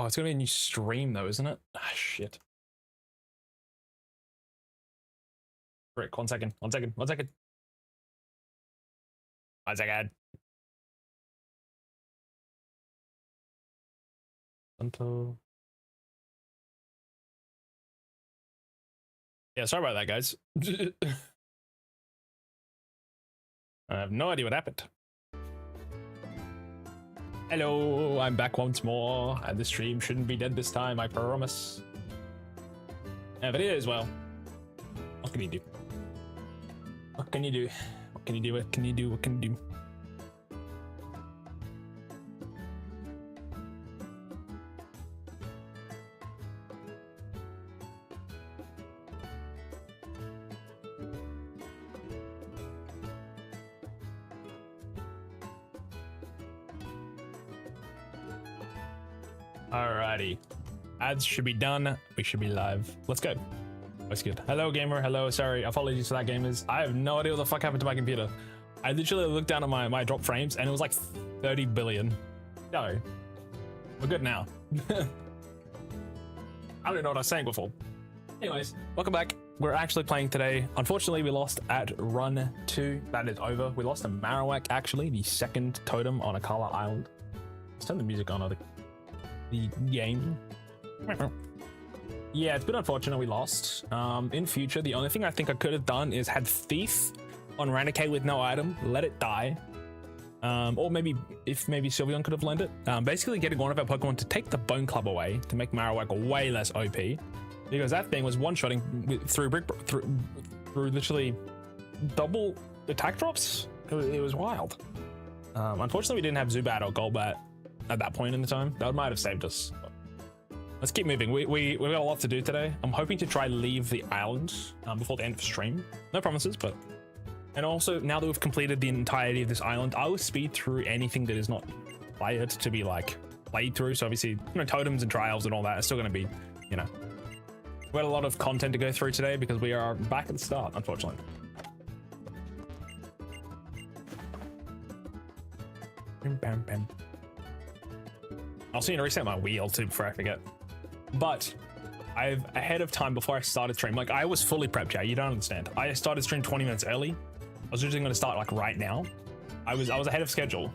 Oh, it's gonna be a new stream though, isn't it? Ah, shit. Rick, 1 second. 1 second. 1 second. 1 second. Until... Yeah, sorry about that, guys. I have no idea what happened. Hello, I'm back once more, and the stream shouldn't be dead this time, I promise. If it is, well, what can you do? What can you do? What can you do? What can you do? What can you do? Alrighty. Ads should be done. We should be live. Let's go. That's good. Hello, gamer. Hello. Sorry. Apologies for that, gamers. I have no idea what the fuck happened to my computer. I literally looked down at my drop frames and it was like 30 billion. No. We're good now. I don't know what I was saying before. Anyways, welcome back. We're actually playing today. Unfortunately, we lost at run 2. That is over. We lost to Marowak, actually, the second totem on Akala Island. Let's turn the music on the game. Yeah, it's been unfortunate we lost. In future, the only thing I think I could have done is had Thief on Ranicate with no item, let it die. Or maybe Sylveon could have lent it. Basically getting one of our Pokemon to take the Bone Club away to make Marowak way less OP. Because that thing was one-shotting through literally double attack drops. It was wild. Unfortunately, we didn't have Zubat or Golbat at that point in the time. That might have saved us. Let's keep moving. We've got a lot to do today. I'm hoping to try leave the island before the end of the stream. No promises, but... And also, now that we've completed the entirety of this island, I will speed through anything that is not played to be, like, played through. So obviously, totems and trials and all that are still going to be, we had a lot of content to go through today because we are back at the start, unfortunately. I'll see you to reset my wheel too before I forget. But I've ahead of time before I started stream. Like, I was fully prepped, yeah, you don't understand. I started stream 20 minutes early. I was usually going to start like right now. I was ahead of schedule.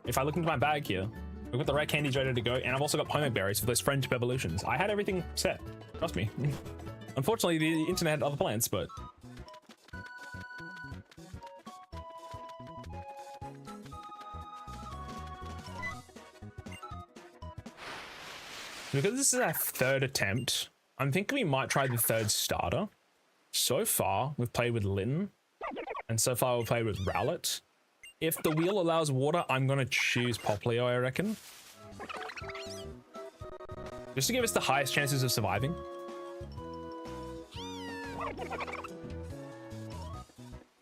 If I look into my bag here, I've got the red candies ready to go, and I've also got Pomeg berries for those friendship evolutions. I had everything set, trust me. Unfortunately, the internet had other plans, but... Because this is our third attempt, I'm thinking we might try the third starter. So far, we've played with Litten, and so far we've played with Rowlet. If the wheel allows water, I'm going to choose Popplio, I reckon. Just to give us the highest chances of surviving.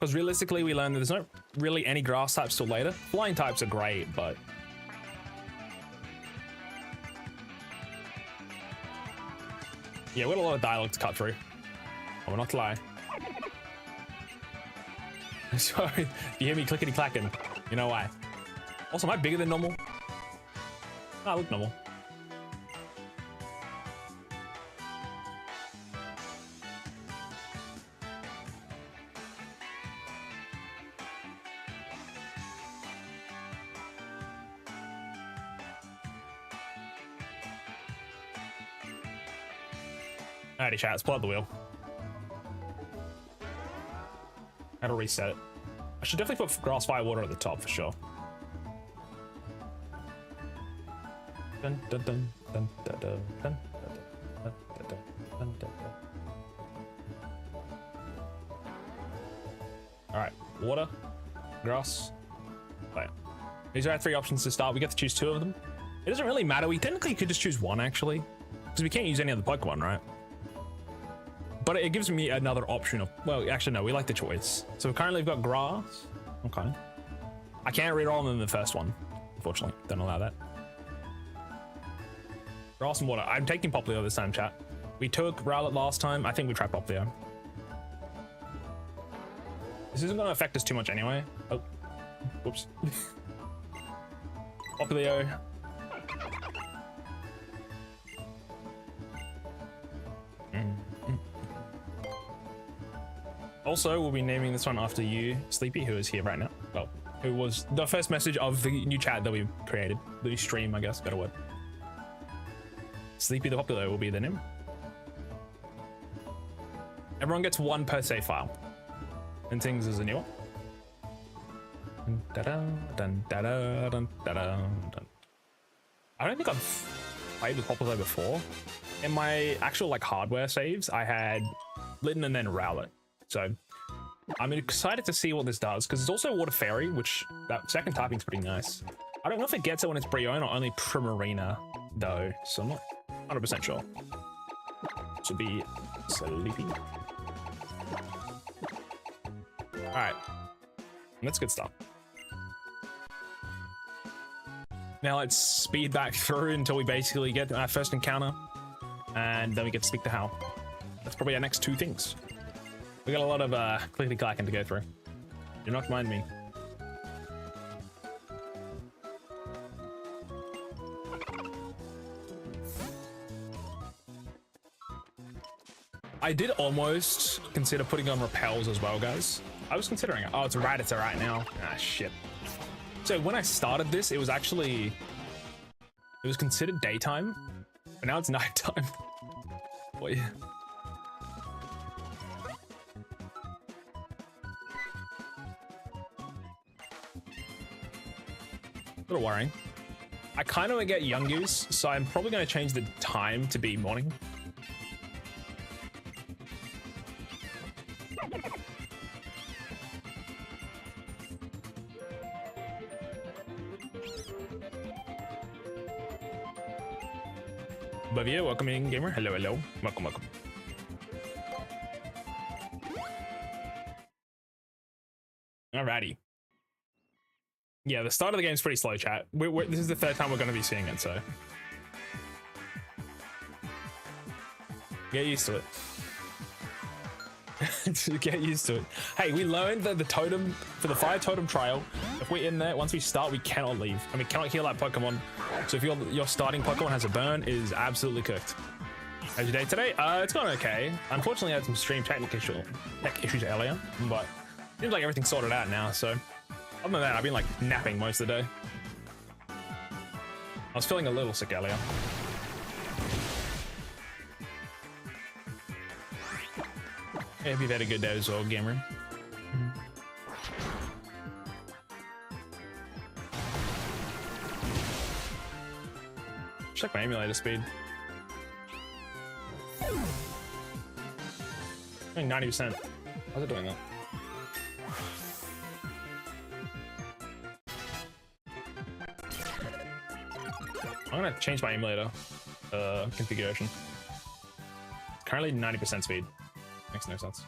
Because realistically, we learned that there's not really any grass types till later. Flying types are great, but... Yeah, we got a lot of dialogue to cut through. I will not lie. Sorry, you hear me clickety clacking. You know why. Also, am I bigger than normal? I look normal. Alrighty, chat, let's pull out the wheel. How to reset it. I should definitely put grass, fire, water at the top for sure. Dun, dun, dun, dun, dun, dun, dun, dun, dun, dun, dun. Alright, water, grass, fire. These are our 3 options to start. We get to choose 2 of them. It doesn't really matter. We technically could just choose 1 actually, because we can't use any other Pokemon, right? But it gives me another option of, well, actually no, we like the choice. So currently we've got grass. Okay. I can't reroll them in the first one, unfortunately. Don't allow that. Grass and water. I'm taking Popplio this time, chat. We took Rowlet last time. I think we tried Popplio. This isn't going to affect us too much anyway. Oh, whoops. Popplio. Also, we'll be naming this one after you, Sleepy, who is here right now. Well, who was the first message of the new chat that we created. The stream, I guess, better word. Sleepy the Popplio will be the name. Everyone gets one per save file. And things is a new one. I don't think I've played with Popplio before. In my actual like hardware saves, I had Litten and then Rowlet. So I'm excited to see what this does, because it's also Water Fairy, which that second typing's pretty nice. I don't know if it gets it when it's Brion or only Primarina though, so I'm not 100% sure. This would be Sleepy. Alright, that's good stuff. Now let's speed back through until we basically get our first encounter, and then we get to speak to Hal. That's probably our next two things. We got a lot of clickety-clacking to go through. Do not mind me. I did almost consider putting on repels as well, guys. I was considering it. Oh, it's right now. Ah, shit. So when I started this, it was considered daytime, but now it's nighttime. Wait. A little worrying. I kind of get young goose, so I'm probably going to change the time to be morning. Bavia, welcome in, gamer. Hello, hello. Welcome, welcome. Alrighty. Yeah, the start of the game is pretty slow, chat. This is the third time we're going to be seeing it, so get used to it. Get used to it. Hey, we learned that the totem for the fire totem trial, if we're in there, once we start, we cannot leave, and we cannot heal that Pokemon. So if your starting Pokemon has a burn, it is absolutely cooked. How's your day today? It's gone okay. Unfortunately, I had some stream tech issues earlier, but it seems like everything's sorted out now. So other than that, I've been like napping most of the day. I was feeling a little sick earlier. Hope you've had a good day as well, gamer. Check my emulator speed. Doing 90%. How's it doing that? I'm gonna change my emulator configuration. Currently 90% speed. Makes no sense.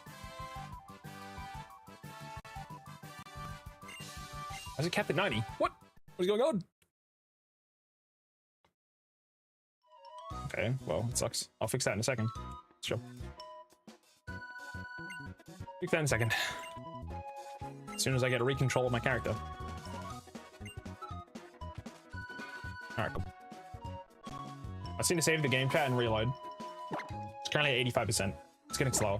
How's it capped at 90? What is going on? Okay, well, it sucks. I'll fix that in a second. Sure. Fix that in a second. As soon as I get a recontrol of my character. Alright, cool. I've seen to save the game chat and reload. It's currently at 85%. It's getting slower.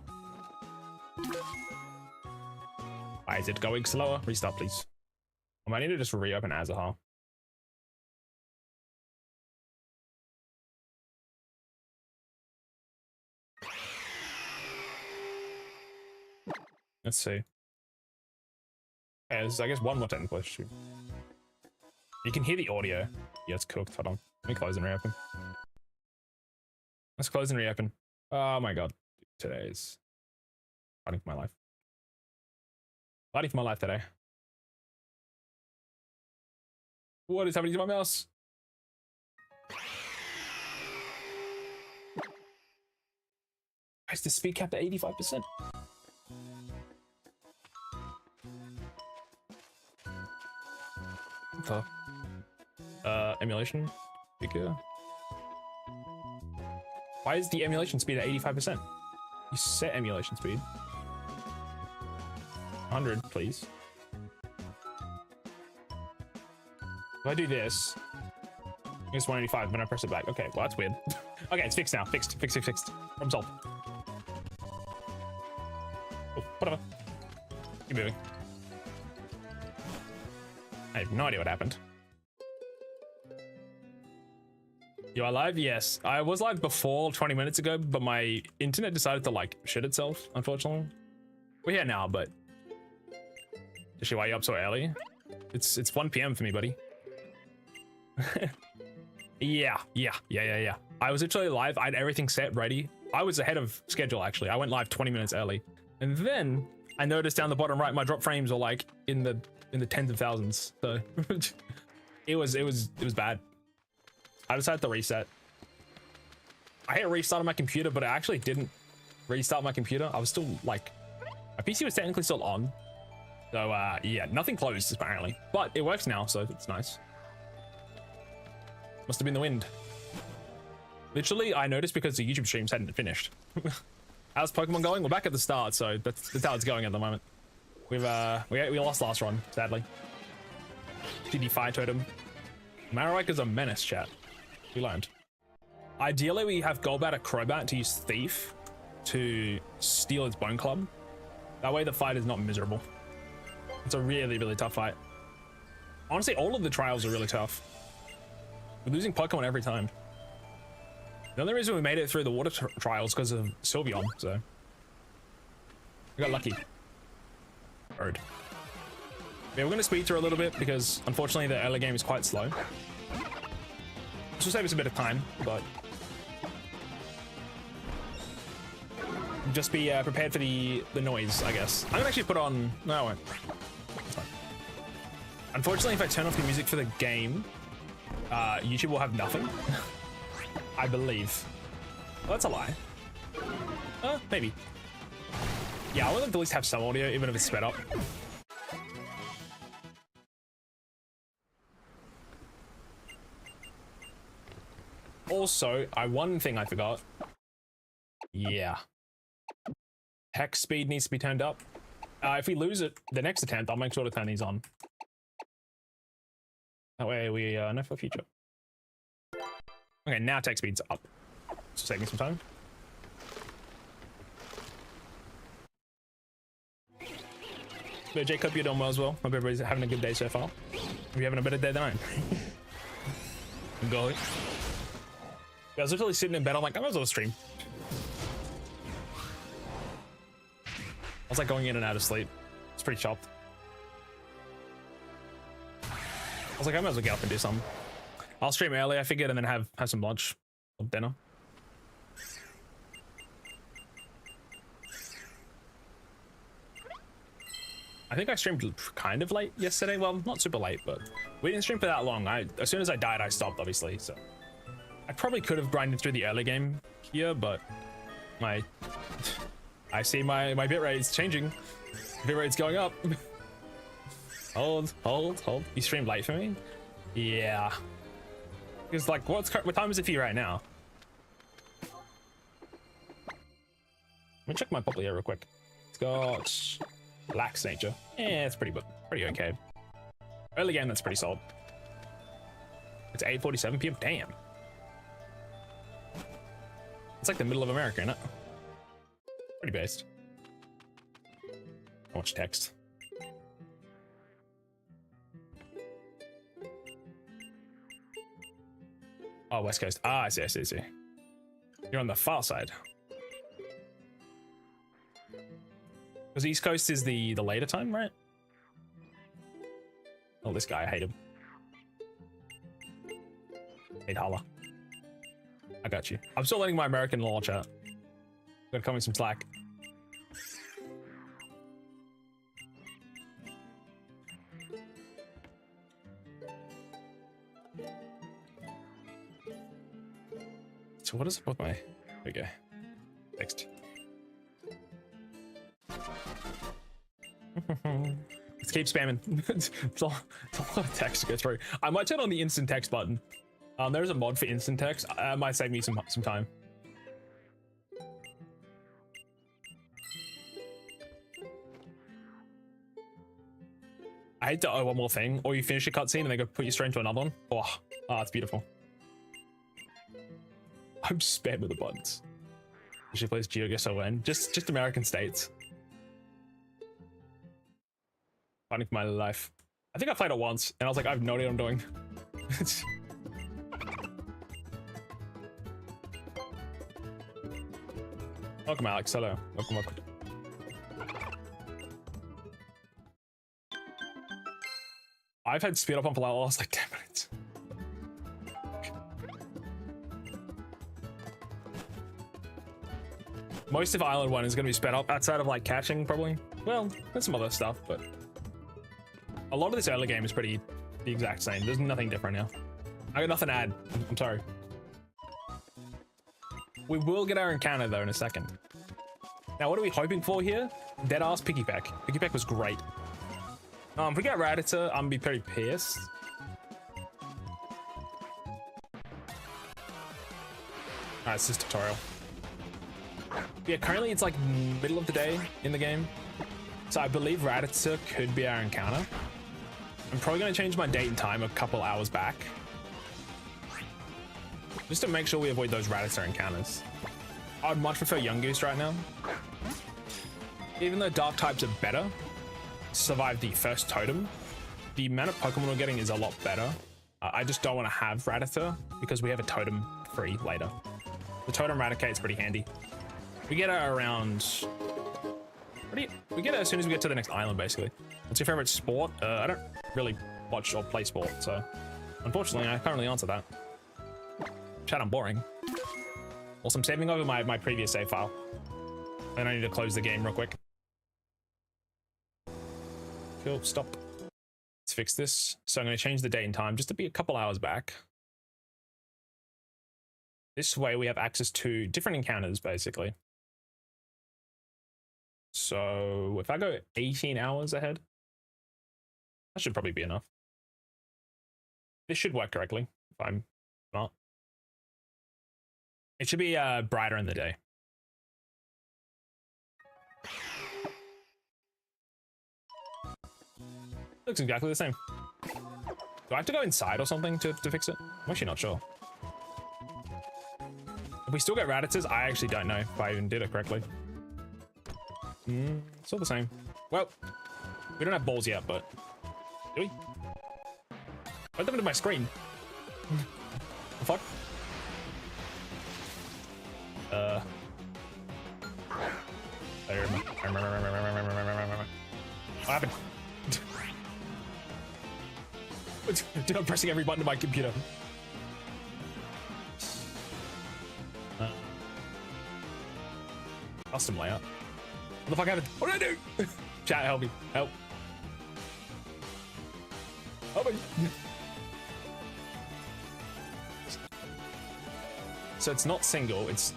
Why is it going slower? Restart, please. I might need to just reopen Azahar. Let's see. Yeah, there's, I guess, one more technical issue. You can hear the audio. Yeah, it's cooked. Hold on. Let me close and reopen. Let's close and reopen. Oh my god. Today is fighting for my life. Fighting for my life today. What is happening to my mouse? Why is the speed capped at 85%? What the? Emulation? Figure. Why is the emulation speed at 85%? You set emulation speed. 100, please. If I do this, it's 185, but I press it back. Okay, well, that's weird. Okay, it's fixed now. Fixed. Problem solved. Oh, whatever. Keep moving. I have no idea what happened. You are live? Yes. I was live before 20 minutes ago, but my internet decided to like shit itself, unfortunately. We're here now, but Deschy, why are you up so early? It's 1 p.m. for me, buddy. Yeah. I was literally live. I had everything set ready. I was ahead of schedule actually. I went live 20 minutes early, and then I noticed down the bottom right my drop frames are like in the tens of thousands. So it was bad. I decided to reset. I hit restart on my computer, but I actually didn't restart my computer. I was still like, my PC was technically still on. So yeah, nothing closed apparently, but it works now, so it's nice. Must have been the wind. Literally, I noticed because the YouTube streams hadn't finished. How's Pokemon going? We're back at the start, so that's how it's going at the moment. We lost last run, sadly. GD Fire Totem. Marowak is a menace, chat. We learned. Ideally, we have Golbat or Crobat to use Thief to steal its Bone Club. That way the fight is not miserable. It's a really, really tough fight. Honestly, all of the trials are really tough. We're losing Pokemon every time. The only reason we made it through the water trials because of Sylveon, so we got lucky. Bird. Yeah, we're gonna speed through a little bit because unfortunately the early game is quite slow. This will save us a bit of time, but just be prepared for the noise, I guess. I'm gonna actually put on. No, I won't. It's fine. Unfortunately, if I turn off the music for the game, YouTube will have nothing. I believe. Well, that's a lie. Maybe. Yeah, I want them to at least have some audio, even if it's sped up. Also, one thing I forgot. Yeah. Hex speed needs to be turned up. If we lose it the next attempt, I'll make sure to turn these on. That way we know for future. Okay, now attack speed's up. Just taking some time. But Jake, hope you're doing well as well. Hope everybody's having a good day so far. Hope you're having a better day than I am. Go. I was literally sitting in bed. I'm like, I might as well stream. I was like going in and out of sleep. It's pretty chopped. I was like, I might as well get up and do something. I'll stream early, I figured, and then have some lunch or dinner. I think I streamed kind of late yesterday. Well, not super late, but we didn't stream for that long. As soon as I died, I stopped, obviously. So I probably could have grinded through the early game here, but I see my bitrate is changing. Bitrate's going up. Hold. You streamed late for me? Yeah. Because like, what time is it for you right now? Let me check my Popplio real quick. It's got lax nature. Yeah, it's pretty okay. Early game, that's pretty solid. It's 8:47 p.m. Damn. It's like the middle of America, isn't it? Pretty based. How much text? Oh, West Coast. Ah, I see. You're on the far side. Because East Coast is the later time, right? Oh, this guy, I hate him. Hey, holla. I got you. I'm still letting my American launch out. Gotta come in some slack. So what is up with my... Okay. Next. Let's keep spamming. it's a lot of text to go through. I might turn on the instant text button. There's a mod for instant text. Might save me some time. I hate to owe one more thing, or you finish a cutscene and they go put you straight into another one. Oh, it's beautiful. I'm spamming the buttons. She plays GeoGuessr when just American states. Fighting for my life. I think I played it once, and I was like, I have no idea what I'm doing. Welcome, Alex. Hello. Welcome, welcome. I've had speed up on for the last like 10 minutes. Most of Island 1 is going to be sped up outside of like catching, probably. Well, there's some other stuff, but a lot of this early game is pretty the exact same. There's nothing different now. I got nothing to add. I'm sorry. We will get our encounter though in a second. Now, what are we hoping for here? Deadass Piggyback. Piggyback was great. If we get Rattata, I'm gonna be pretty pissed. Alright, it's just tutorial. Yeah, currently it's like middle of the day in the game. So I believe Rattata could be our encounter. I'm probably gonna change my date and time a couple hours back. Just to make sure we avoid those Rattata encounters. I'd much prefer Young Goose right now. Even though dark types are better, survive the first totem, the amount of Pokemon we're getting is a lot better. I just don't want to have Rattata because we have a totem free later. The totem Raticate is pretty handy. We get it around... We get it as soon as we get to the next island, basically. What's your favorite sport? I don't really watch or play sport, so unfortunately I can't really answer that. Chat, I'm boring. Also, I'm saving over my previous save file. And I need to close the game real quick. Cool, stop. Let's fix this. So I'm going to change the date and time just to be a couple hours back. This way we have access to different encounters, basically. So if I go 18 hours ahead, that should probably be enough. This should work correctly, if I'm not. It should be brighter in the day. Looks exactly the same. Do I have to go inside or something to fix it? I'm actually not sure. If we still get Rattatas, I actually don't know if I even did it correctly. It's all the same. Well, we don't have balls yet, but do we? What happened to my screen? The fuck? What happened? Dude, I'm pressing every button on my computer. Custom layout. What the fuck happened? What did I do? Chat, help me. Help. Help me. So it's not single, it's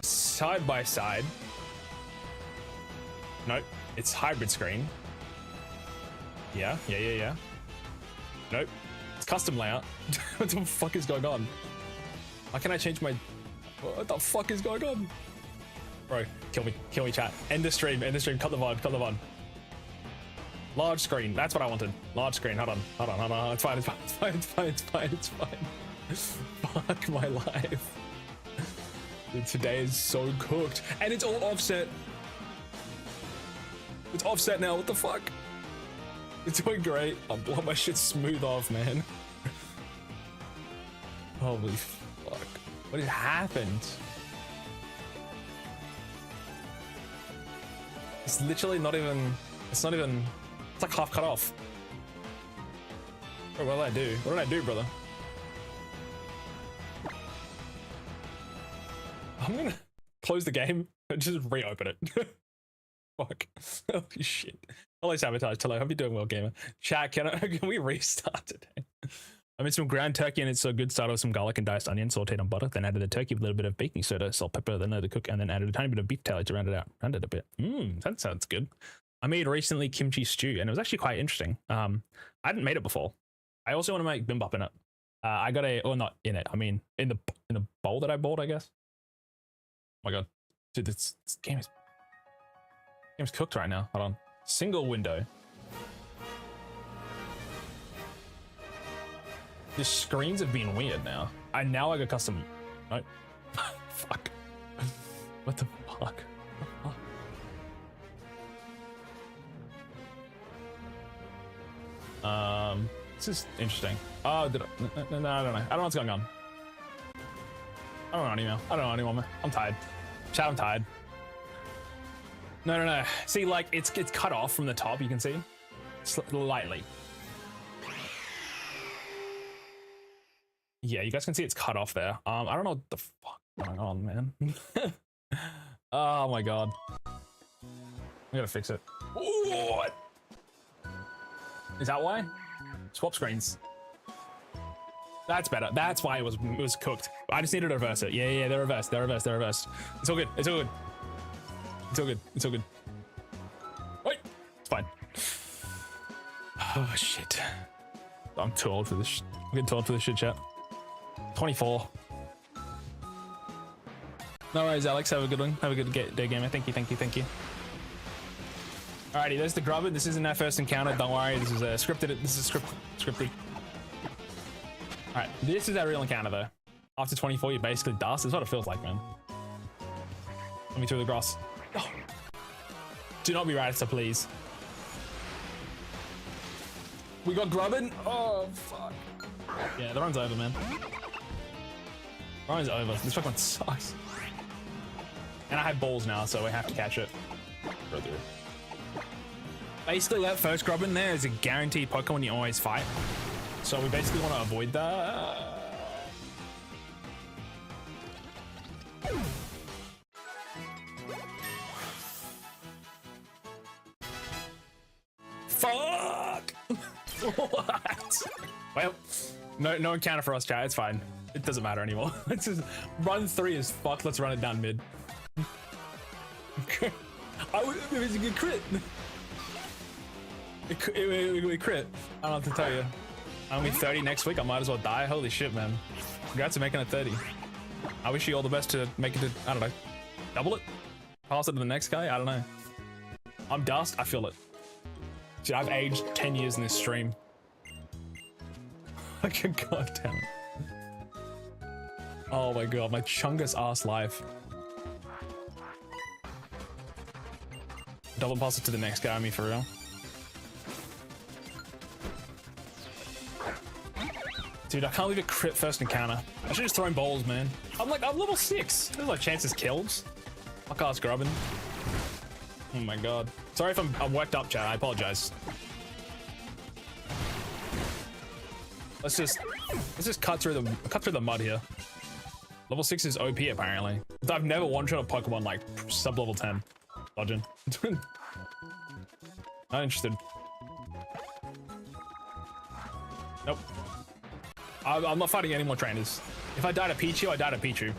side by side. Nope, it's hybrid screen. Yeah. Nope, it's custom layout. What the fuck is going on? Why can't I change my... What the fuck is going on? Bro, kill me chat. End the stream, cut the VOD. Large screen, that's what I wanted. Large screen, hold on. It's fine. Fuck my life. Dude, today is so cooked. And it's all offset. It's offset now, what the fuck? It's doing great. I'm blowing my shit smooth off, man. Holy fuck. What has happened? It's literally not even... It's like half cut off. Bro, what did I do? What did I do, brother? I'm gonna close the game and just reopen it. Fuck. Holy shit. Hello, Sabotage. Hello, hope you're doing well, gamer. Chat, can we restart today? I made some ground turkey and it's a good start with some garlic and diced onion sauteed on butter, then added the turkey with a little bit of baking soda, salt, pepper, then let it cook, and then added a tiny bit of beef tallow to round it out. Round it a bit. That sounds good. I made recently kimchi stew and it was actually quite interesting. I hadn't made it before. I also want to make bibimbap in it. I got a, or not in it, I mean in the bowl that I bought, I guess. Oh my god. Dude, this game's cooked right now. Hold on. Single window. The screens have been weird now. I got custom. Nope. Fuck. What the fuck? This is interesting. Oh, no, I don't know. I don't know what's going on. I don't know anymore. I don't know anymore, man. I'm tired. Chat, I'm tired. No. See, like, it's cut off from the top, you can see. Lightly. Yeah, you guys can see it's cut off there. I don't know what the fuck is going on, man. Oh my god. We gotta fix it. What? Is that why? Swap screens. That's better. That's why it was cooked. I just needed to reverse it. Yeah, they're reversed. They're reversed. It's all good. It's all good. It's all good. It's all good. Wait, it's fine. Oh shit. I'm too old for this. I'm getting too old for this shit, chat. 24. No worries, Alex. Have a good one. Have a good day, gamer. Thank you. Alrighty, there's the Grubbin. This isn't our first encounter. Don't worry. This is scripted. This is scripted. Alright, this is our real encounter though. After 24, you're basically dust. That's what it feels like, man. Let me through the grass. Oh. Do not be Raditz, please. We got Grubbin. Oh, fuck. Yeah, the run's over, man. The run's over. This Pokemon sucks. And I have balls now, so we have to catch it. Go through. Basically, that first Grubbin there is a guaranteed Pokemon you always fight. So we basically want to avoid that. Fuck! What? Well, no encounter for us, chat. It's fine. It doesn't matter anymore. It's just run 3 is fucked. Let's run it down mid. It was a good crit. It crit. I don't know what to tell you. I'm gonna be 30 next week. I might as well die. Holy shit, man. Congrats on making it 30. I wish you all the best to make it to, I don't know, double it? Pass it to the next guy? I don't know. I'm dust. I feel it. Dude, I've aged 10 years in this stream. Like a goddamn. Oh my god, my chungus ass life. Double pass it to the next guy, I mean, for real. Dude, I can't leave a crit first encounter. I should just throw in balls, man. I'm level 6. There's like chances kills. Fuck ass Grubbin. Oh my god. Sorry if I'm worked up, chat. I apologize. Let's just cut through the mud here. Level 6 is OP apparently. I've never one-shot a Pokemon like sub level 10. Legend. Not interested. Nope. I'm not fighting any more trainers. If I died to Pichu, I died to Pichu.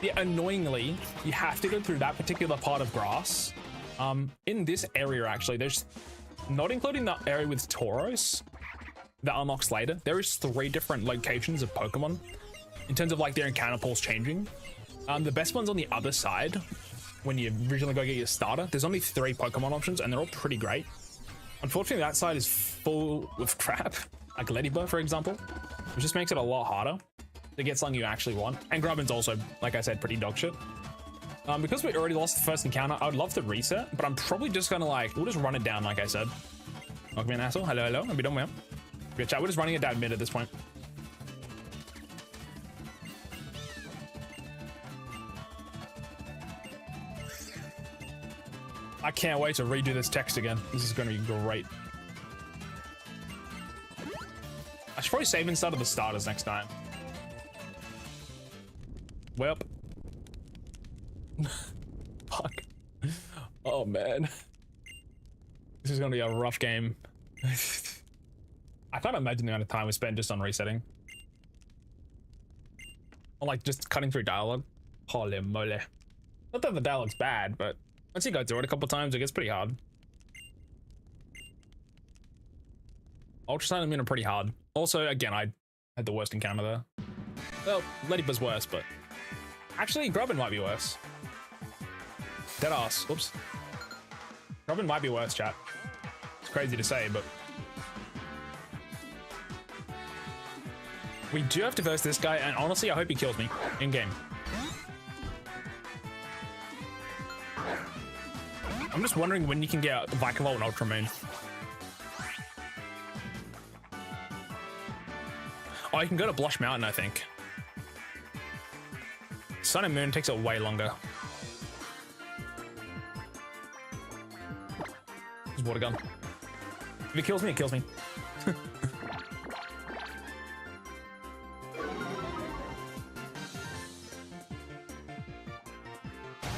Yeah, annoyingly, you have to go through that particular part of grass. In this area, actually, there's, not including the area with Tauros, that unlocks later, there is 3 different locations of Pokemon in terms of like their encounter pools changing. The best one's on the other side when you originally go get your starter. There's only 3 Pokemon options and they're all pretty great. Unfortunately, that side is full of crap, like Ladybird, for example, which just makes it a lot harder to get something you actually want. And Grubbin's also, like I said, pretty dog shit. Because we already lost the first encounter, I would love to reset, but I'm probably just gonna we'll just run it down, like I said. Knock me an asshole. Hello, hello. I'll be done with him. Good chat. We're just running it down mid at this point. I can't wait to redo this text again. This is going to be great. I should probably save instead of the starters next time. Well. Fuck. Oh, man. This is going to be a rough game. I can't imagine the amount of time we spent just on resetting. Or like just cutting through dialogue. Holy moly. Not that the dialogue's bad, but once you go through it a couple times, it gets pretty hard. Ultra Sun and Min are pretty hard. Also, again, I had the worst encounter there. Well, Ladybird's worse, but actually, Grubbin might be worse. Dead ass. Whoops. Grubbin might be worse, chat. It's crazy to say, but we do have to verse this guy, and honestly, I hope he kills me in game. I'm just wondering when you can get Vikavolt and Ultramoon. Oh, you can go to Blush Mountain, I think. Sun and Moon takes it way longer. Just water gun. If it kills me, it kills me.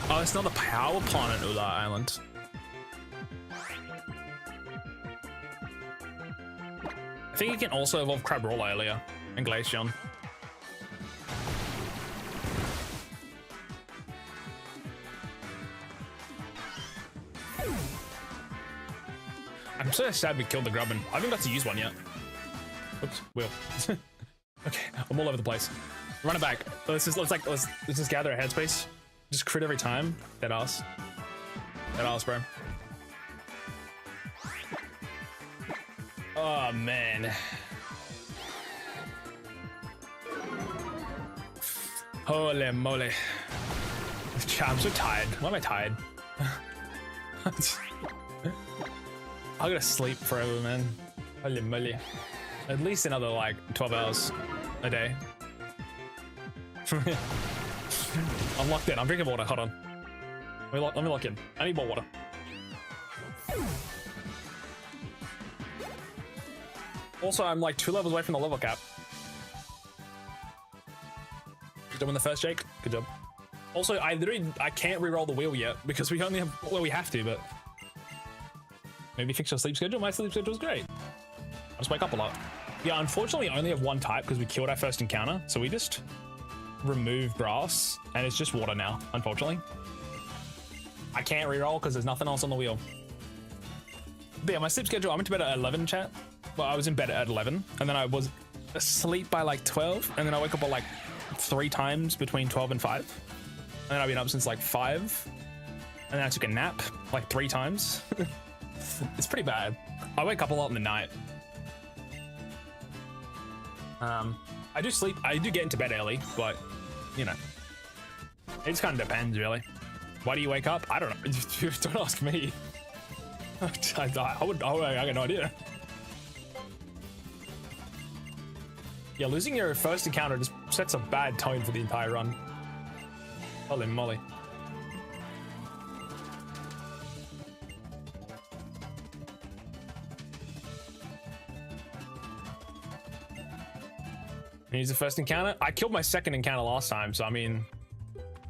Oh, it's not the power plant at Ula Island. I think you can also evolve Crabrawler earlier and Glaceon. I'm so sad we killed the Grubbin. I haven't got to use one yet. Oops, wheel. Okay, I'm all over the place. Run it back. Let's just gather a headspace. Just crit every time. Dead ass. Dead ass, bro. Oh man. Holy moly. I'm so tired. Why am I tired? I gotta sleep forever, man. Holy moly. At least another like 12 hours a day. I'm locked in. I'm drinking water. Hold on. Let me lock in. I need more water. Also, I'm like 2 levels away from the level cap. Good job on the first Jake. Good job. Also, I can't re-roll the wheel yet because we only have, well, we have to, but maybe fix your sleep schedule. My sleep schedule is great. I just wake up a lot. Yeah, unfortunately, we only have 1 type because we killed our first encounter. So we just remove grass and it's just water now, unfortunately. I can't re-roll because there's nothing else on the wheel. But yeah, my sleep schedule, I went to bed at 11, chat. Well, I was in bed at 11 and then I was asleep by like 12 and then I wake up at like 3 times between 12 and 5. And then I've been up since like 5 and then I took a nap like 3 times. It's pretty bad. I wake up a lot in the night. I do sleep, I do get into bed early, but you know, it just kind of depends really. Why do you wake up? I don't know. Don't ask me. I got no idea. Yeah, losing your first encounter just sets a bad tone for the entire run. Holy moly. Here's the first encounter. I killed my second encounter last time, so I mean,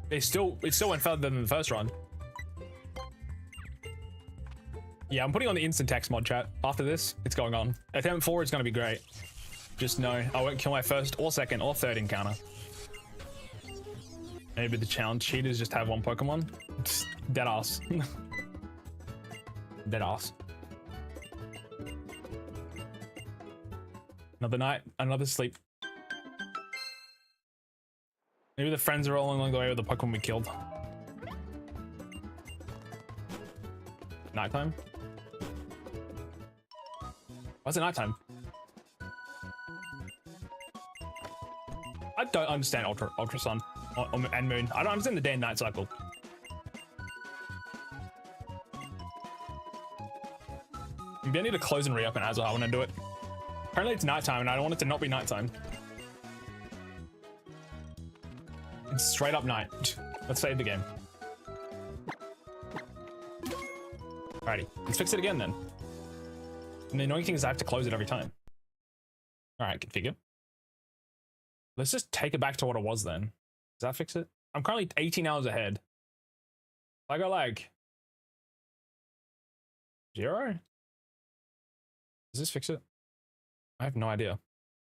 it still went further than the first run. Yeah, I'm putting on the instant text mod, chat. After this, it's going on. Attempt 4 is going to be great. Just know I won't kill my first or second or third encounter. Maybe the challenge cheaters just have 1 Pokemon. Dead ass. Dead ass. Another night, another sleep. Maybe the friends are all along the way with the Pokemon we killed. Nighttime? Why's it nighttime? I don't understand Ultra Sun and Moon. I don't understand the day and night cycle. Maybe I need to close and reopen as well when I do it. Apparently it's nighttime and I don't want it to not be nighttime. It's straight up night. Let's save the game. Alrighty, let's fix it again then. And the annoying thing is I have to close it every time. Alright, configure. Let's just take it back to what it was then. Does that fix it? I'm currently 18 hours ahead. I go like 0? Does this fix it? I have no idea.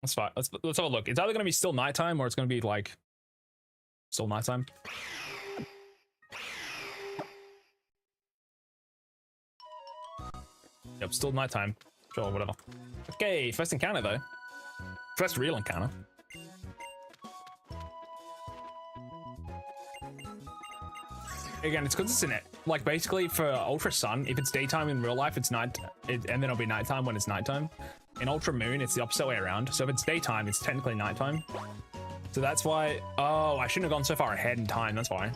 That's fine. Let's have a look. It's either going to be still nighttime or it's going to be like still nighttime. Yep, still nighttime. Sure, whatever. Okay, first encounter though. First real encounter. Again, it's because it's in it. Like basically for Ultra Sun, if it's daytime in real life, it's night, and then it'll be nighttime when it's nighttime. In Ultra Moon, it's the opposite way around. So if it's daytime, it's technically nighttime. So that's why. Oh, I shouldn't have gone so far ahead in time. That's why.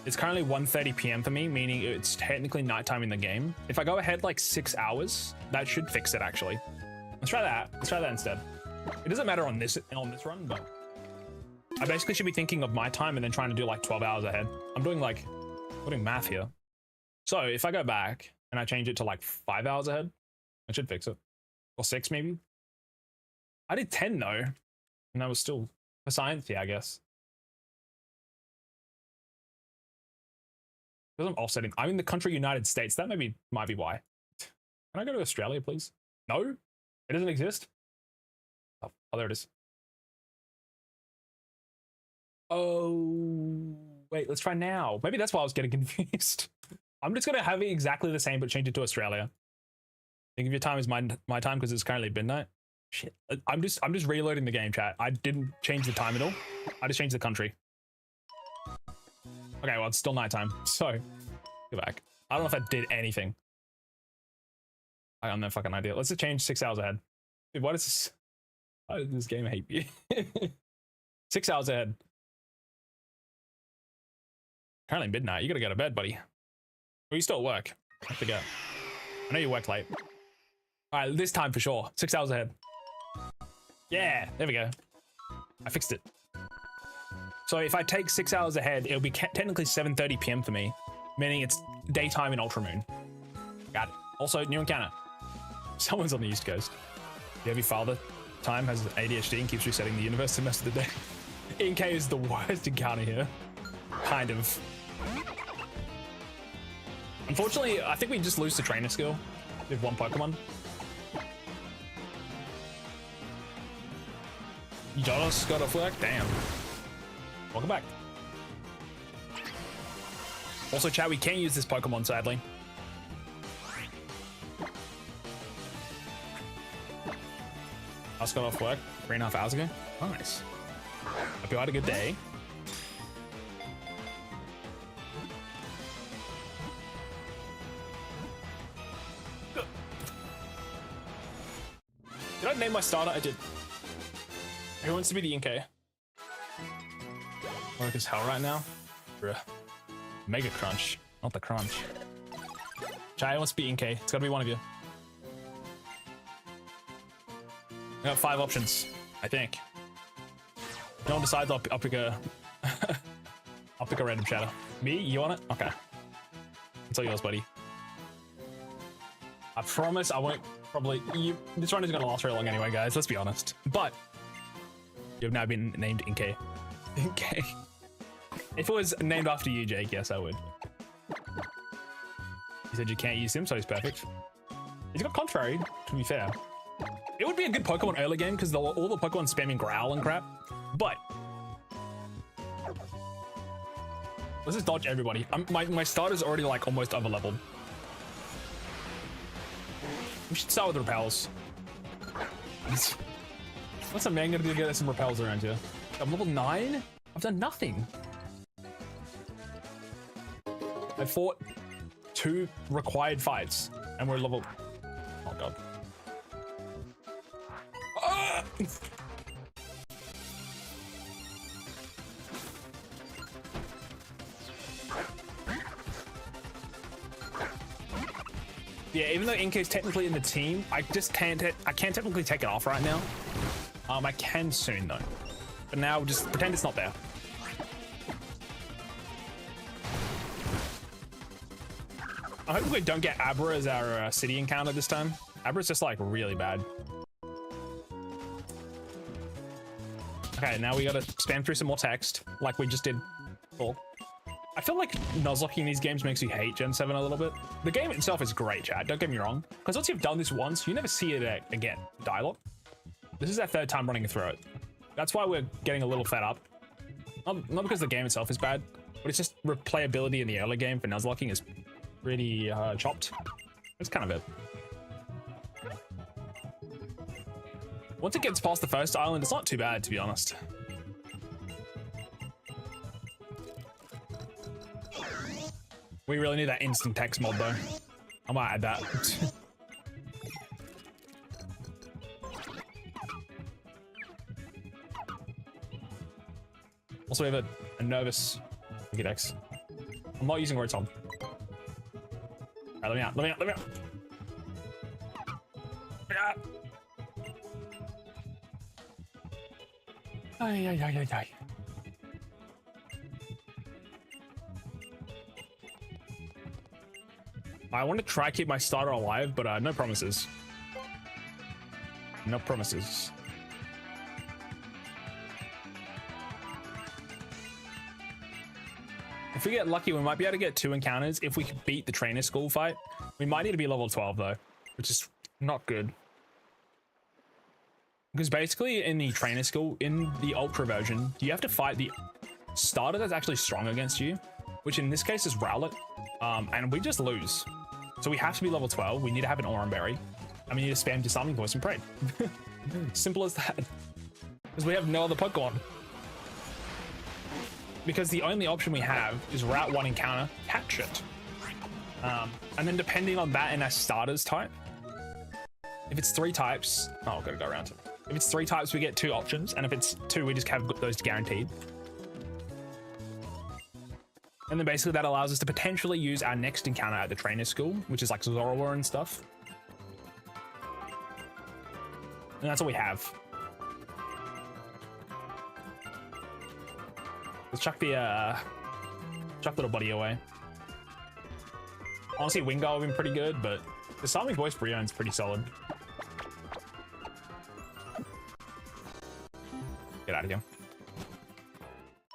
It's currently 1:30 p.m. for me, meaning it's technically nighttime in the game. If I go ahead like 6 hours, that should fix it actually. Let's try that. Let's try that instead. It doesn't matter on this run, but I basically should be thinking of my time and then trying to do like 12 hours ahead. I'm doing math here. So if I go back and I change it to like 5 hours ahead, I should fix it. Or 6 maybe. I did 10 though, and that was still for science, yeah, I guess. Because I'm offsetting. I'm in the country United States. That might be why. Can I go to Australia, please? No, it doesn't exist. Oh, there it is. Oh, wait, let's try now. Maybe that's why I was getting confused. I'm just gonna have it exactly the same, but change it to Australia. Think of your time as my time because it's currently midnight. Shit, I'm just reloading the game, chat. I didn't change the time at all. I just changed the country. Okay, well, it's still nighttime, so go back. I don't know if that did anything. I have no fucking idea. Let's just change 6 hours ahead. Dude, why does this game hate me? 6 hours ahead. Currently midnight. You gotta go to bed, buddy. Well, you still at work. I have to go. I know you work late. All right, this time for sure. 6 hours ahead. Yeah, there we go. I fixed it. So if I take 6 hours ahead, it'll be technically 7:30 p.m. for me, meaning it's daytime in Ultramoon. Got it. Also, new encounter. Someone's on the East Coast. You have your father time has ADHD and keeps resetting the universe the rest of the day. Incase is the worst encounter here. Kind of. Unfortunately, I think we just lose the trainer skill with one Pokemon. You just got off work? Damn. Welcome back. Also, chat, we can't use this Pokemon, sadly. I just got off work 3.5 hours ago. Nice. Hope you had a good day. Did I name my starter? I did. Who wants to be the Inkay? Work as hell right now. Bruh. Mega Crunch, not the Crunch. Chai wants to be Inkay. It's gotta be one of you. I got 5 options, I think. If no one decides, I'll pick a... I'll pick a random shadow. Me? You want it? Okay. It's all yours, buddy. I promise I won't probably... This run isn't gonna last very long anyway, guys. Let's be honest. But you've now been named Inkay. Inkay. If it was named after you, Jake, yes, I would. He said you can't use him, so he's perfect. He's got Contrary, to be fair. It would be a good Pokemon early game because all the Pokemon spamming Growl and crap. But let's just dodge everybody. My starter's already like almost over leveled. We should start with repels. What's a man gonna do to get some repels around here? I'm level 9? I've done nothing. I fought 2 required fights and we're level... Oh god. Ah! Yeah, even though Inka's technically in the team, I can't technically take it off right now. I can soon though. But now just pretend it's not there. I hope we don't get Abra as our city encounter this time. Abra's just like really bad. Okay, now we gotta spam through some more text like we just did before. I feel like Nuzlocke in these games makes you hate Gen 7 a little bit. The game itself is great, chat, don't get me wrong. Because once you've done this once, you never see it again. Dialogue. This is our 3rd time running through it. That's why we're getting a little fed up. Not because the game itself is bad, but it's just replayability in the early game for Nuzlocking is pretty chopped. That's kind of it. Once it gets past the first island, it's not too bad, to be honest. We really need that instant text mod though. I might add that. Also, we have a nervous Pokédex. I'm not using Rotom. Alright, let me out. Ay, ay, ay, ay, ay. I want to try keep my starter alive, but no promises. No promises. If we get lucky, we might be able to get 2 encounters. If we can beat the trainer school fight, we might need to be level 12 though, which is not good. Because basically in the trainer school, in the ultra version, you have to fight the starter that's actually strong against you, which in this case is Rowlet, and we just lose. So we have to be level 12. We need to have an Oran Berry, and we need to spam Disarming Voice and Pray. Simple as that. Because we have no other Pokemon. Because the only option we have is Route 1 encounter, catch it. And then depending on that and our starter's type, if it's 3 types, oh, I've got to go around it. If it's 3 types, we get 2 options, and if it's 2, we just have those guaranteed. And then basically that allows us to potentially use our next encounter at the trainer school, which is like Zorua and stuff. And that's all we have. Let's chuck the little buddy away. Honestly, Wingull would have been pretty good, but the Disarming Voice Brionne's pretty solid. Get out of here.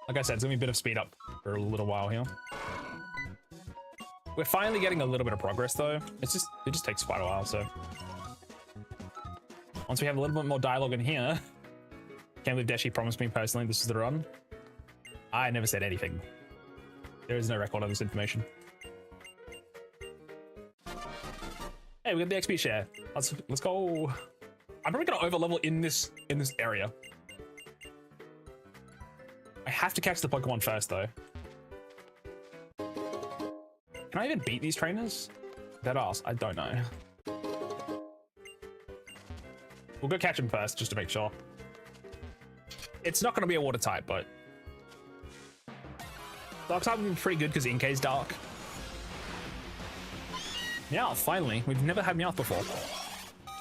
Like I said, it's gonna be a bit of speed up for a little while here. We're finally getting a little bit of progress though. It just takes quite a while, so. Once we have a little bit more dialogue in here. Can't believe Deschy promised me personally this is the run. I never said anything. There is no record of this information. Hey, we got the XP share. Let's go. I'm probably gonna overlevel in this area. I have to catch the Pokemon first though. Can I even beat these trainers? Dead ass, I don't know. We'll go catch him first just to make sure. It's not gonna be a water type, but Dark type would be pretty good because Incase Dark. Meowth, finally. We've never had Meowth before.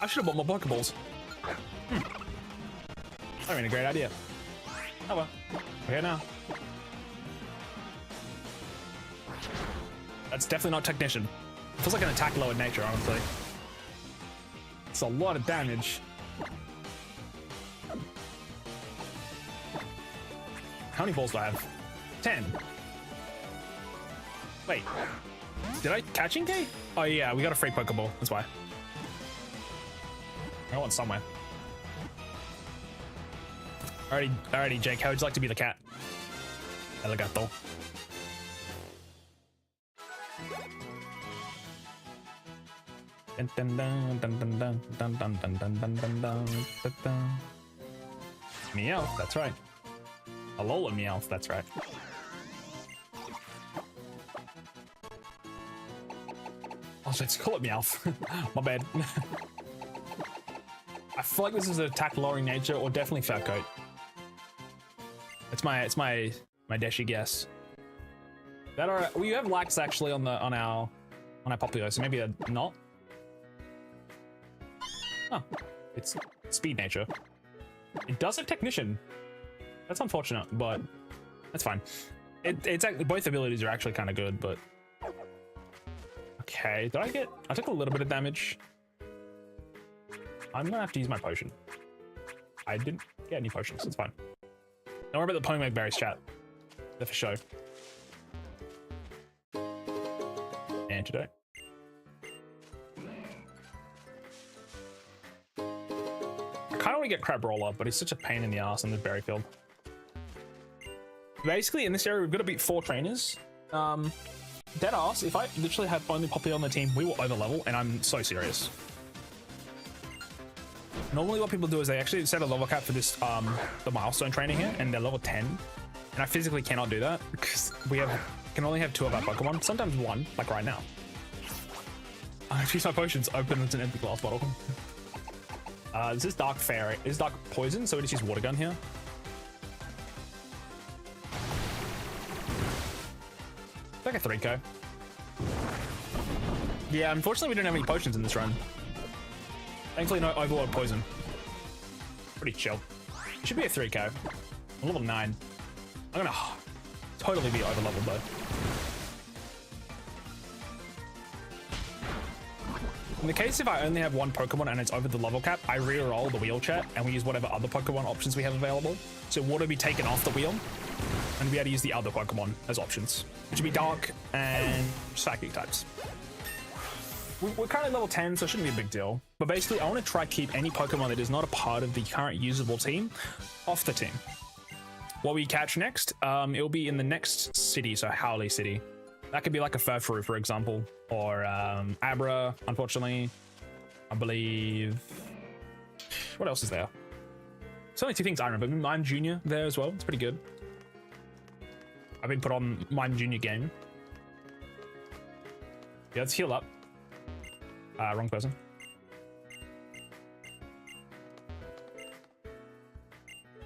I should have bought more Pokeballs. I mean, a great idea. Oh well, we're here now. That's definitely not Technician. It feels like an attack low in nature, honestly. It's a lot of damage. How many balls do I have? 10. Wait, did I catch Inkay? Oh yeah, we got a free Pokeball, that's why. I want somewhere. Alrighty, Jake, how would you like to be the cat? Elegato. Meowth, that's right. Alola Meowth, that's right. Oh, let's call it Meowth. My bad. I feel like this is an attack lowering nature or definitely Fur Coat. It's my Deschy guess. That are we have Lax actually on our Popplio, so maybe not. Oh, it's speed nature. It does have Technician. That's unfortunate, but that's fine. It's both abilities are actually kind of good, but okay. I took a little bit of damage. I'm gonna have to use my potion. I didn't get any potions. It's fine. Don't worry about the Pokemon berries, chat. They're for show. Antidote. I kind of want to get Crab Roller, but he's such a pain in the ass in the berry field. Basically, in this area, we've got to beat 4 trainers. Dead ass, if I literally have only Popplio on the team, we will overlevel, and I'm so serious. Normally what people do is they actually set a level cap for this, the milestone training here, and they're level 10. And I physically cannot do that because can only have 2 of our Pokemon, sometimes 1, like right now. I use my potions, open it's an empty glass bottle. This is Dark Fairy, this is Dark Poison, so we just use Water Gun here. It's like a 3-ko. Yeah, unfortunately we don't have any potions in this run. Thankfully no Overload Poison. Pretty chill. It should be a 3-ko. I'm level 9. I'm gonna totally be over leveled though. In the case if I only have one Pokemon and it's over the level cap, I re-roll the wheel chat and we use whatever other Pokemon options we have available. So water will be taken off the wheel and be able to use the other Pokemon as options, which would be Dark and Psychic types. We're currently level 10, so it shouldn't be a big deal. But basically, I want to try to keep any Pokemon that is not a part of the current usable team off the team. What we catch next, it'll be in the next city, so Howley City. That could be like a Furfuru, for example, or Abra, unfortunately. I believe... What else is there? There's only 2 things I remember. Mime Jr. there as well. It's pretty good. I've been put on Mime Jr. game. Yeah, let's heal up. Wrong person.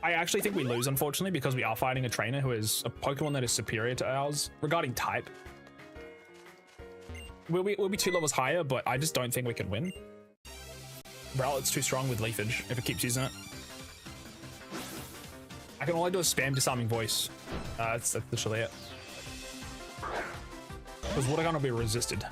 I actually think we lose, unfortunately, because we are fighting a trainer who is a Pokemon that is superior to ours regarding type. We'll be 2 levels higher, but I just don't think we can win. Rowlet's too strong with Leafage if it keeps using it. I can only do a spam disarming voice. That's literally it. Because Water Gun will be resisted.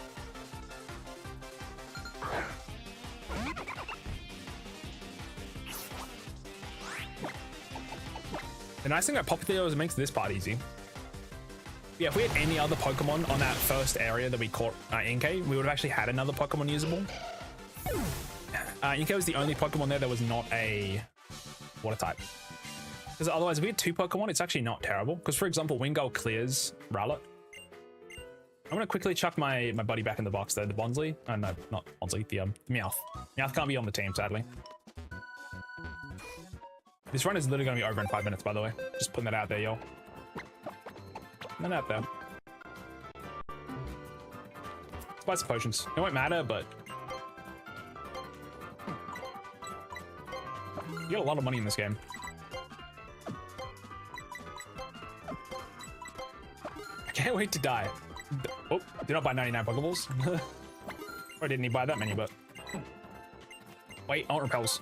The nice thing about Popplio is it makes this part easy. Yeah, if we had any other Pokemon on that first area that we caught Incase, we would have actually had another Pokemon usable. Incase was the only Pokemon there that was not a water type. Because otherwise, if we had 2 Pokemon, it's actually not terrible. Because, for example, Wingull clears Rowlet. I'm going to quickly chuck my buddy back in the box, though. The Bonsly. Oh, no, not Bonsly. The Meowth. Meowth can't be on the team, sadly. This run is literally going to be over in 5 minutes, by the way. Just putting that out there, y'all. Not out there. Let's buy some potions. It won't matter, but... You got a lot of money in this game. I can't wait to die. Oh, did not buy 99 Pokeballs. Or didn't he buy that many, but... Wait, I want repels.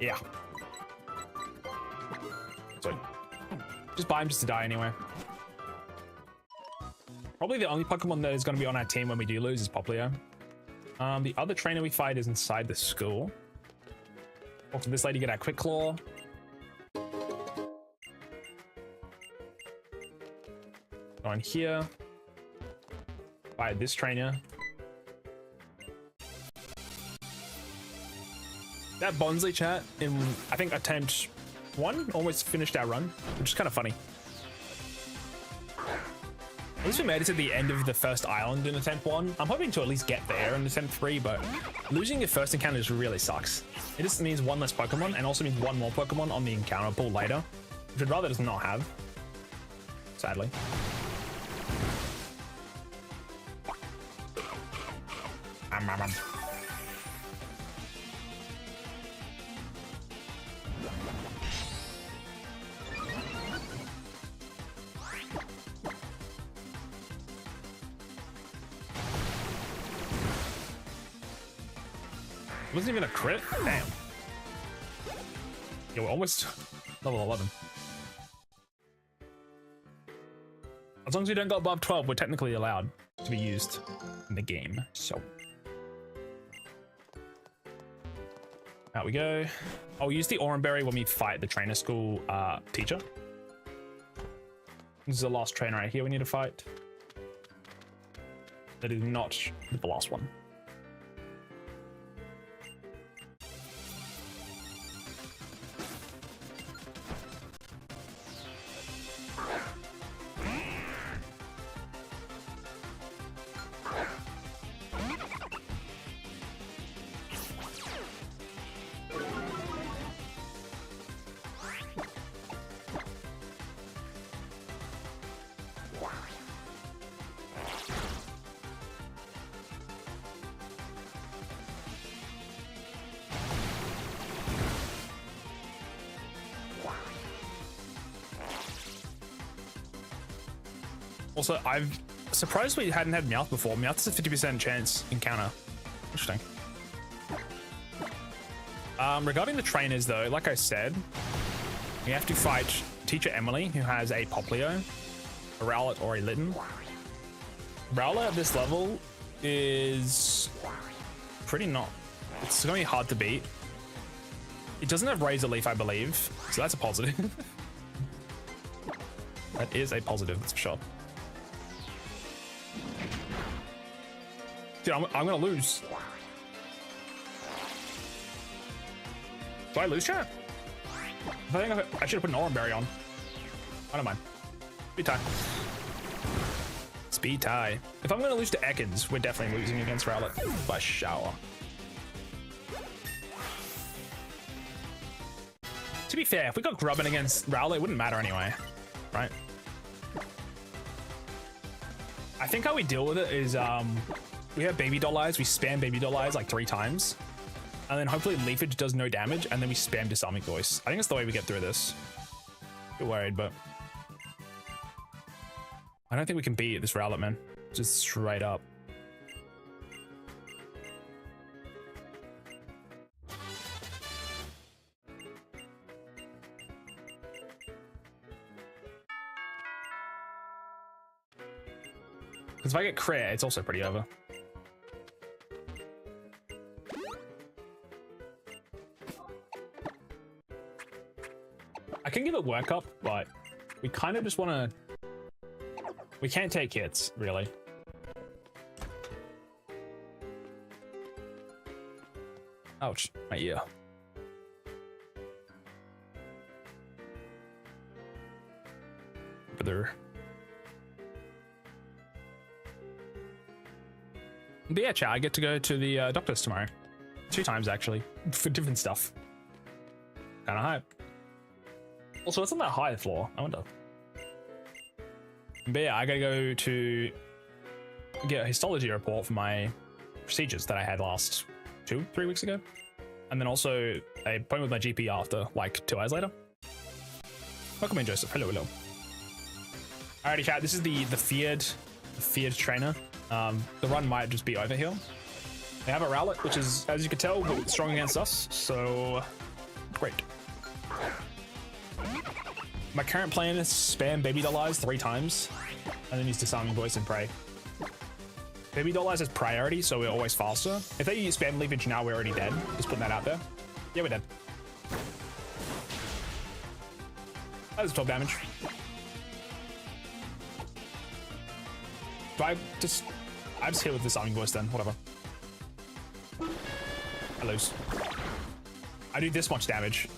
Yeah. Sorry. Just buy him just to die anyway. Probably the only Pokemon that is going to be on our team when we do lose is Popplio. The other trainer we fight is inside the school. Talk to this lady, get our Quick Claw. Go in here. Fight this trainer. That Bonsly chat in, I think, attempt 1 almost finished our run, which is kind of funny. At least we made it to the end of the first island in attempt 1. I'm hoping to at least get there in attempt 3, but losing your first encounter just really sucks. It just means 1 less Pokemon and also means 1 more Pokemon on the encounter pool later, which I'd rather just not have, sadly. Wasn't even a crit? Damn. Yeah, we're almost level 11. As long as we don't go above 12, we're technically allowed to be used in the game. So. Out we go. I'll use the Oranberry when we fight the trainer school teacher. This is the last trainer right here we need to fight. That is not the last one. Also, I'm surprised we hadn't had Meowth before. Meowth is a 50% chance encounter. Interesting. Regarding the trainers, though, like I said, We have to fight Teacher Emily, who has a Popplio, a Rowlet, or a Litten. Rowlet at this level is pretty not... It's going to be hard to beat. It doesn't have Razor Leaf, I believe, so that's a positive. That is a positive, that's for sure. Dude, I'm gonna lose. Do I lose, chat? I think I should have put an Oran Berry on. I don't mind. Speed tie. Speed tie. If I'm gonna lose to Ekans, we're definitely losing against Rowlet by shower. To be fair, if we got Grubbin against Rowlet, it wouldn't matter anyway, right? I think how we deal with it is we have Baby Doll Eyes, we spam Baby Doll Eyes like 3 times, and then hopefully Leafage does no damage, and then we spam Disarming Voice. I think that's the way we get through this. A bit worried, but I don't think we can beat this Rowlet, man. Just straight up. Because if I get crit, it's also pretty over. I can give it work up, but we kind of just want to... We can't take hits, really. Ouch, my ear. But yeah, chat, I get to go to the doctor's tomorrow. 2 times, actually, for different stuff. Kind of hype. Also, what's on that higher floor? I wonder. But yeah, I gotta go to get a histology report for my procedures that I had last 2-3 weeks ago. And then also a appointment with my GP after, like 2 hours later. Welcome in, Joseph. Hello, hello. Alrighty, chat, this is the feared trainer. The run might just be over here. They have a Rowlet, which is, as you can tell, strong against us, so great. My current plan is spam Baby Doll Eyes 3 times, and then use Disarming Voice and pray. Baby Doll Eyes has priority, so we're always faster. If they use spam Leafage now, we're already dead. Just putting that out there. Yeah, we're dead. That was 12 damage. Do I just hit with Disarming Voice then, whatever. I lose. I do this much damage.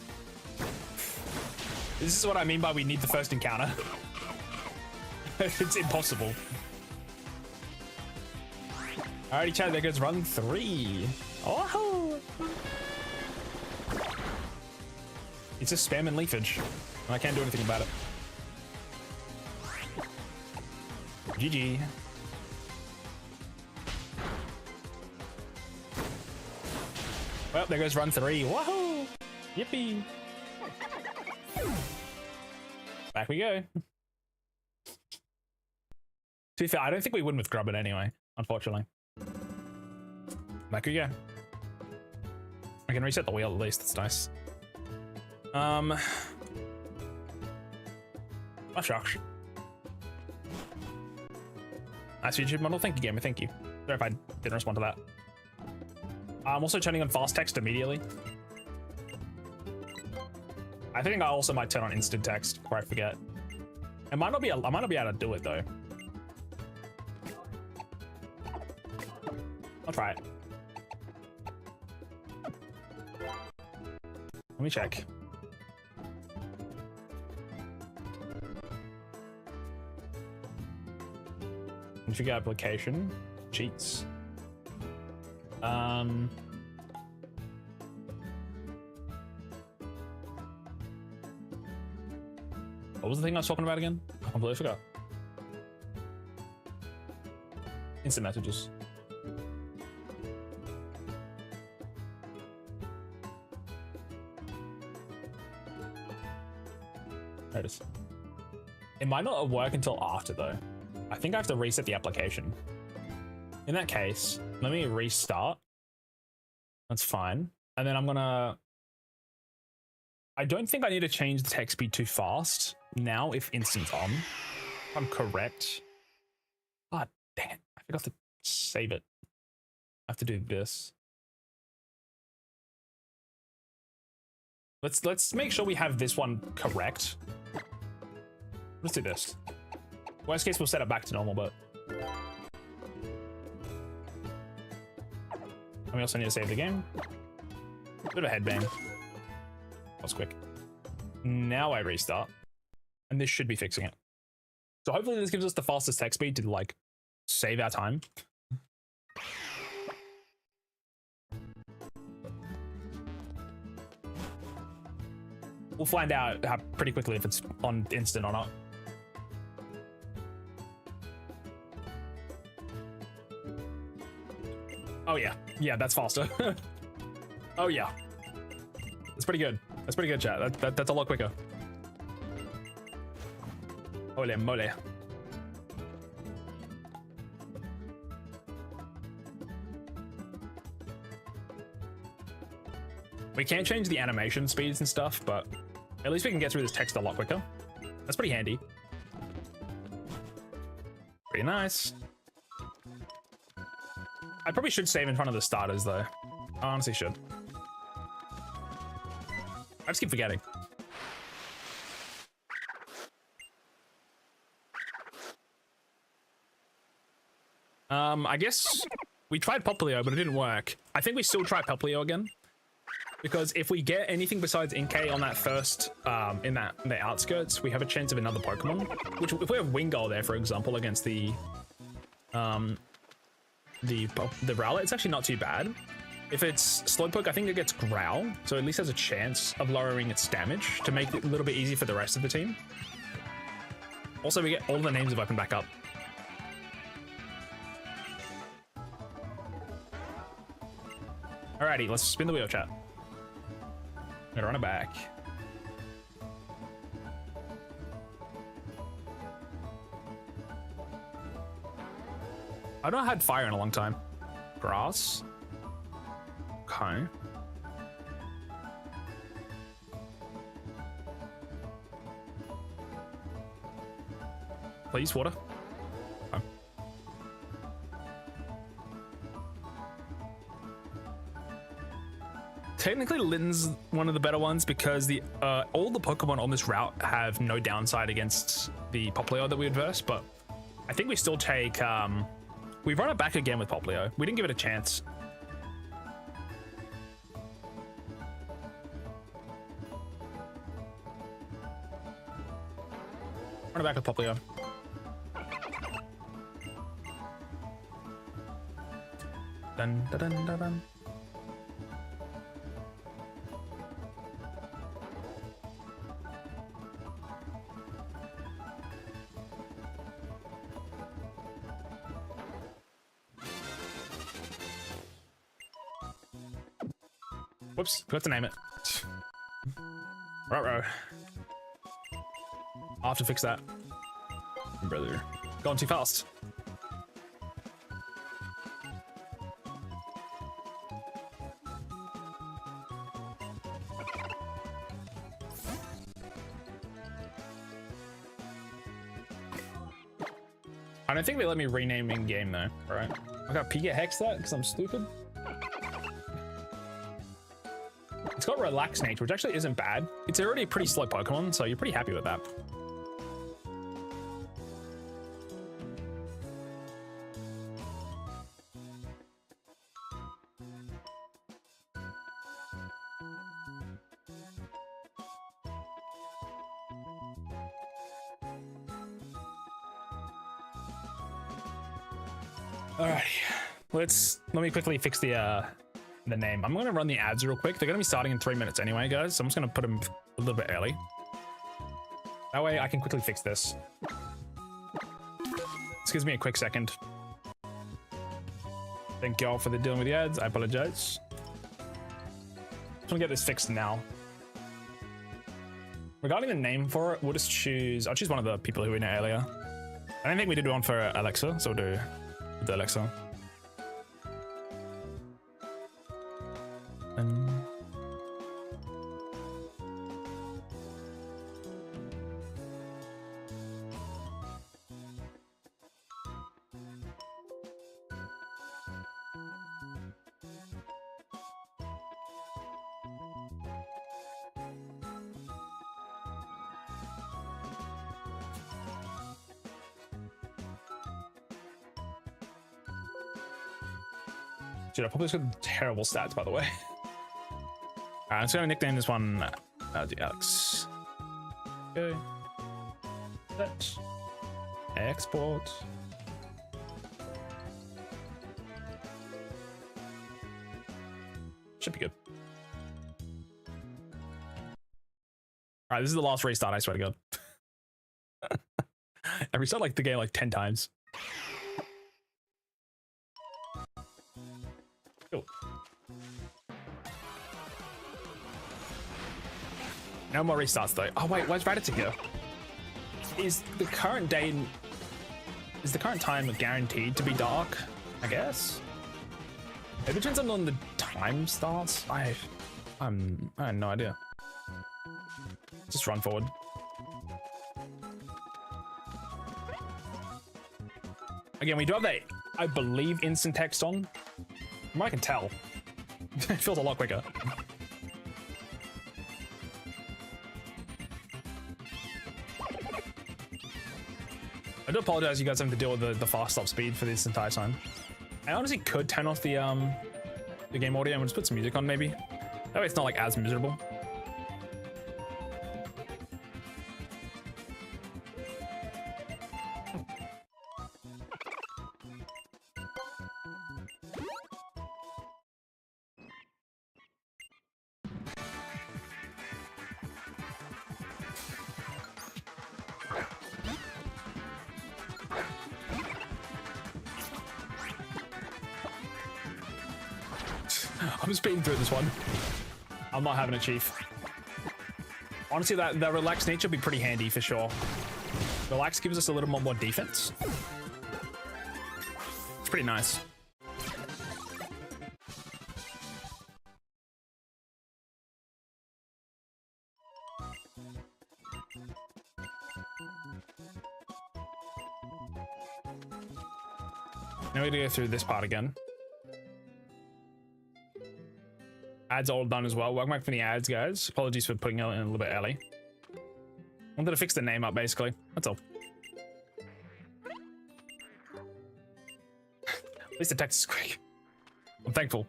This is what I mean by we need the first encounter. It's impossible. Alrighty, chat, there goes run 3. Oh! It's just spam and Leafage, and I can't do anything about it. GG. Well, there goes run 3. Wahoo! Yippee! Back we go. To be fair, I don't think we win with Grubbin anyway, unfortunately. Back we go. I can reset the wheel at least, that's nice. Oh shucks. Nice YouTube model, thank you gamer, thank you. Sorry if I didn't respond to that. I'm also turning on fast text immediately. I think I also might turn on instant text before I forget. I might not be able to do it though. I'll try it. Let me check. Configure application. Cheats. What was the thing I was talking about again? I completely forgot. Instant messages. There it is. It might not work until after though. I think I have to reset the application. In that case, let me restart. That's fine. And then I'm gonna I don't think I need to change the text speed too fast now if instant's on. If I'm correct. God dang it. I forgot to save it. I have to do this. Let's make sure we have this one correct. Let's do this. Worst case, we'll set it back to normal, but... And we also need to save the game. Bit of a headbang. That was quick. Now I restart. And this should be fixing it. So hopefully this gives us the fastest text speed to, like, save our time. We'll find out pretty quickly if it's on instant or not. Oh yeah, yeah, that's faster. Oh yeah, that's pretty good. That's pretty good, chat. That's a lot quicker. Holy moly. We can't change the animation speeds and stuff, but at least we can get through this text a lot quicker. That's pretty handy. Pretty nice. I probably should save in front of the starters, though. I honestly should. I just keep forgetting. I guess we tried Popplio, but it didn't work. I think we still try Popplio again. Because if we get anything besides incase on that first, in the outskirts, we have a chance of another Pokemon. Which, if we have Wingull there, for example, against the Rowlet, it's actually not too bad. If it's Slowpoke, I think it gets Growl, so at least has a chance of lowering its damage to make it a little bit easier for the rest of the team. Also, we get all the names have opened back up. Alrighty, let's spin the wheel, chat. I'm gonna run it back. I've not had fire in a long time. Grass. Okay. Please, water. Okay. Technically, Lin's one of the better ones because the all the Pokemon on this route have no downside against the Popplio that we adverse, but I think we still take... we run it back again with Popplio. We didn't give it a chance. Run it back with Popplio. Dun, dun, dun, dun, dun. Whoops, forgot to name it. Ruh-roh. I'll have to fix that. Brother. Going too fast. I don't think they let me rename in game though, right? I got Pika Hex that because I'm stupid. It's got Relax Nature, which actually isn't bad. It's already a pretty slow Pokemon, so you're pretty happy with that. Alrighty, let me quickly fix the name. I'm gonna run the ads real quick. They're gonna be starting in 3 minutes anyway, guys. So I'm just gonna put them a little bit early. That way I can quickly fix this. This gives me a quick second. Thank y'all for dealing with the ads. I apologize. Just wanna get this fixed now. Regarding the name for it, we'll just choose. I'll choose one of the people who were in it earlier. I don't think we did one for Alexa, so we'll do the Alexa. Dude, I probably got terrible stats, by the way. Alright, I'm just gonna nickname this one Alex. Okay. Set. Export. Should be good. Alright, this is the last restart, I swear to God. I restart like the game like 10 times. Cool. No more restarts though. Oh wait, where's Raditz here? Is the current day, is the current time guaranteed to be dark? I guess. It depends on when the time starts. I have no idea. Just run forward. Again, we do have that, I believe, instant text on. From what I can tell, it feels a lot quicker. I do apologize, you guys having to deal with the fast stop speed for this entire time. I honestly could turn off the game audio and just put some music on, maybe. That way it's not like as miserable. I'm speeding through this one. I'm not having a chief. Honestly, that relaxed nature would be pretty handy for sure. Relax gives us a little more defense. It's pretty nice. Now we need to go through this part again. Ads all done as well. Welcome back from the ads, guys. Apologies for putting it in a little bit early. Wanted to fix the name up, basically. That's all. At least the text is quick. I'm thankful.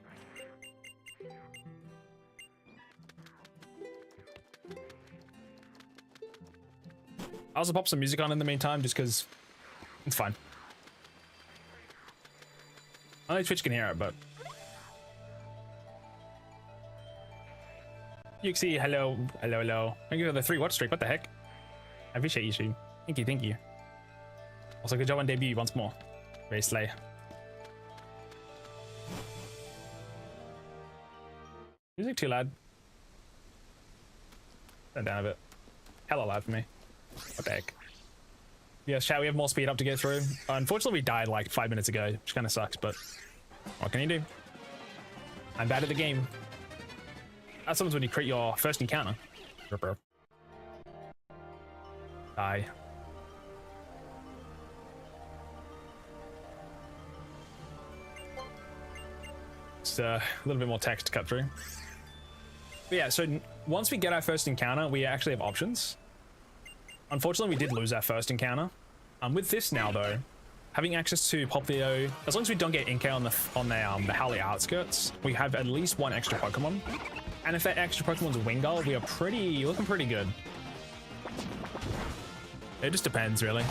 I also pop some music on in the meantime, just because it's fine. Only Twitch can hear it, but... Yuxi, hello, hello, hello. Thank you for the 3 watch streak. What the heck? I appreciate you, Shu. Thank you, thank you. Also, good job on debut once more. Very slay. Music too loud. Turn down a bit. Hella loud for me. What the heck? Yes, chat, we have more speed up to get through. Unfortunately, we died like 5 minutes ago, which kind of sucks, but what can you do? I'm bad at the game. That's sometimes when you create your first encounter. Die. Just a little bit more text to cut through. But yeah, so once we get our first encounter, we actually have options. Unfortunately, we did lose our first encounter. With this now, though, having access to Popplio, as long as we don't get Inkay on the Howley outskirts, we have at least 1 extra Pokemon. And if that extra Pokemon's a Wingull, we are looking pretty good. It just depends, really.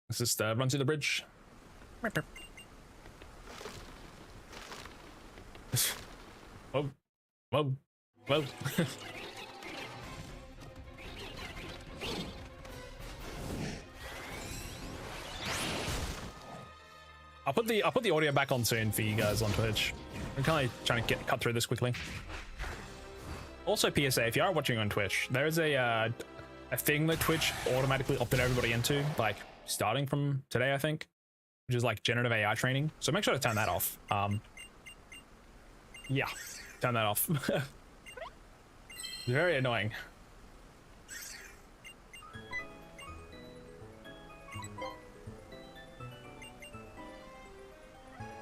Let's just run through the bridge. Whoa, whoa, whoa. I'll put the audio back on soon for you guys on Twitch. I'm kind of trying to cut through this quickly. Also, PSA, if you are watching on Twitch, there is a thing that Twitch automatically opted everybody into, like starting from today, I think, which is like generative AI training. So make sure to turn that off. Yeah, turn that off. It's very annoying.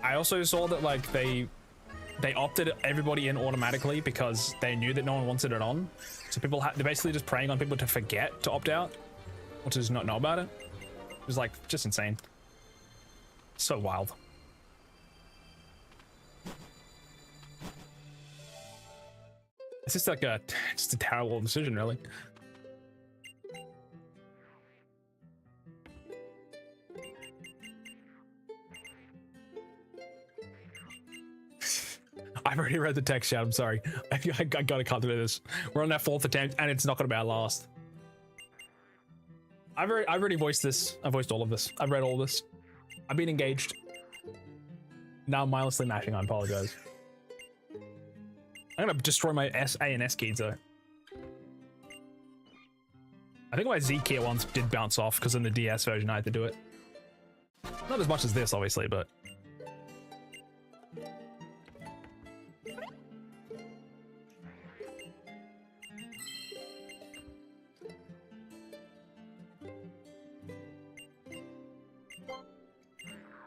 I also saw that like they they opted everybody in automatically because they knew that no one wanted it on. So people they're basically just preying on people to forget to opt out or to just not know about it. It was like just insane. So wild. It's just like just a terrible decision, really. I've already read the text chat. I'm sorry. I gotta cut through this. We're on our 4th attempt, and it's not gonna be our last. I've already voiced this. I voiced all of this. I've read all this. I've been engaged. Now I'm mindlessly mashing. I apologize. I'm gonna destroy my A and S keys though. I think my Z key at once did bounce off because in the DS version I had to do it. Not as much as this, obviously, but.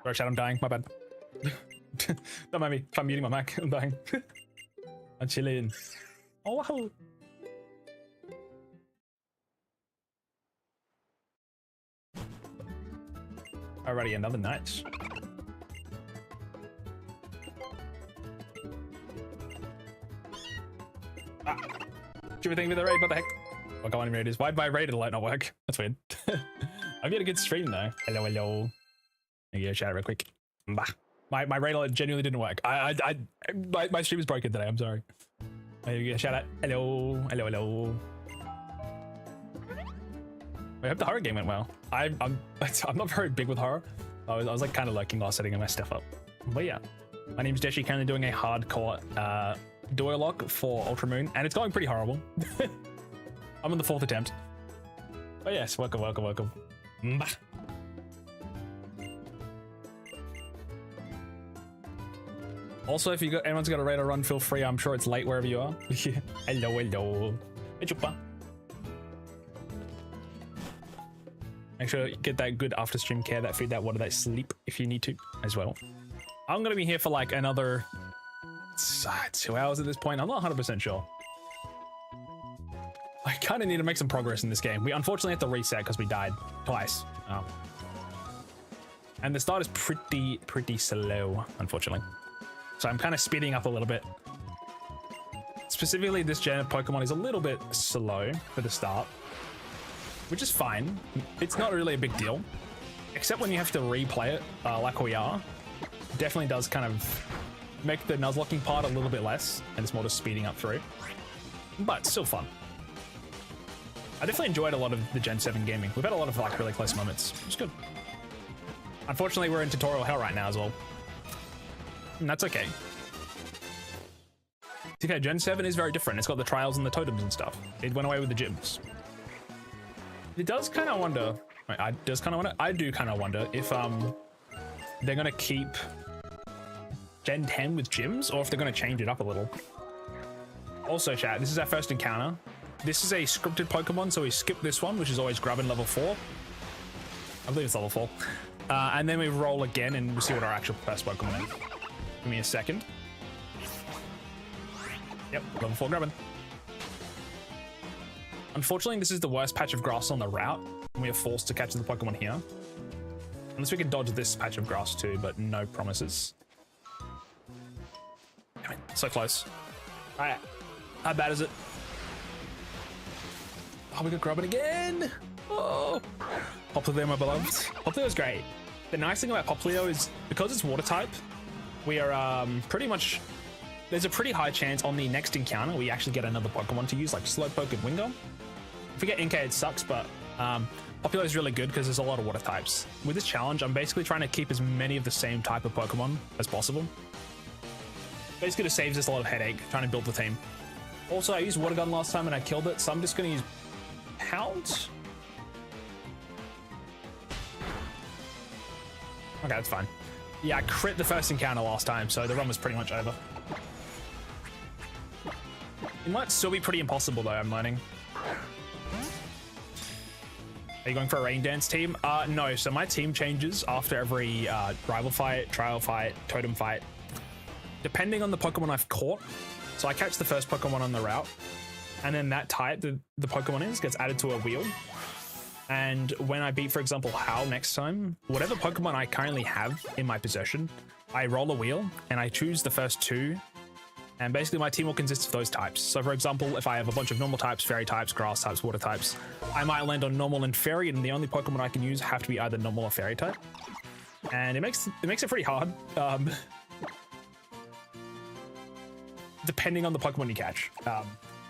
Sorry, chat, I'm dying. My bad. Don't mind me. If I'm muting my mic, I'm dying. I'm chilling. Oh, wow. Alrighty, another night. Ah. Do you think with the raid? What the heck? What kind of raid is? Why'd my raid alert not work? That's weird. I've got a good stream though. Hello, hello. Let me get a shout out real quick. Bah. My raid alert genuinely didn't work. My stream is broken today. I'm sorry. Let me get a shout out. Hello, hello, hello. I hope the horror game went well. I'm not very big with horror. I was like kind of lurking while setting my stuff up. But yeah, my name's Deschy, currently doing a hardcore DuoLocke for Ultramoon, and it's going pretty horrible. I'm on the 4th attempt. But yes, welcome, welcome, welcome. Bah. Also, if anyone's got a raid or run, feel free. I'm sure it's late wherever you are. Hello, hello. Hey, chupa. Make sure you get that good after stream care, that food, that water, that sleep if you need to as well. I'm gonna be here for like another 2 hours at this point. I'm not 100% sure. I kind of need to make some progress in this game. We unfortunately have to reset because we died twice. And the start is pretty slow, unfortunately. So I'm kind of speeding up a little bit. Specifically, this gen of Pokemon is a little bit slow for the start, which is fine. It's not really a big deal, except when you have to replay it like we are. It definitely does kind of make the Nuzlocking part a little bit less, and it's more just speeding up through. But still fun. I definitely enjoyed a lot of the Gen 7 gaming. We've had a lot of like really close moments. It's good. Unfortunately, we're in tutorial hell right now as well. And that's okay. Okay, Gen 7 is very different. It's got the trials and the totems and stuff. It went away with the gyms. It does kind of wonder. I do kind of wonder if they're gonna keep Gen 10 with gyms or if they're gonna change it up a little. Also, chat, this is our first encounter. This is a scripted Pokemon, so we skip this one, which is always grubbing level 4. I believe it's level 4. And then we roll again and we'll see what our actual first Pokemon is. Give me a second. Yep, level 4 grubbing. Unfortunately, this is the worst patch of grass on the route, and we are forced to catch the Pokemon here. Unless we can dodge this patch of grass too, but no promises. Damn it, so close. Alright, how bad is it? Oh, we got grubbing again! Oh! Popplio, my beloved. Popplio is great. The nice thing about Popplio is, because it's water type, we are pretty much... There's a pretty high chance on the next encounter we actually get another Pokemon to use, like Slowpoke and Wingull. If we get Incase, it sucks, but Popplio is really good because there's a lot of water types. With this challenge, I'm basically trying to keep as many of the same type of Pokemon as possible. Basically, it saves us a lot of headache trying to build the team. Also, I used Water Gun last time and I killed it, so I'm just going to use Pound. Okay, that's fine. Yeah, I crit the first encounter last time, so the run was pretty much over. It might still be pretty impossible though, I'm learning. Are you going for a rain dance team? No, so my team changes after every rival fight, trial fight, totem fight. depending on the Pokemon I've caught. So I catch the first Pokemon on the route, and then that type the Pokemon gets added to a wheel. And when I beat, for example, Howl next time, whatever Pokemon I currently have in my possession, I roll a wheel and I choose the first two. And basically my team will consist of those types. So for example, if I have a bunch of normal types, fairy types, grass types, water types, I might land on normal and fairy, and the only Pokemon I can use have to be either normal or fairy type. And it makes it pretty hard. Depending on the Pokemon you catch.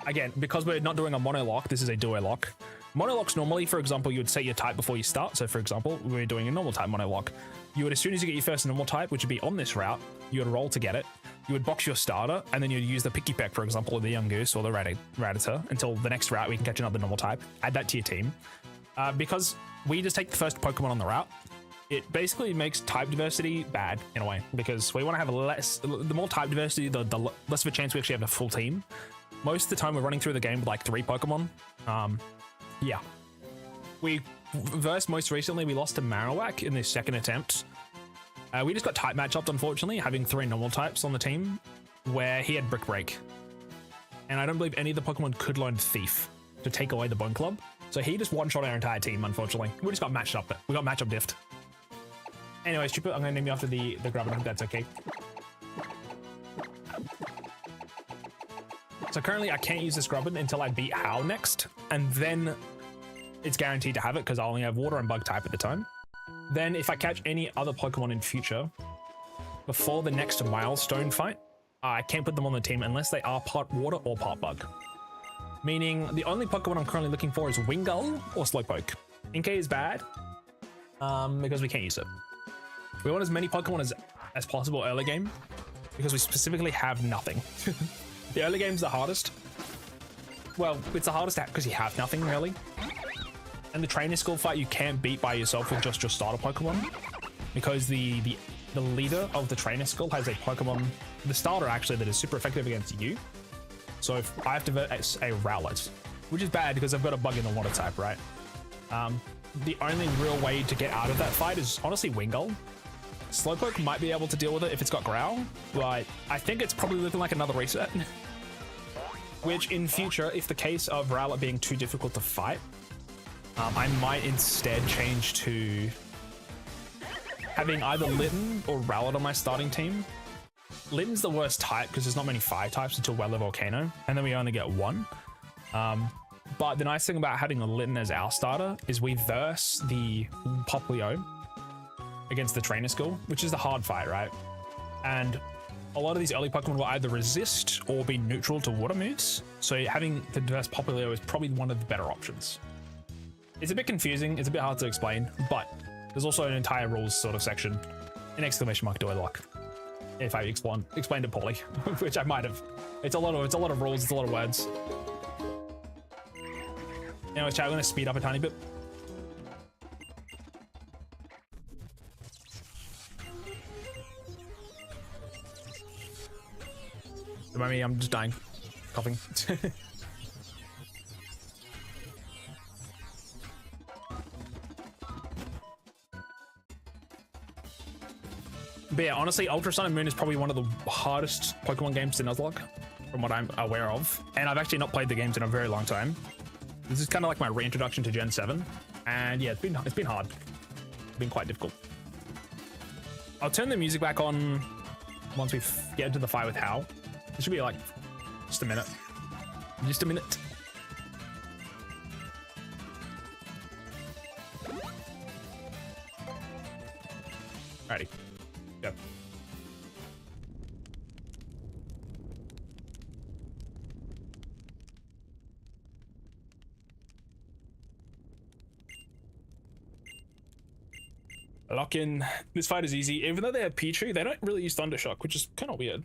Again, because we're not doing a mono-lock, this is a duo-lock. Mono-locks normally, for example, you would set your type before you start. So for example, we're doing a normal type mono-lock. You would, as soon as you get your first normal type, which would be on this route, you would roll to get it. You would box your starter, and then you'd use the Picky Peck, for example, or the Young Goose or the Rattata until the next route we can catch another normal type. Add that to your team. Because we just take the first Pokemon on the route, it basically makes type diversity bad in a way, because we want to have the more type diversity, the less of a chance we actually have a full team. Most of the time we're running through the game with like 3 Pokemon. Yeah. We versed most recently, we lost to Marowak in this second attempt. We just got type matchupped, unfortunately, having 3 normal types on the team, where he had Brick Break. And I don't believe any of the Pokemon could learn Thief to take away the Bone Club. So he just one-shot our entire team, unfortunately. We just got matched up. We got matchup diffed. Anyway, stupid, I'm going to name you after the Grubbin, if that's okay. So currently I can't use this Grubbin until I beat Howl next, and then it's guaranteed to have it because I only have water and bug type at the time. Then if I catch any other Pokemon in future, before the next milestone fight, I can't put them on the team unless they are part water or part bug. Meaning the only Pokemon I'm currently looking for is Wingull or Slowpoke. Inkay is bad because we can't use it. We want as many Pokemon as possible early game because we specifically have nothing. The early game's the hardest. Well, it's the hardest because you have nothing really. And the trainer skill fight you can't beat by yourself with just your starter Pokemon, because the leader of the trainer skill has a Pokemon, the starter actually, that is super effective against you. So if I have to verse a Rowlet, which is bad because I've got a bug in the water type, right? The only real way to get out of that fight is honestly Wingull. Slowpoke might be able to deal with it if it's got Growl, but I think it's probably looking like another reset. Which in future, if the case of Rowlet being too difficult to fight, I might instead change to having either Litten or Rowlet on my starting team. Litten's the worst type because there's not many fire types until Weather Volcano, and then we only get 1. But the nice thing about having a Litten as our starter is we verse the Popplio against the trainer skill, which is the hard fight, right? And a lot of these early Pokemon will either resist or be neutral to water moves. So having the verse Popplio is probably one of the better options. It's a bit confusing, it's a bit hard to explain, but there's also an entire rules sort of section in !DuoLocke. If I explained it poorly, which I might have. It's a lot of rules, it's a lot of words. Anyways, chat, I'm gonna speed up a tiny bit. Remind me, I'm just dying, coughing. But yeah, honestly, Ultra Sun and Moon is probably one of the hardest Pokemon games to Nuzlocke, from what I'm aware of. And I've actually not played the games in a very long time. This is kind of like my reintroduction to Gen 7. And yeah, it's been hard. It's been quite difficult. I'll turn the music back on once we get into the fight with Howl. It should be like just a minute. Just a minute. Alrighty. Go. Lock in. This fight is easy. Even though they have Pichu, they don't really use Thundershock, which is kind of weird.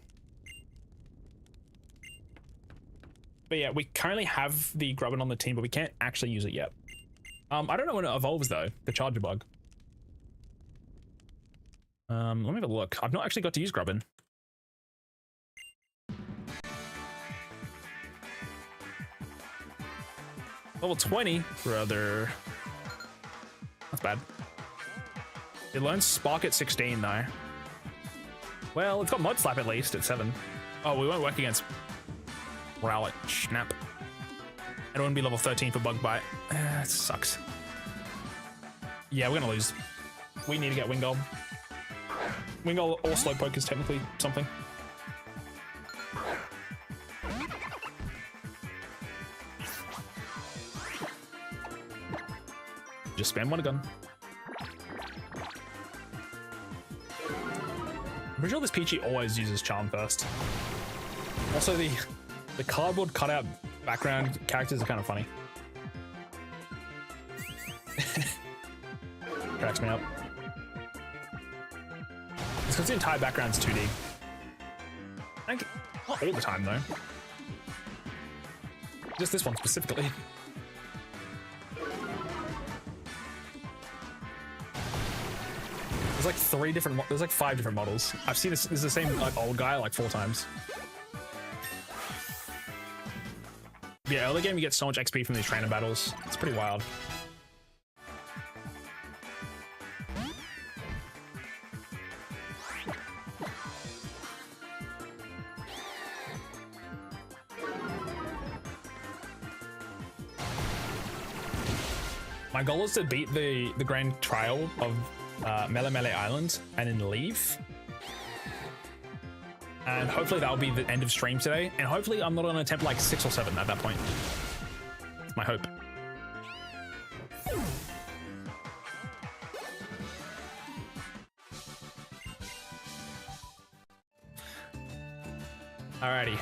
But yeah, we currently have the Grubbin on the team, but we can't actually use it yet. I don't know when it evolves though, the Charger Bug. Let me have a look. I've not actually got to use Grubbin. Level 20, brother. That's bad. It learns Spark at 16 though. Well, it's got Mod Slap at least at 7. Oh, we won't work against Rowlet. Snap. It wouldn't be level 13 for Bug Bite. It sucks. Yeah, we're gonna lose. We need to get Wingull. Wingull or Slowpoke is technically something. Just spam one gun. I'm pretty sure this Peachy always uses Charm first. Also, the cardboard cutout background characters are kind of funny. Cracks me up. It's because the entire background's 2D. I think not all the time though. Just this one specifically. There's like 3 different. There's like 5 different models. I've seen this. This is the same like old guy like 4 times. Yeah, early game you get so much XP from these trainer battles. It's pretty wild. My goal is to beat the grand trial of Melee Island and then leave. And hopefully that'll be the end of stream today. And hopefully I'm not going to attempt like 6 or 7 at that point. That's my hope. Alrighty.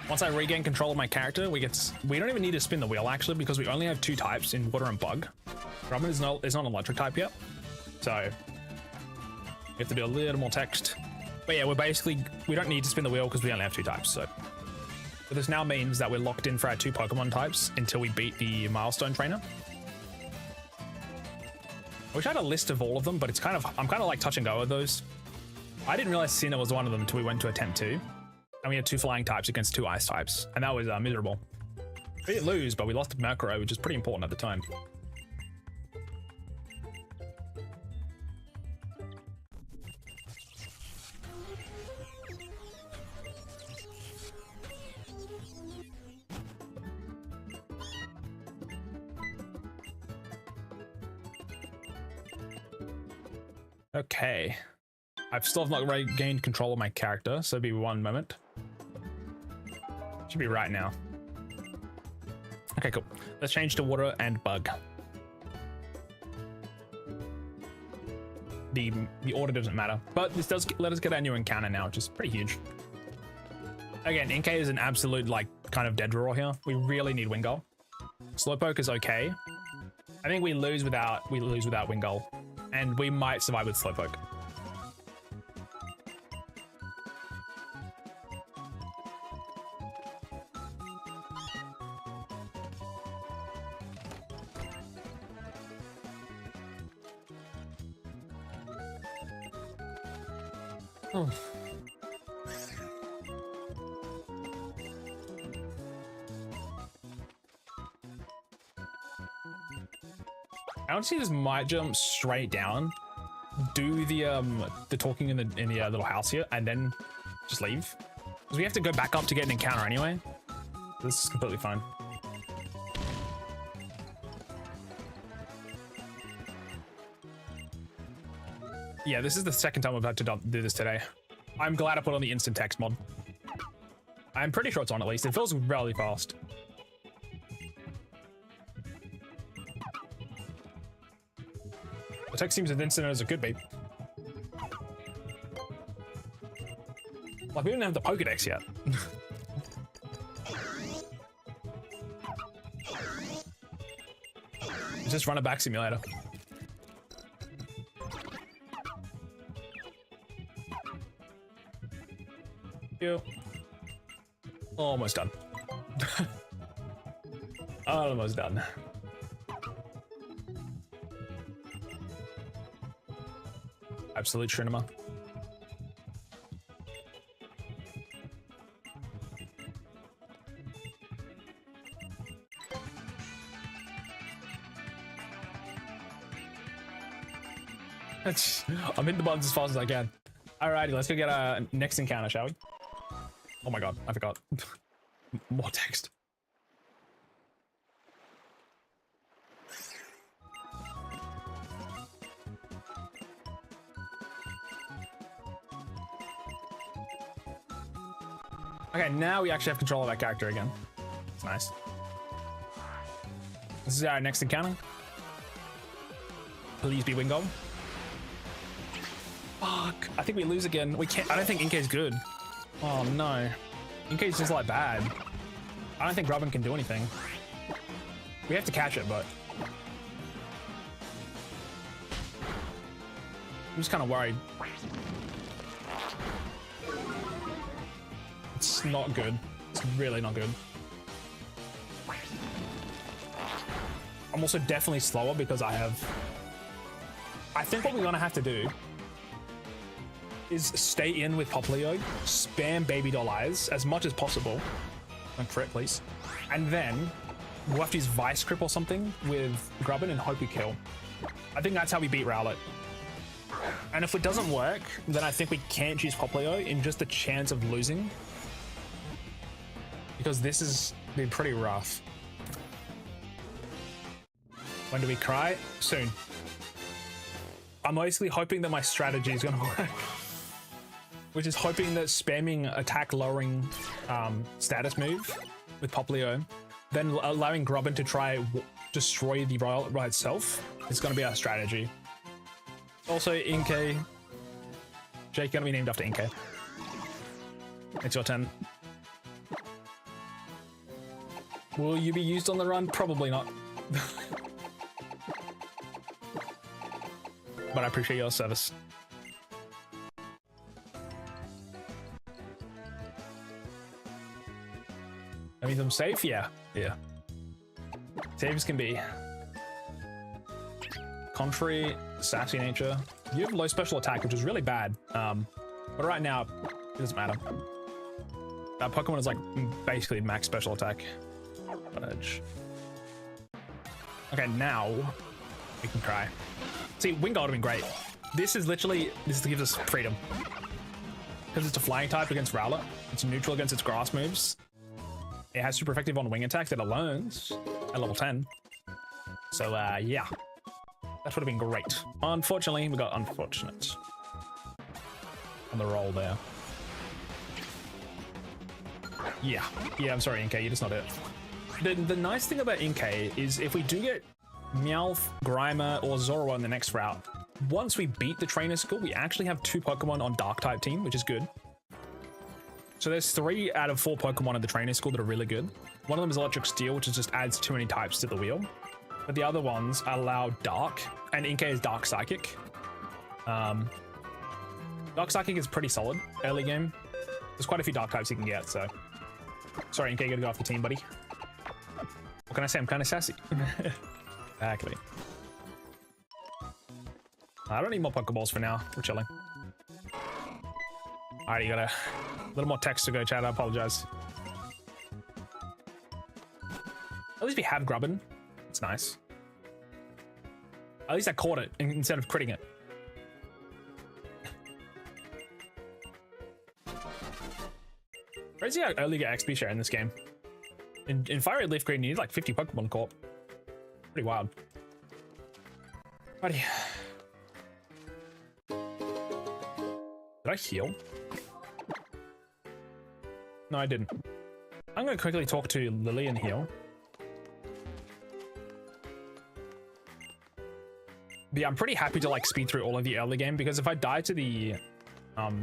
Once I regain control of my character, we don't even need to spin the wheel actually, because we only have 2 types in Water and Bug. Robin is not an electric type yet, so we have to do a little more text. But yeah, we don't need to spin the wheel because we only have 2 types. So this now means that we're locked in for our 2 Pokemon types until we beat the Milestone Trainer. I wish I had a list of all of them, but I'm kind of like touch and go with those. I didn't realize Sinnoh was one of them until we went to attempt 2. And we had 2 flying types against 2 ice types, and that was miserable. We didn't lose, but we lost to Murkrow, which is pretty important at the time. Okay. I still have not regained control of my character, so be 1 moment. Should be right now. Okay, cool. Let's change to Water and Bug. The order doesn't matter, but this does let us get our new encounter now, which is pretty huge. Again, Incase is an absolute like kind of dead draw here. We really need Wingull. Slowpoke is okay. I think we lose without Wingull, and we might survive with Slowpoke. Oh. I honestly just might jump straight down, do the talking in the little house here, and then just leave, because we have to go back up to get an encounter anyway. This is completely fine. Yeah, this is the second time I've had to do this today. I'm glad I put on the instant text mod. I'm pretty sure it's on at least. It feels really fast. The text seems as instant as it could be. Like, we don't have the Pokedex yet. Just run a back simulator. Almost done. Almost done. Absolute Trinema. I'm hitting the buttons as fast as I can. Alrighty, let's go get our next encounter, shall we? Oh my god, I forgot. More text. Okay, now we actually have control of that character again. It's nice. This is our next encounter. Please be Wingo. Fuck. I think we lose again. We can't. I don't think Inca's good. Oh no. Inca's just like bad. I don't think Grubbin can do anything. We have to catch it, but I'm just kind of worried. It's not good. It's really not good. I'm also definitely slower because I think what we're gonna have to do is stay in with Popplio, spam baby doll eyes as much as possible. Don't crit, please. And then we'll have to use Vice Grip or something with Grubbin and hope we kill. I think that's how we beat Rowlet. And if it doesn't work, then I think we can't choose Popplio in just the chance of losing. Because this has been pretty rough. When do we cry? Soon. I'm basically hoping that my strategy is gonna work. Which is hoping that spamming attack lowering status move with Popplio, then allowing Grubbin to try destroy the Rerolls by itself is gonna be our strategy. Also, Incase. Jake gonna be named after Incase. It's your turn. Will you be used on the run? Probably not. But I appreciate your service. That means I'm safe? Yeah. Yeah. Safe as can be. Contrary, sassy nature. You have low special attack, which is really bad. But right now, it doesn't matter. That Pokemon is like basically max special attack. Edge. Okay, now we can cry. See, Wingull would have been great. This is literally, this gives us freedom. Because it's a flying type against Rowlet. It's neutral against its grass moves. It has super effective on wing attacks that it learns at level 10. So, yeah. That would have been great. Unfortunately, we got unfortunate on the roll there. Yeah. Yeah, I'm sorry, Incase, you're just not it. The nice thing about Incase is if we do get Meowth, Grimer, or Zorua in the next route, once we beat the trainer school, we actually have 2 Pokemon on Dark type team, which is good. So there's 3 out of 4 Pokemon in the trainer school that are really good. One of them is Electric Steel, which just adds too many types to the wheel. But the other ones allow Dark, and Incase is Dark Psychic. Dark Psychic is pretty solid early game. There's quite a few Dark types you can get, so. Sorry, Incase, you gotta go off the team, buddy. What can I say? I'm kind of sassy. Exactly. I don't need more Pokeballs for now. We're chilling. Alright, you got a little more text to go, chat. I apologize. At least we have Grubbin. It's nice. At least I caught it instead of critting it. Crazy how early you get XP share in this game. In Fire Red Leaf Green, you need like 50 Pokemon caught. Pretty wild. Buddy. Did I heal? No, I didn't. I'm going to quickly talk to Lily and heal. But yeah, I'm pretty happy to like speed through all of the early game because if I die to the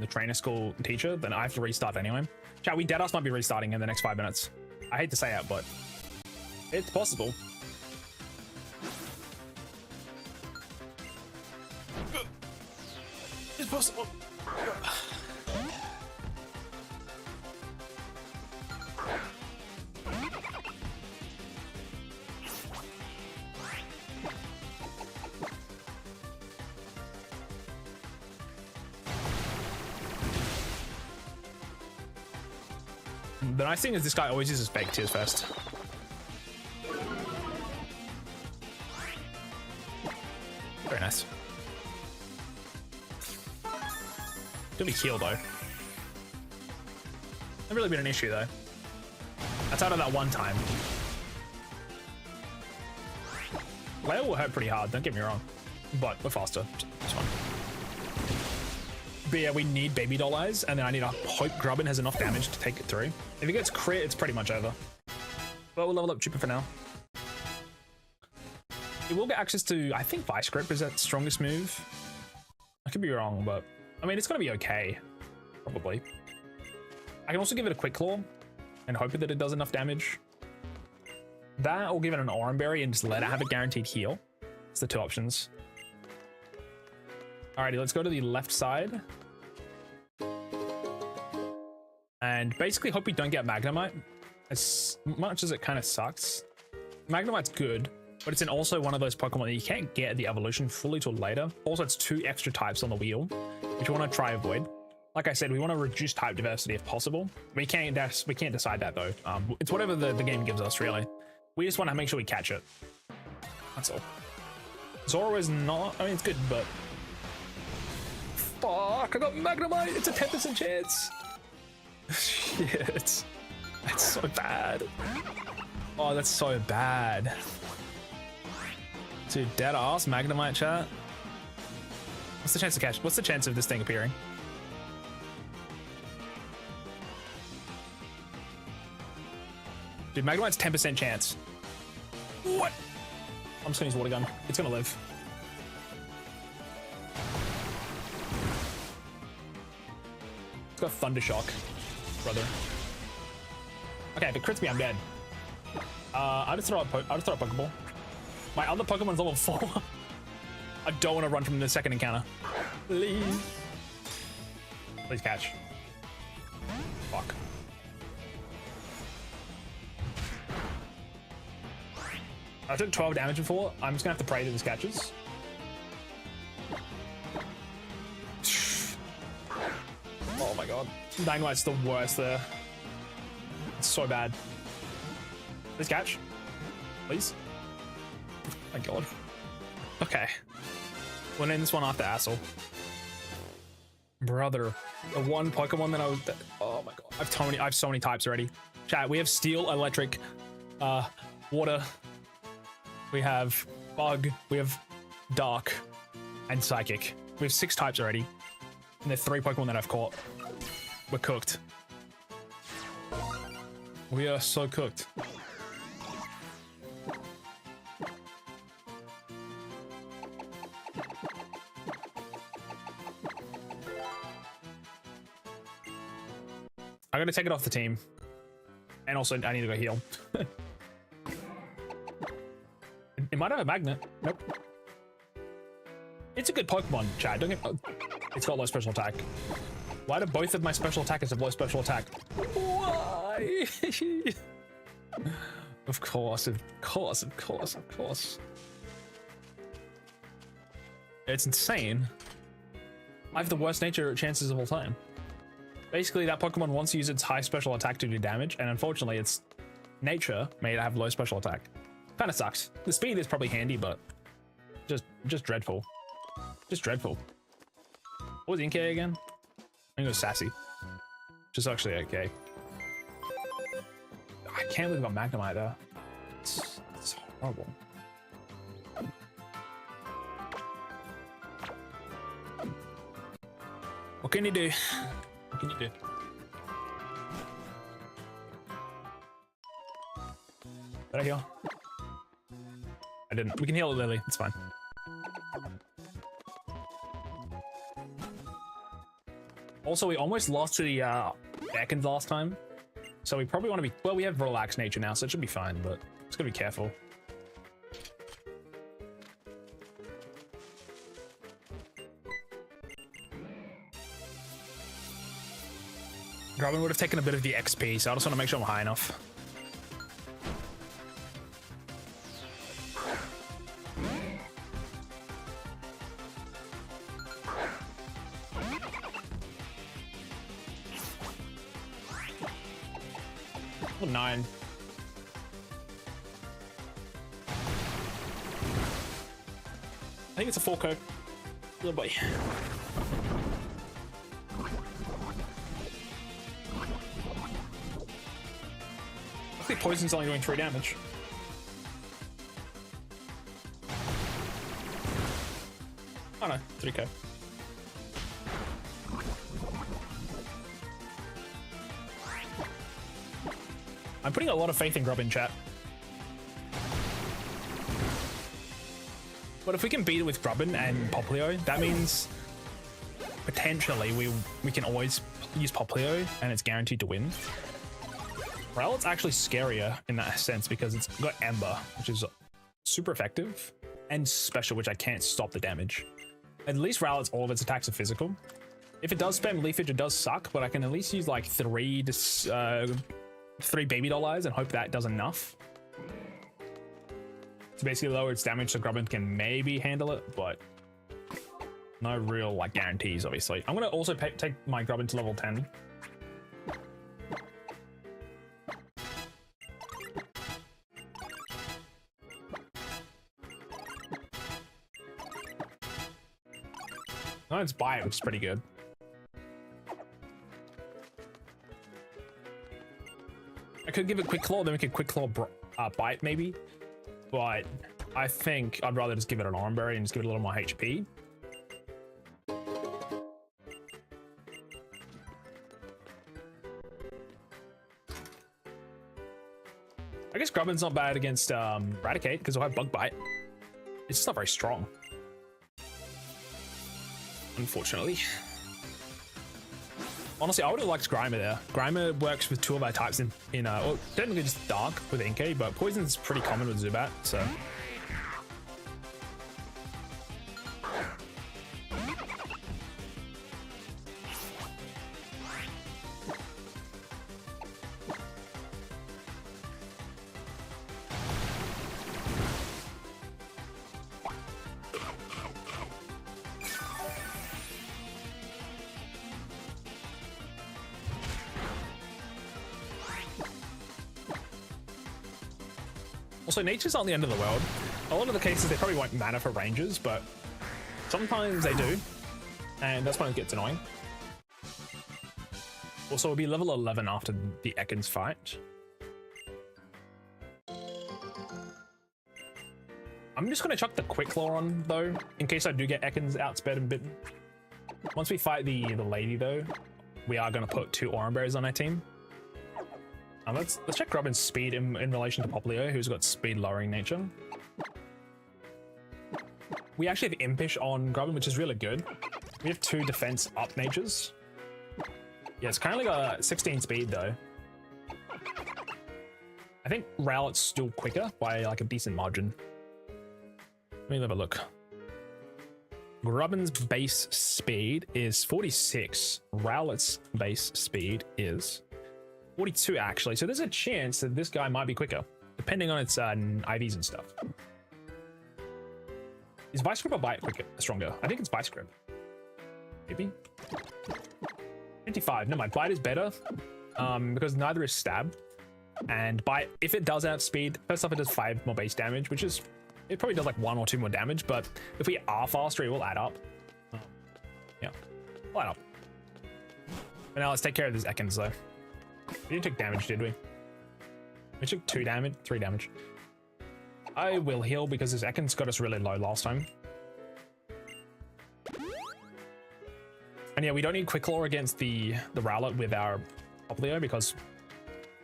trainer school teacher, then I have to restart anyway. Chat, we Deadass might be restarting in the next 5 minutes. I hate to say it, but it's possible. It's possible. The nice thing is this guy always uses fake tears first. Very nice. Gonna be heal though. Never really been an issue though. Outside of that one time. Layer will hurt pretty hard, don't get me wrong. But we're faster. It's fine. But yeah, we need baby doll eyes, and then I need to hope Grubbin has enough damage to take it through. If he gets crit, it's pretty much over. But we'll level up Chupa for now. He will get access to, I think Vice Grip is that strongest move. I could be wrong, but I mean, it's gonna be okay. Probably. I can also give it a Quick Claw and hope that it does enough damage. That or give it an Oran Berry and just let it have a guaranteed heal. It's the two options. Alrighty, let's go to the left side. And basically hope we don't get Magnemite. As much as it kind of sucks. Magnemite's good, but it's also one of those Pokemon that you can't get the evolution fully till later. Also, it's 2 extra types on the wheel, which we want to try avoid. Like I said, we want to reduce type diversity if possible. We can't decide that though. It's whatever the game gives us, really. We just want to make sure we catch it. That's all. Zoro is not, I mean, it's good, but fuck, I got Magnemite. It's a 10% chance. Shit. That's so bad. Oh, that's so bad. Dude, dead ass Magnemite chat. What's the chance to catch? What's the chance of this thing appearing? Dude, Magnemite's 10% chance. What? I'm just gonna use Water Gun. It's gonna live. It's got Thunder Shock, brother. Okay, if it crits me, I'm dead. I'll just throw a Pokeball. My other Pokemon's level 4. I don't want to run from the second encounter. Please. Please catch. Fuck. I took 12 damage before. I'm just gonna have to pray that this catches. Oh my god. Magnemite's the worst there. It's so bad. Please catch. Please. Oh my god. Okay. We'll name this one after Assel. Brother. The one Pokemon that I was... Oh my god. I have so many types already. Chat, we have Steel, Electric, Water. We have Bug. We have Dark. And Psychic. We have 6 types already. And there's 3 Pokemon that I've caught. We're cooked. We are so cooked. I'm gonna take it off the team. And also, I need to go heal. It might have a magnet. Nope. It's a good Pokemon, Chad. Don't get... It's got low special attack. Why do both of my special attackers have low special attack? Why? Of course, of course, of course, of course. It's insane. I have the worst nature chances of all time. Basically, that Pokemon wants to use its high special attack to do damage, and unfortunately, its nature made it have low special attack. Kind of sucks. The speed is probably handy, but just dreadful. Just dreadful. What was Inkay again? I think it was Sassy. Which is actually okay. I can't believe I got Magnemite there. It's horrible. What can you do? What can you do? Did I heal? I didn't. We can heal Lily. It's fine. Also, we almost lost to the Ekans last time. So we probably want to be... Well, we have Relaxed Nature now, so it should be fine, but just gotta be careful. Robin would have taken a bit of the XP, so I just want to make sure I'm high enough. Oh, 9. I think it's a 4 code. Little boy. poison's only doing 3 damage. Oh no, 3k. I'm putting a lot of faith in Grub in chat. But if we can beat it with Grubbin and Popplio, that means potentially we can always use Popplio and it's guaranteed to win. Rerolls actually scarier in that sense because it's got Ember, which is super effective, and Special, which I can't stop the damage. At least Rerolls, all of its attacks are physical. If it does spam Leafage, it does suck, but I can at least use like 3 Baby Doll Eyes and hope that does enough to basically lower its damage so Grubbin can maybe handle it, but no real like guarantees, obviously. I'm gonna also take my Grubbin to level 10. Oh, it's Bite, which is pretty good. I could give it Quick Claw, then we could Quick Claw Bite maybe, but I think I'd rather just give it an Oran Berry and just give it a little more HP. I guess Grubbin's not bad against Raticate because we'll have Bug Bite. It's just not very strong, unfortunately. Honestly, I would have liked Grimer there. Grimer works with 2 of our types in well, technically just Dark with Inkay, but Poison's pretty common with Zubat, so. Also, nature's not the end of the world. A lot of the cases, they probably won't matter for ranges, but sometimes they do, and that's when it gets annoying. Also, we'll be level 11 after the Ekans fight. I'm just going to chuck the Quick Claw on, though, in case I do get Ekans outsped and bitten. Once we fight the lady, though, we are going to put 2 Oran Berries on our team. Let's check Grubbin's speed in relation to Popplio, who's got speed lowering nature. We actually have Impish on Grubbin, which is really good. We have 2 defense up natures. Yeah, it's currently got 16 speed though. I think Rowlet's still quicker by like a decent margin. Let me have a look. Grubbin's base speed is 46. Rowlet's base speed is 42 actually, so there's a chance that this guy might be quicker, depending on its IVs and stuff. Is Vice Grip or Bite quicker, stronger? I think it's Vice Grip. Maybe. 55. No, my Bite is better, because neither is Stab. And Bite, if it does outspeed, first off it does 5 more base damage, which is, it probably does like 1 or 2 more damage, but if we are faster, it will add up. Yeah, it'll add up. But now let's take care of these Ekans though. We didn't take damage, did we? We took 2 damage, 3 damage. I will heal because this Ekans got us really low last time. And yeah, we don't need Quick Claw against the Rowlet with our Popplio because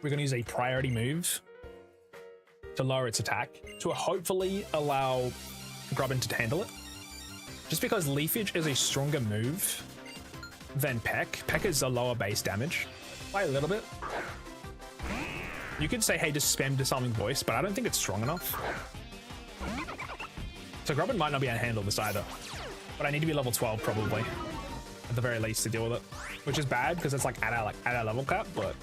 we're going to use a priority move to lower its attack to hopefully allow Grubbin to handle it. Just because Leafage is a stronger move than Peck. Peck is a lower base damage by a little bit. You could say, hey, just spam Disarming Voice, but I don't think it's strong enough. So Grubbin might not be able to handle this either. But I need to be level 12 probably, at the very least, to deal with it. Which is bad because it's like at our level cap, but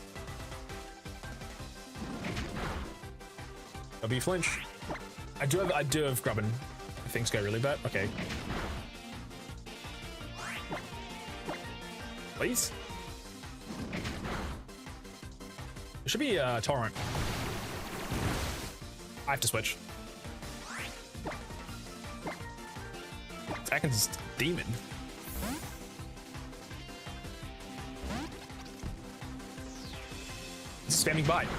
W flinch. I do have Grubbin if things go really bad. Okay. Please. It should be Torrent. I have to switch. Ekans Demon. It's spamming Bite.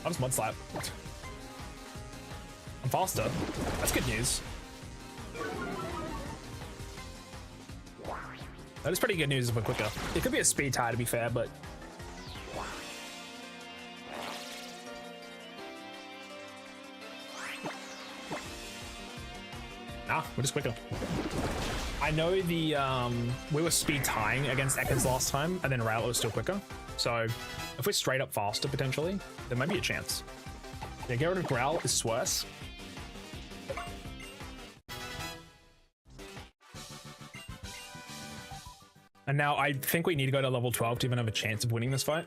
I'll just mud slap. I'm faster. That's good news. That is pretty good news if we're quicker. It could be a speed tie to be fair, but nah, we're just quicker. I know the we were speed tying against Ekans last time, and then Rerolls was still quicker. So if we're straight up faster potentially, there might be a chance. Yeah, get rid of Growl is worse. And now I think we need to go to level 12 to even have a chance of winning this fight.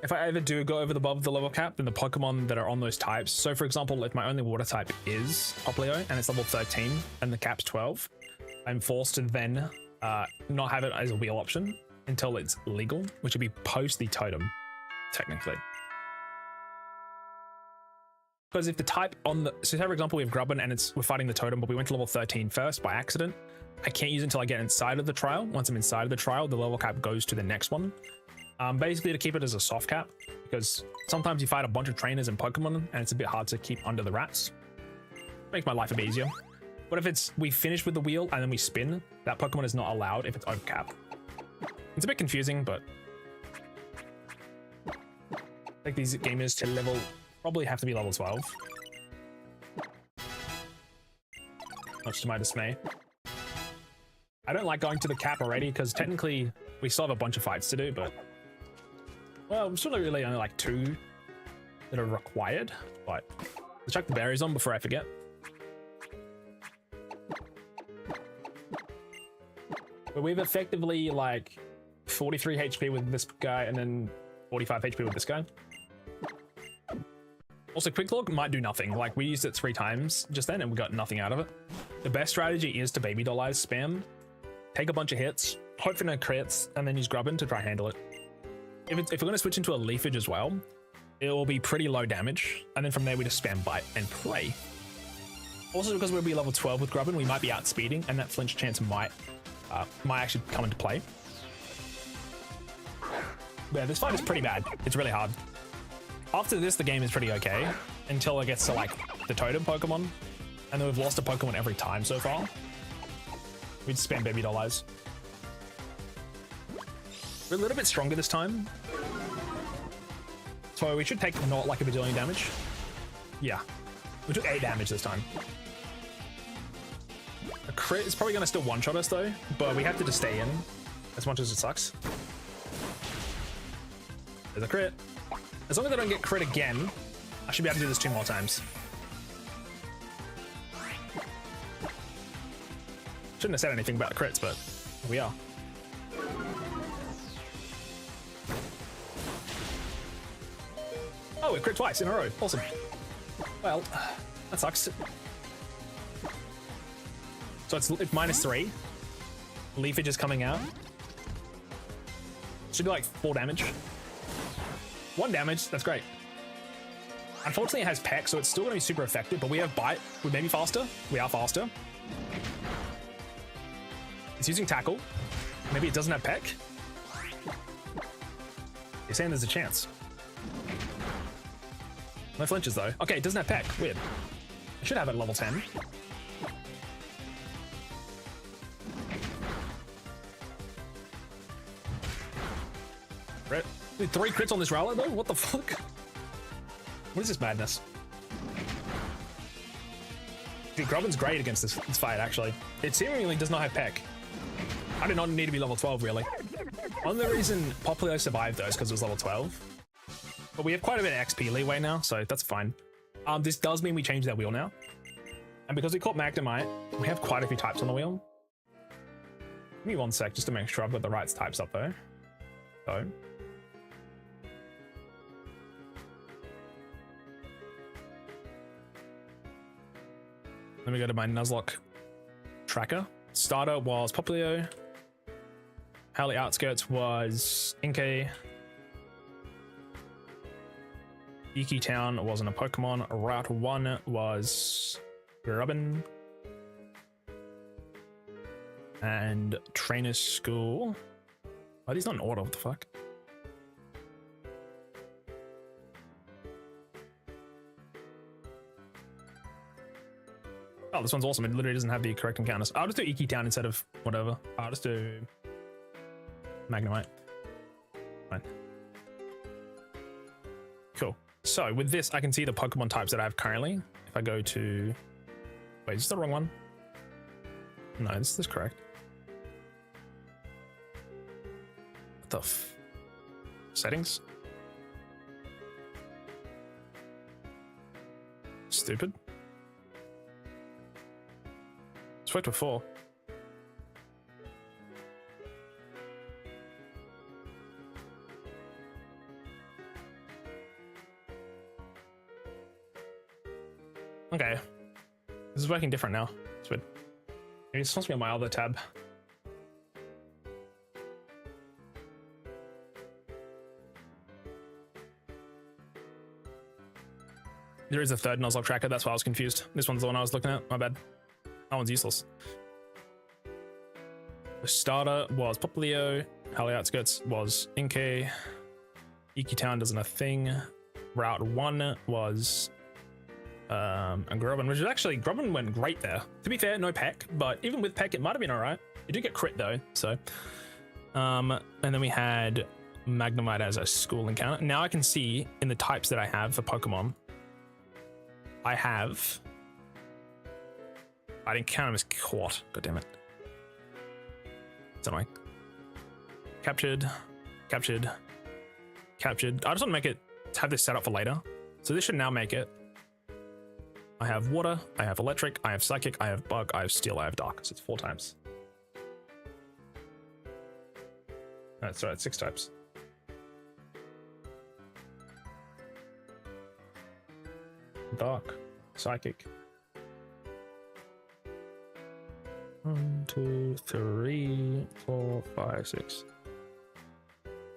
If I ever do go over above the level cap, then the Pokemon that are on those types. So for example, if my only water type is Popplio and it's level 13 and the cap's 12, I'm forced to then not have it as a wheel option until it's legal, which would be post the totem, technically. Because if the type on the, so say for example we have Grubbin and we're fighting the totem, but we went to level 13 first by accident, I can't use it until I get inside of the trial. Once I'm inside of the trial, the level cap goes to the next one. Basically to keep it as a soft cap, because sometimes you fight a bunch of trainers and Pokemon and it's a bit hard to keep under the rats. Makes my life a bit easier. But if it's, we finish with the wheel and then we spin, that Pokemon is not allowed if it's over cap. It's a bit confusing, but take these gamers to level, probably have to be level 12. Much to my dismay. I don't like going to the cap already because technically we still have a bunch of fights to do, but well, I'm still really only like 2 that are required, but let's chuck the berries on before I forget. But we've effectively like 43 HP with this guy and then 45 HP with this guy. Also, Quick Look might do nothing. Like we used it 3 times just then and we got nothing out of it. The best strategy is to baby dollize spam. Take a bunch of hits, hope for no crits, and then use Grubbin to try handle it. If we're going to switch into a Leafage as well, it will be pretty low damage, and then from there we just spam Bite and play. Also, because we'll be level 12 with Grubbin, we might be outspeeding, and that flinch chance might actually come into play. But yeah, this fight is pretty bad. It's really hard. After this, the game is pretty okay, until it gets to like the Totem Pokemon, and then we've lost a Pokemon every time so far. We just spam baby dollize. We're a little bit stronger this time. So we should take not like a bajillion damage. Yeah. We took 8 damage this time. A crit is probably going to still one-shot us though, but we have to just stay in as much as it sucks. There's a crit. As long as I don't get crit again, I should be able to do this 2 more times. Shouldn't have said anything about the crits, but here we are. Oh, it crit twice in a row. Awesome. Well, that sucks. So it's -3. Leafage is coming out. Should be like 4 damage. 1 damage, that's great. Unfortunately it has Peck, so it's still going to be super effective, but we have Bite. We may be faster. We are faster. It's using Tackle. Maybe it doesn't have Peck. You're saying there's a chance. No flinches though. Okay, it doesn't have Peck. Weird. I should have it at level 10. Crit. 3 crits on this Rowlet though? What the fuck? What is this madness? Dude, Grubbin's great against this fight actually. It seemingly does not have Peck. I did not need to be level 12 really. Only reason Popplio survived though is because it was level 12. But we have quite a bit of XP leeway now, so that's fine. This does mean we change that wheel now. And because we caught Magnemite, we have quite a few types on the wheel. Give me 1 sec just to make sure I've got the right types up though. So. Let me go to my Nuzlocke tracker. Starter was Popplio. Howley Outskirts was Incase. Iki Town wasn't a Pokemon. Route 1 was Grubbin. And Trainer School. Oh, these not in order, what the fuck? Oh, this one's awesome. It literally doesn't have the correct encounters. I'll just do Iki Town instead of whatever. I'll just do Magnemite. Fine. Cool. So with this, I can see the Pokemon types that I have currently. If I go to... Wait, is this the wrong one? No, this is correct. What the f... Settings? Stupid. It's worked before. Okay. This is working different now. It's weird. Maybe it's supposed to be on my other tab. There is a third Nuzlocke tracker, that's why I was confused. This one's the one I was looking at, my bad. That one's useless. The starter was Popplio, Halley Outskirts was incase, Iki Town doesn't a thing. Route 1 was and Grubbin, which is actually, Grubbin went great there. To be fair, no Peck, but even with Peck, it might have been alright. You do get crit though, so. And then we had Magnemite as a school encounter. Now I can see in the types that I have for Pokemon, I didn't count him as caught. God damn it. It's annoying. Captured. I just want to make it, have this set up for later. So this should now make it. I have water, I have electric, I have psychic, I have bug, I have steel, I have dark. So it's 4 times. That's right, 6 types. Dark, psychic. 1, 2, 3, 4, 5, 6.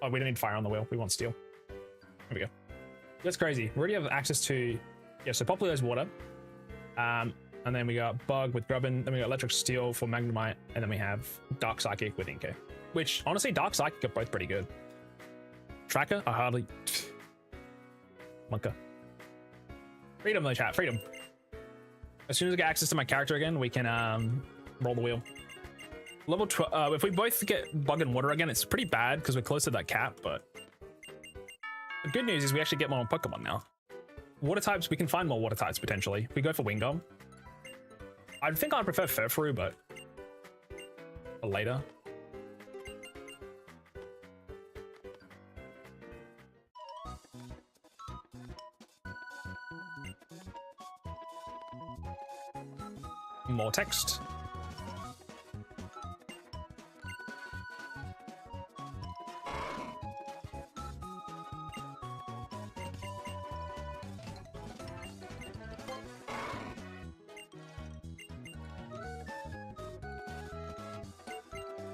Oh, we don't need fire on the wheel. We want steel. There we go. That's crazy. We already have access to, yeah. So Popplio is water, and then we got bug with Grubbin. Then we got electric steel for Magnemite, and then we have dark psychic with incase. Which honestly, dark psychic are both pretty good. Tracker, I hardly. Monka. Freedom, though, chat. Freedom. As soon as I get access to my character again, we can roll the wheel. Level 12. If we both get bug and water again, it's pretty bad because we're close to that cap. But the good news is we actually get more Pokemon now. Water types, we can find more water types potentially. We go for Wingom. I think I prefer Furfrou, but for later. More text.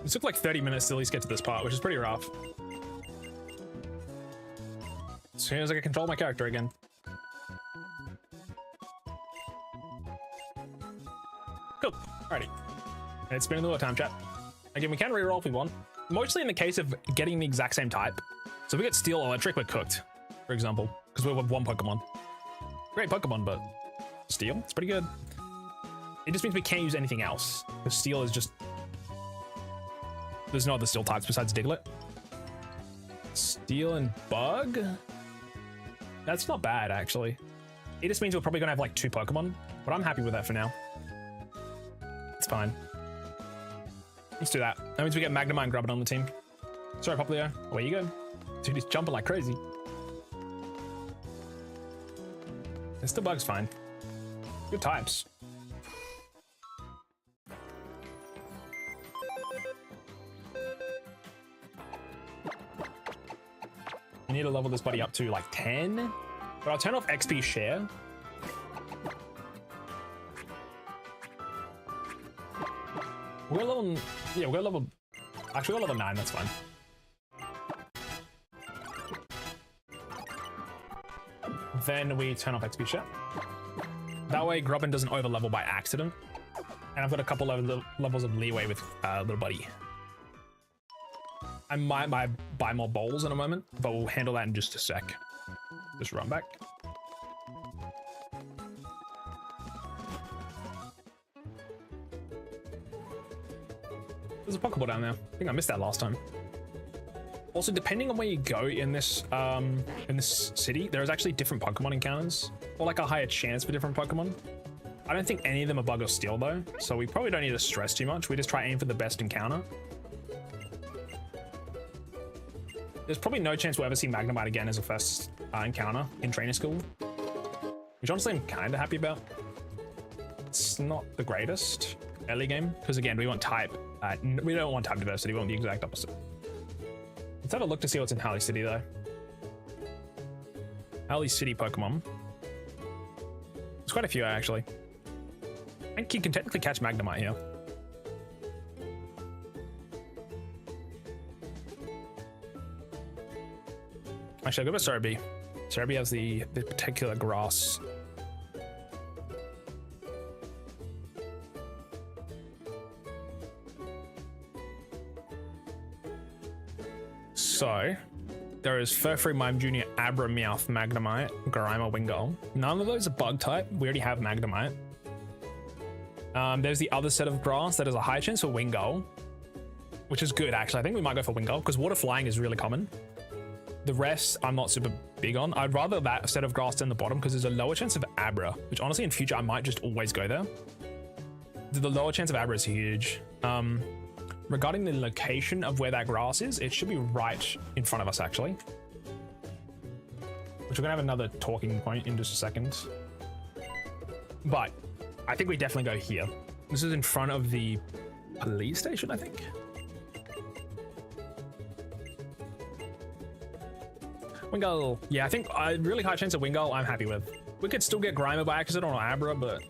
It took like 30 minutes to at least get to this part, which is pretty rough. As soon as I can control my character again. Cool. Alrighty. And it's been in the time, chat. Again, we can reroll if we want. Mostly in the case of getting the exact same type. So if we get steel electric, we're cooked, for example, because we have 1 Pokemon. Great Pokemon, but steel, it's pretty good. It just means we can't use anything else. Because steel is just... There's no other steel types besides Diglett. Steel and bug? That's not bad, actually. It just means we're probably gonna have like 2 Pokemon, but I'm happy with that for now. It's fine. Let's do that. That means we get Magnemite and Grubbin on the team. Sorry, Popplio. Away you go. Dude, he's jumping like crazy. Mr. Bug's fine. Good types. I need to level this buddy up to like 10, but I'll turn off XP share. We're level, yeah, we're level, actually we're level 9, that's fine. Then we turn off XP share. That way Grubbin doesn't over level by accident. And I've got a couple levels of leeway with little buddy. I might buy more bowls in a moment, but we'll handle that in just a sec. Just run back. There's a Pokeball down there. I think I missed that last time. Also, depending on where you go in this city, there's actually different Pokemon encounters, or like a higher chance for different Pokemon. I don't think any of them are Bug or Steel though, so we probably don't need to stress too much. We just try aim for the best encounter. There's probably no chance we'll ever see Magnemite again as a first encounter in Trainer School, which honestly I'm kind of happy about. It's not the greatest early game, because again, we want type. We don't want type diversity, we want the exact opposite. Let's have a look to see what's in Halley City though. Halley City Pokemon. There's quite a few actually. I think you can technically catch Magnemite here. Actually, I'll go with Cerebi. Cerebi has the particular grass. So, there is Furfree, Mime Jr., Abra, Meowth, Magnemite, Garima, Wingull. None of those are bug type. We already have Magnemite. There's the other set of grass that has a high chance for Wingull, which is good actually. I think we might go for Wingull because water flying is really common. The rest I'm not super big on. I'd rather that set of grass than the bottom because there's a lower chance of Abra, which honestly in future I might just always go there. The lower chance of Abra is huge. Regarding the location of where that grass is, it should be right in front of us actually. Which we're gonna have another talking point in just a second. But I think we definitely go here. This is in front of the police station, I think. Wingull. Yeah, I think a really high chance of Wingull I'm happy with. We could still get Grimer by accident on Abra, but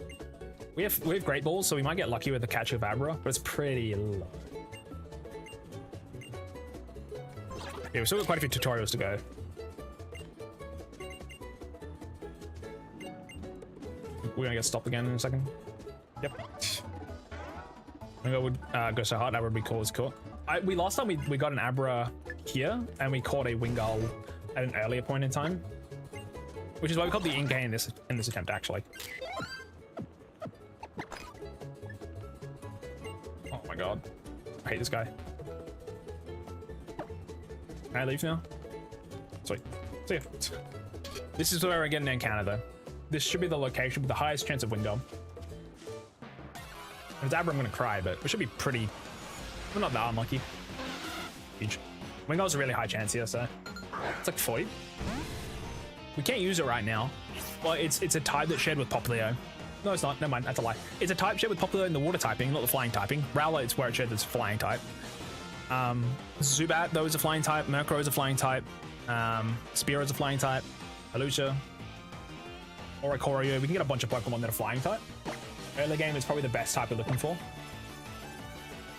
we have Great Balls, so we might get lucky with the catch of Abra, but it's pretty low. Yeah, we've still got quite a few tutorials to go. We're gonna get stopped again in a second. Yep. I'm gonna go go so hard. That would be cool as cool. We last time we got an Abra here, and we caught a Wingull at an earlier point in time, which is why we caught the incase in this attempt actually. Oh my god, I hate this guy. Can I leave now? Sweet. See ya. This is where we're getting an encounter though. This should be the location with the highest chance of Wingull. If it's Abra, I'm gonna cry, but we should be pretty. We're not that unlucky. Huge. Wingull's a really high chance here, so it's like 40. We can't use it right now. Well, it's a type that's shared with Popplio. No, it's not. Never mind. That's a lie. It's a type shared with Popplio in the water typing, not the flying typing. Rowlet, it's where it's shared that's flying type. Zubat, though, is a flying type. Murkrow is a flying type. Spearow is a flying type. Alusha. Oricorio. We can get a bunch of Pokemon that are flying type. Early game is probably the best type we're looking for.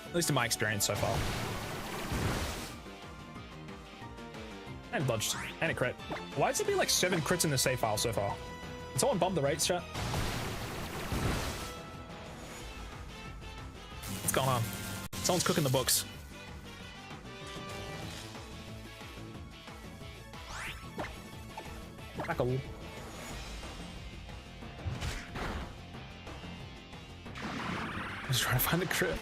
At least in my experience so far. And dodged. And a crit. Why does it be like 7 crits in the save file so far? Can someone bump the rates, chat? What's going on? Someone's cooking the books. Back a little. I'm just trying to find the crit.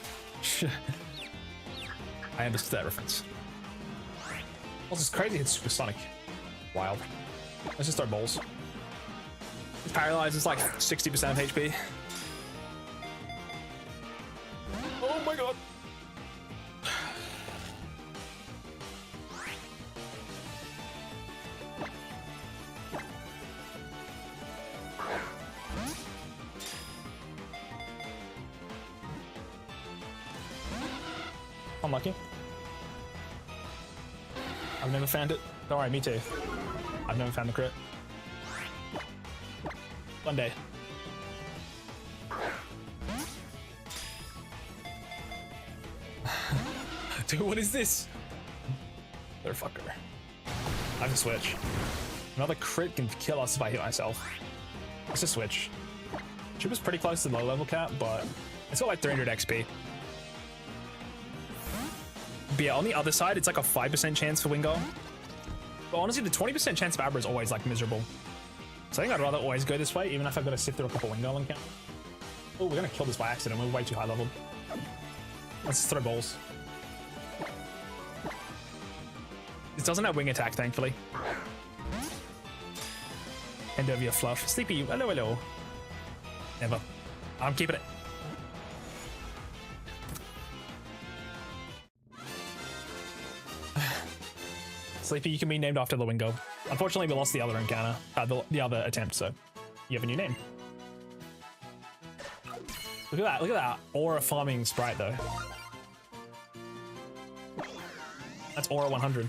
I understood that reference. Also, it's crazy it's supersonic. Wild. Let's just throw balls. It's paralyzed, it's like 60% of HP. Oh my god. Unlucky. I've never found it. Don't worry, me too. I've never found the crit. One day. Dude, what is this? Motherfucker. I have to switch. Another crit can kill us if I hit myself. Let's just switch. Chip is pretty close to the low level cap, but it's got like 300 XP. But yeah, on the other side, it's like a 5% chance for Wingull. But honestly, the 20% chance of Abra is always like miserable. So I think I'd rather always go this way, even if I've got to sift through a couple Wingull encounters. Oh, we're gonna kill this by accident. We're way too high leveled. Let's throw balls. This doesn't have wing attack, thankfully. Hand over your fluff. Sleepy, hello, hello. Never. I'm keeping it. Sleepy, you can be named after the Wingo. Unfortunately, we lost the other encounter, the other attempt, so you have a new name. Look at that aura farming sprite though. That's aura 100.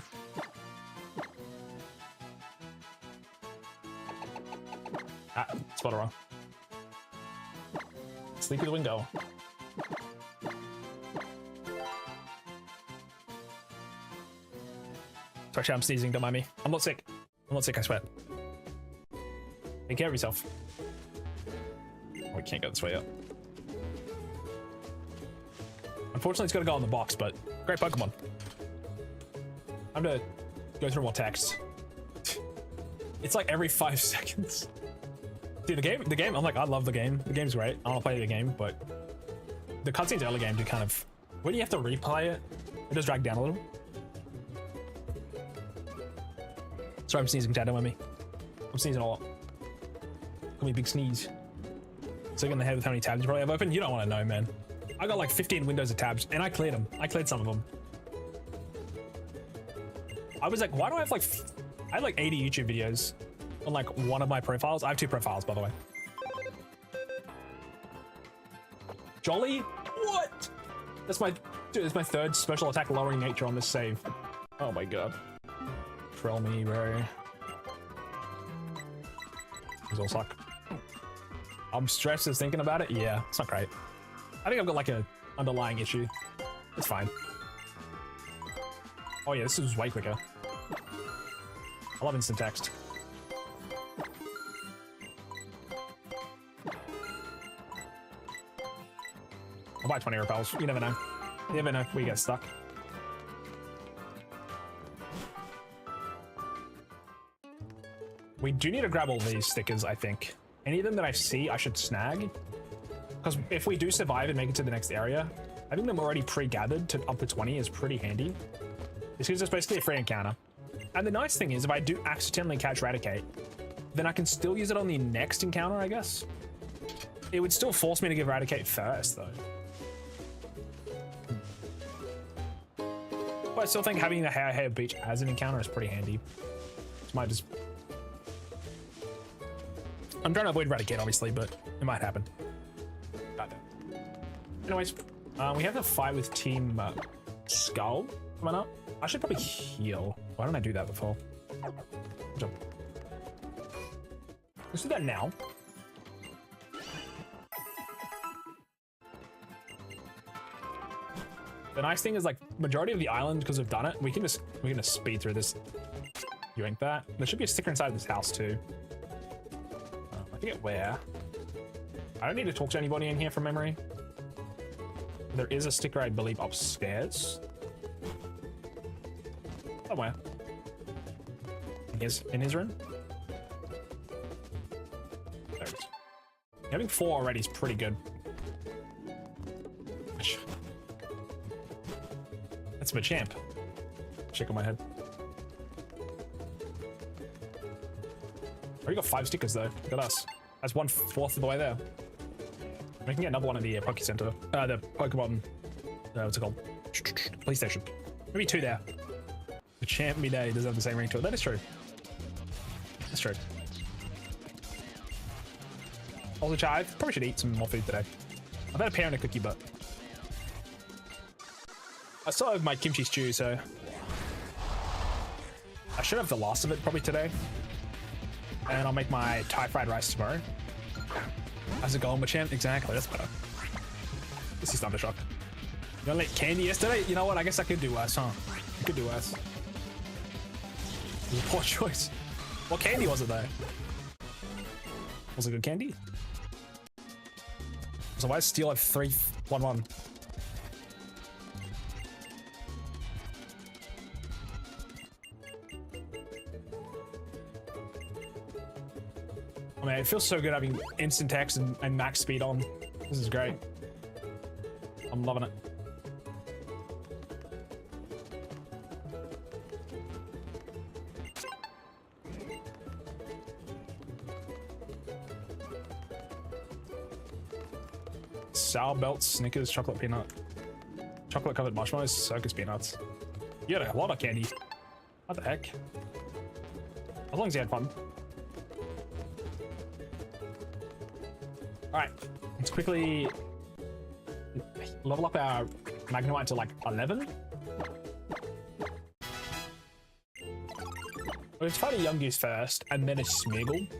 Ah, spot it wrong. Sleepy the Wingo. Actually, I'm sneezing, don't mind me. I'm not sick. I'm not sick, I swear. Take care of yourself. Oh, we can't go this way up. Unfortunately, it's got to go on the box, but great Pokemon. I'm gonna go through more text. It's like every 5 seconds. Dude, the game, I'm like, I love the game. The game's great. I want to play the game, but the cutscenes early game do kind of, when you have to replay it, it does drag down a little. Sorry, I'm sneezing, Chad, don't mind me. I'm sneezing a lot. Call me Big Sneeze. So in the head with how many tabs you probably have open? You don't want to know, man. I got like 15 windows of tabs, and I cleared them. I cleared some of them. I was like, why do I have like... I have like 80 YouTube videos on like one of my profiles. I have 2 profiles, by the way. Jolly? What? That's my... Dude, that's my 3rd special attack lowering nature on this save. Oh my god. Trail me, bro. These all suck. I'm stressed as thinking about it. Yeah, it's not great. I think I've got like a underlying issue. It's fine. Oh yeah, this is way quicker. I love instant text. I'll buy 20 repels. You never know. You never know. We get stuck. We do need to grab all these stickers, I think. Any of them that I see, I should snag. Because if we do survive and make it to the next area, having them already pre-gathered to up to 20 is pretty handy. This gives us basically a free encounter. And the nice thing is, if I do accidentally catch Raticate, then I can still use it on the next encounter, I guess. It would still force me to give Raticate first, though. But I still think having the Hair Beach as an encounter is pretty handy. This might just... I'm trying to avoid Raticate, obviously, but it might happen. Anyways, we have a fight with Team Skull coming up. I should probably heal. Why don't I do that before? Jump. Let's do that now. The nice thing is, like, majority of the island, because we've done it, we can just speed through this. You ain't that. There should be a sticker inside this house too. I forget where. I don't need to talk to anybody in here from memory. There is a sticker, I believe, upstairs. Somewhere. In his room? There it is. Having 4 already is pretty good. That's my champ. Check on my head. Already got 5 stickers though. Look at us. That's 1/4 of the way there. We can get another one in the Poke Center. The Pokemon. What's it called? Police station. Maybe 2 there. The champ midday does have the same ring to it. That is true. That's true. Also, Chai, I probably should eat some more food today. I've had a pear and a cookie, but I still have my kimchi stew, so I should have the last of it probably today. And I'll make my Thai fried rice tomorrow. How's it going, Machamp? Exactly, that's better. This is Thundershock. You gonna let candy yesterday? You know what? I guess I could do worse, huh? I could do worse. It was a poor choice. What candy was it though? Was it good candy? So why does Steel have 3-1-1? I mean, it feels so good having instant text and max speed on. This is great. I'm loving it. Sour belts, Snickers, chocolate peanut, chocolate covered marshmallows, circus peanuts. You had a lot of candy. What the heck? As long as you had fun. Alright, let's quickly level up our Magnemite to like 11. Let's fight a Yungoos first, and then a Smeagol.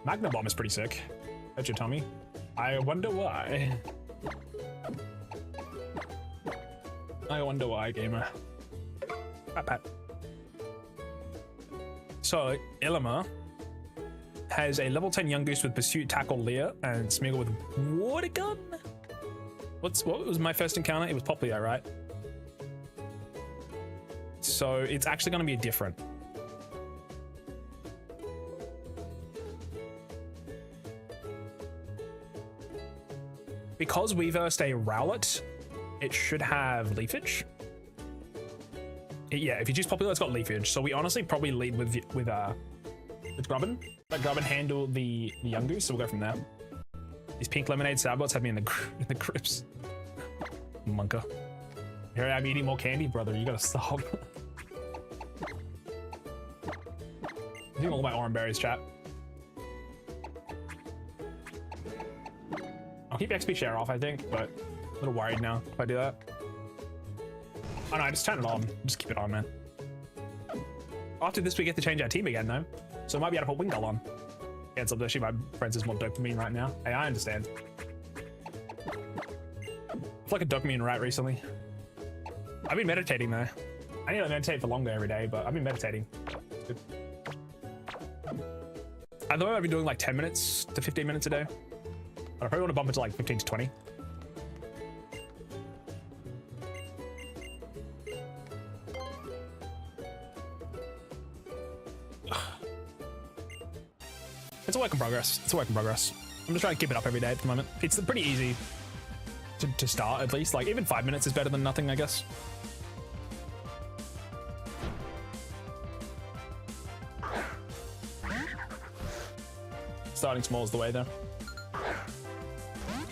Magnum Bomb is pretty sick. Bet your tummy. I wonder why. I wonder why, gamer. Pat pat. So, Illimer has a level 10 Yungoos with Pursuit, Tackle, Leer, and Smeagol with Water Gun? What was my first encounter? It was Popplio, right? So, it's actually going to be different. Because we versed a Rowlet, it should have Leafage. Yeah, if you choose Popplio, it's got Leafage. So we honestly probably lead with Grubbin. Let Grubbin handle the Yungoos, so we'll go from there. These pink lemonade sourbots have me in the grips. Monka. Here I am eating more candy, brother. You gotta stop. I'm eating all my orange berries, chat. I'll keep XP share off, I think, but a little worried now if I do that. Oh no, I just turn it on. Just keep it on, man. After this, we get to change our team again, though. So I might be able to put Wingull on. Yeah, it's actually my friends is more dopamine right now. Hey, I understand. I feel like a dopamine rat recently. I've been meditating, though. I need to meditate for longer every day, but I've been meditating. It's good. I thought I've been doing like 10 minutes to 15 minutes a day. But I probably want to bump it to like 15 to 20. It's a work in progress. It's a work in progress. I'm just trying to keep it up every day at the moment. It's pretty easy to start, at least. Like, even 5 minutes is better than nothing, I guess. Starting small is the way, though.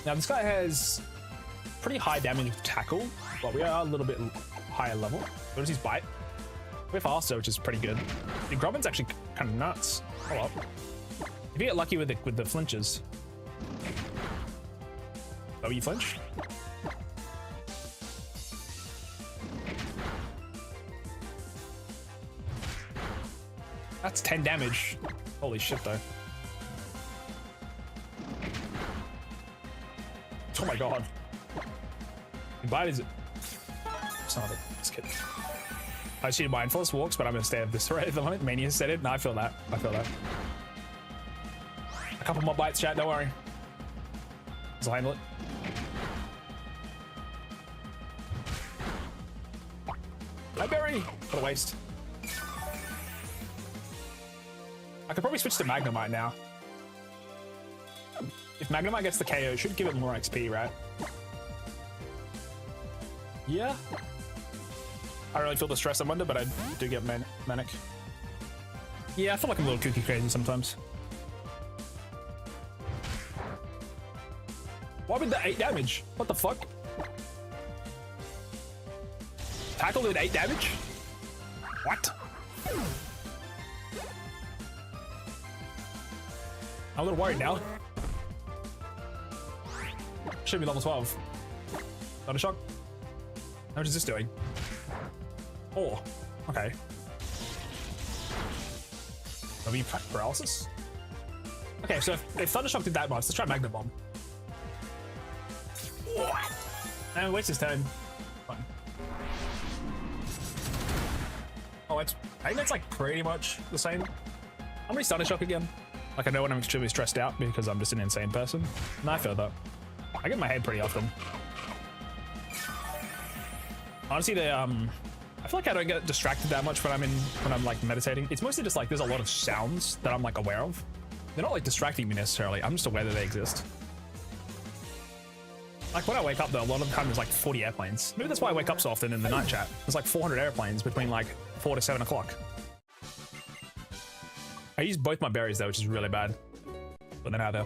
Now, this guy has pretty high damage with Tackle, but we are a little bit higher level. What is his bite? We're faster, which is pretty good. The Grubbin's actually kind of nuts. Hold up. If you get lucky with the flinches. Oh, you flinch? That's 10 damage. Holy shit, though. Oh my god. The bite is... Son of a... Just kidding. I cheated mindfulness walks, but I'm gonna stay at this right at the moment. Mania said it. No, I feel that. I feel that. A couple more bites, chat. Don't worry. I'll handle it. Hi, Berry. What a waste. I could probably switch to Magnemite now. If Magnemite gets the KO, it should give it more XP, right? Yeah. I don't really feel the stress I'm under, but I do get manic. Yeah, I feel like I'm a little kooky crazy sometimes. Why would the 8 damage? What the fuck? Tackle did 8 damage? What? I'm a little worried now. Should be level 12. Not a shock. How much is this doing? 4. Okay. Maybe paralysis? Okay, so if Thundershock did that much, let's try Magnum Bomb. And waste his turn. Fine. Oh, I think that's like pretty much the same. How many Thundershock again? Like, I know when I'm extremely stressed out because I'm just an insane person. And I feel that. I get in my head pretty often. Honestly, I feel like I don't get distracted that much when I'm like meditating. It's mostly just like there's a lot of sounds that I'm like aware of. They're not like distracting me necessarily. I'm just aware that they exist. Like when I wake up though, a lot of the time there's like 40 airplanes. Maybe that's why I wake up so often in the night chat. There's like 400 airplanes between like 4 to 7 o'clock. I use both my berries though, which is really bad. But they're now there.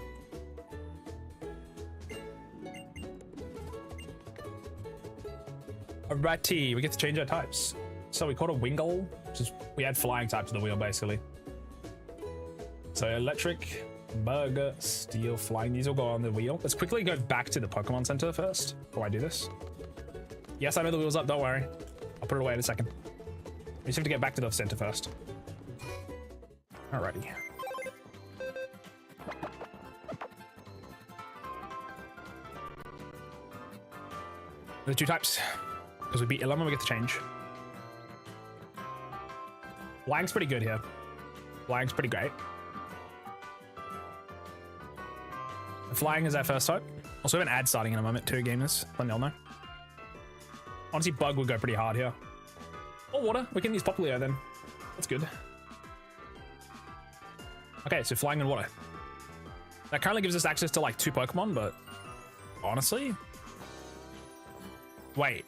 Alrighty, we get to change our types. So we called a Wingull, which is we add flying type to the wheel basically. So electric, bug, steel, flying, these will go on the wheel. Let's quickly go back to the Pokemon Center first before I do this. Yes, I know the wheel's up, don't worry. I'll put it away in a second. We just have to get back to the center first. Alrighty. The two types, because we beat Ilum and we get to change. Flying's pretty good here. Flying's pretty great. Flying is our first type. Also, we have an ad starting in a moment, too, gamers. Let me all know. Honestly, bug would go pretty hard here. Or water. We can use Popplio then. That's good. Okay, so flying and water. That currently gives us access to like 2 Pokemon, but honestly, wait.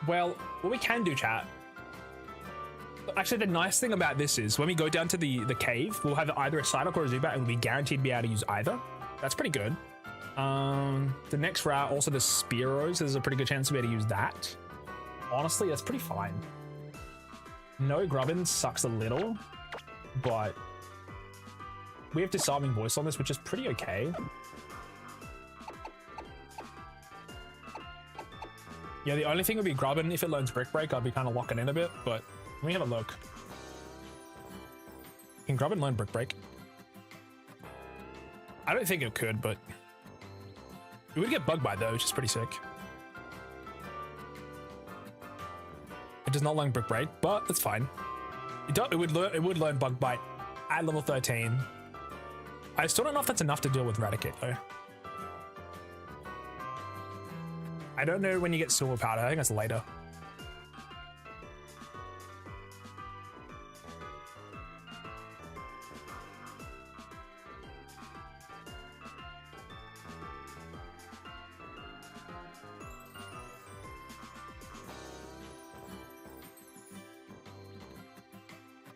Well, what we can do, chat. Actually, the nice thing about this is when we go down to the cave, we'll have either a Psyduck or a Zubat, and we'll be guaranteed to be able to use either. That's pretty good. The next route, also the Spearows, there's a pretty good chance to be able to use that. Honestly, that's pretty fine. No Grubbin sucks a little, but we have Disarming Voice on this, which is pretty okay. Yeah, the only thing would be Grubbin. If it learns Brick Break, I'd be kind of locking in a bit, but let me have a look. Can Grubbin learn Brick Break? I don't think it could, but it would get Bug Bite though, which is pretty sick. It does not learn Brick Break, but that's fine. It would learn Bug Bite at level 13. I still don't know if that's enough to deal with Raticate though. I don't know when you get Silver Powder. I think that's later.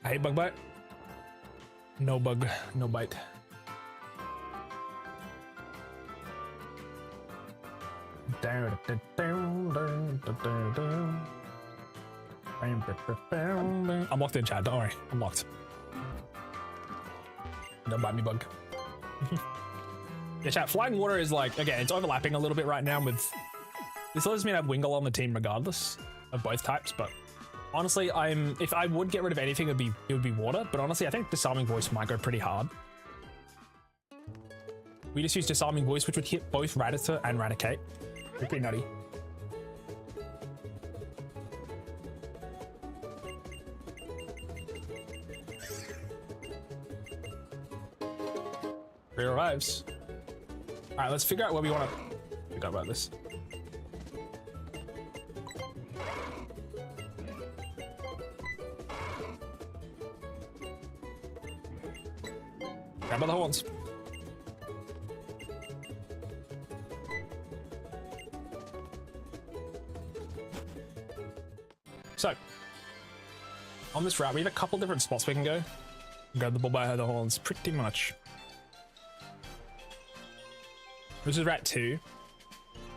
I hate Bug Bite. No bug, no bite. I'm locked in, chat. Don't worry. I'm locked. Don't bite me, bug. Yeah, chat. Flying water is like, again, it's overlapping a little bit right now with. This lets me have Wingull on the team regardless of both types, but honestly, if I would get rid of anything, it would be water. But honestly, I think Disarming Voice might go pretty hard. We just use Disarming Voice, which would hit both Rattata and Raticate. Pretty nutty. Rare arrives. All right, let's figure out where we want to. Forgot about this. Grab by the horns. So, on this route, we have a couple different spots we can go. Grab the bull by the horns, pretty much. This is Route 2.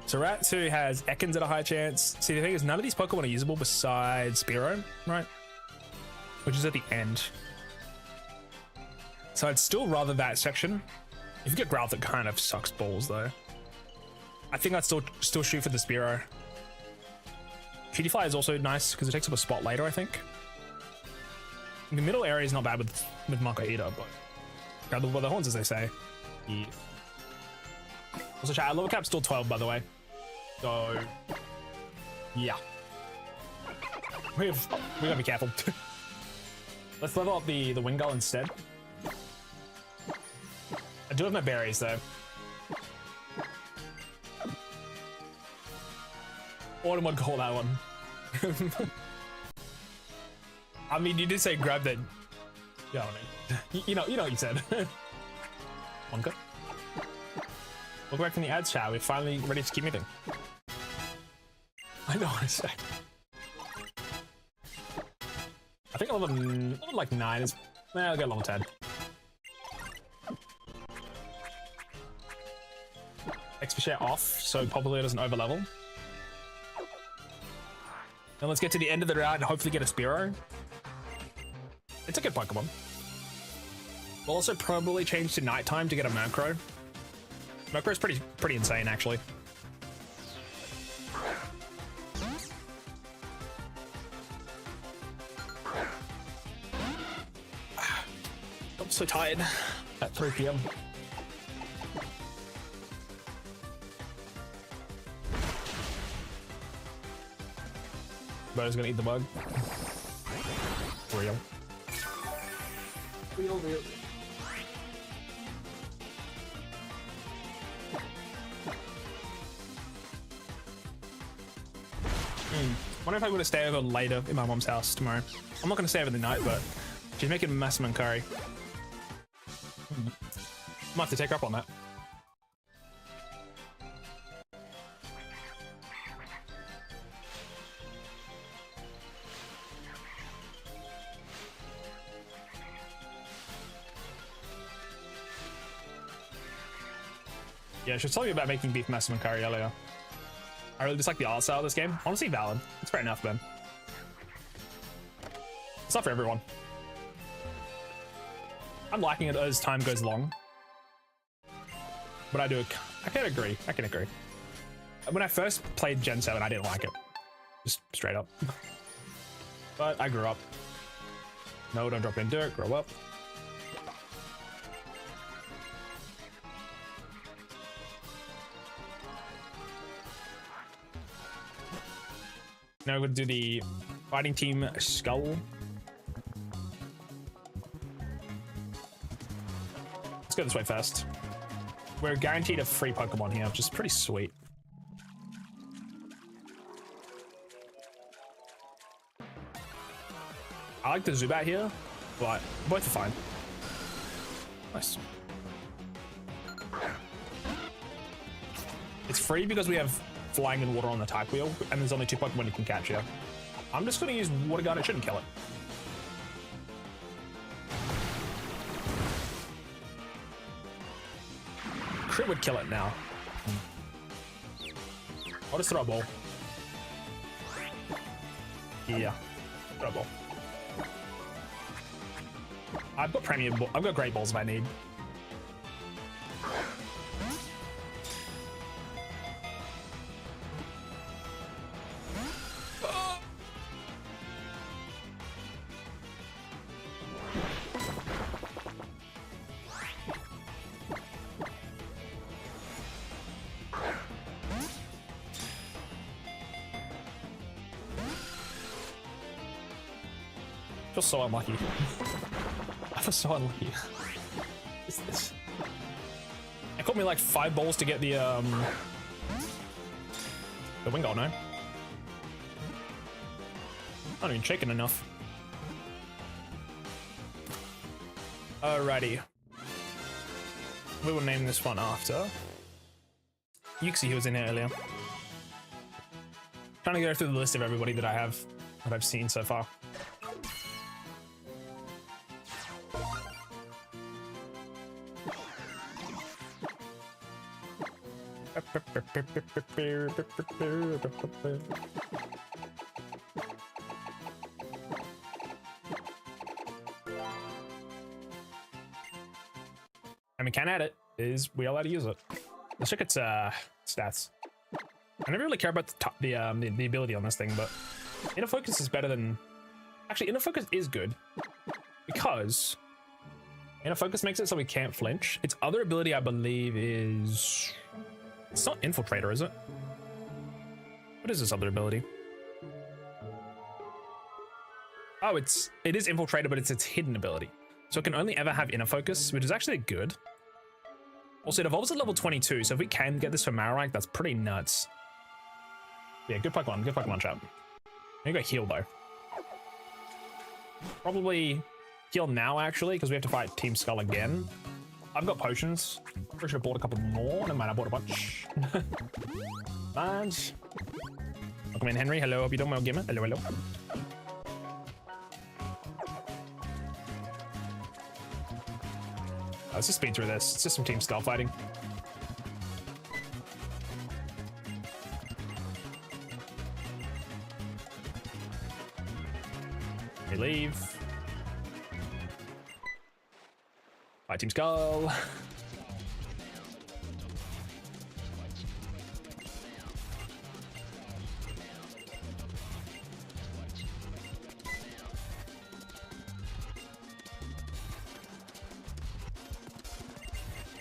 So Route 2 has Ekans at a high chance. See, the thing is, none of these Pokemon are usable besides Spearow, right? Which is at the end. So I'd still rather that section. If you get Growlithe, it kind of sucks balls, though. I think I'd still shoot for the Spearow. Cutie-Fly is also nice because it takes up a spot later, I think. The middle area is not bad with Mako Eater, but grab the by the horns, as they say. Yeah. Also, chat, our level cap's still 12, by the way. So, yeah. We gotta be careful. Let's level up the Wingull instead. I do have my berries, though. Autumn would call that one. I mean, you did say grab that. Yeah, I mean, you know what you said. Wonka. Welcome back from the ads, chat. We're finally ready to keep meeting. I know what I say. I think level like 9 is. I'll go level 10. XP share off so Popplio doesn't overlevel. Then let's get to the end of the round and hopefully get a Spearow. It's a good Pokemon. We'll also probably change to nighttime to get a Murkrow. Murkrow's pretty insane, actually. I'm so tired at 3 PM. Bo's gonna eat the bug. Real. Real. Wonder if I would have stayed over later in my mom's house tomorrow. I'm not gonna stay over the night, but she's making Lusamine curry. Might have to take her up on that. Yeah, she was telling me about making beef Lusamine curry earlier. I really dislike the art style of this game. Honestly, valid. It's fair enough, Ben. It's not for everyone. I'm liking it as time goes along. But I can agree. I can agree. When I first played Gen 7, I didn't like it. Just straight up. But I grew up. No, don't drop in dirt. Grow up. Now we're going to do the fighting team Skull. Let's go this way first. We're guaranteed a free Pokemon here, which is pretty sweet. I like the Zubat here, but both are fine. Nice. It's free because we have flying and water on the type wheel, and there's only 2 Pokemon you can catch here. I'm just going to use Water Gun. It shouldn't kill it. Crit would kill it now. I'll just throw a ball. Yeah, throw a ball. I've got I've got Great Balls if I need. I feel so unlucky. I feel so unlucky. What is this? It caught me like 5 balls to get the Wingull, no? Not even shaking enough. Alrighty. We will name this one after Yuxi, who was in here earlier. Trying to go through the list of everybody that I've seen so far. And we can add it. Is we allowed to use it? Let's check its stats. I never really care about the ability on this thing, but Inner Focus is better than. Actually, Inner Focus is good because Inner Focus makes it so we can't flinch. Its other ability, I believe, is. It's not Infiltrator, is it? What is this other ability? Oh, it is Infiltrator, but it's its hidden ability. So it can only ever have Inner Focus, which is actually good. Also, it evolves at level 22, so if we can get this for Marowak, that's pretty nuts. Yeah, good Pokemon chat. I'm gonna go heal, though. Probably heal now, actually, because we have to fight Team Skull again. I've got potions. Pretty sure I bought a couple more. Never mind, I bought a bunch. And welcome in, Henry. Hello, hope you're doing well, gamer. Hello, hello. Let's just speed through this. It's just some Team Skull fighting. leave. Bye, Team Skull.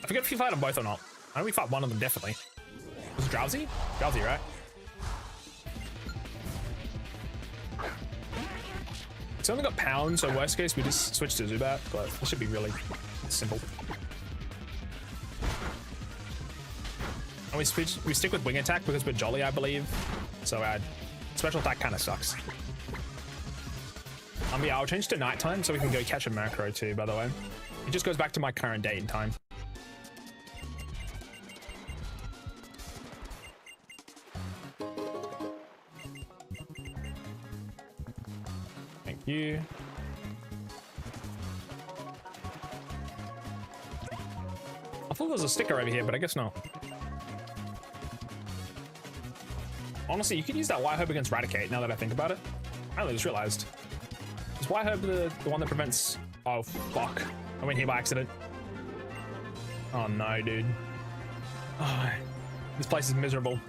I forget if you fight them both or not. I know we fought one of them, definitely. Was it Drowsy? Drowsy, right? It's only got Pound, so worst case we just switch to Zubat, but it should be really simple. And we stick with Wing Attack because we're Jolly, I believe. So our special attack kind of sucks. Yeah, I'll change to nighttime so we can go catch a macro too, by the way. It just goes back to my current date and time. You. I thought there was a sticker over here, but I guess not. Honestly, you could use that White Herb against Raticate now that I think about it. I only just realized. Is White Herb the one that prevents... Oh, fuck. I went here by accident. Oh, no, dude. Oh, this place is miserable.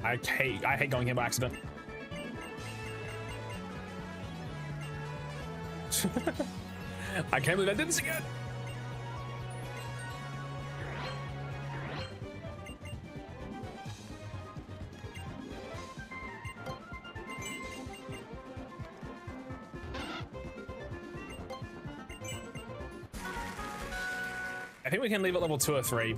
I hate going here by accident. I can't believe I did this again. I think we can leave at level 2 or 3.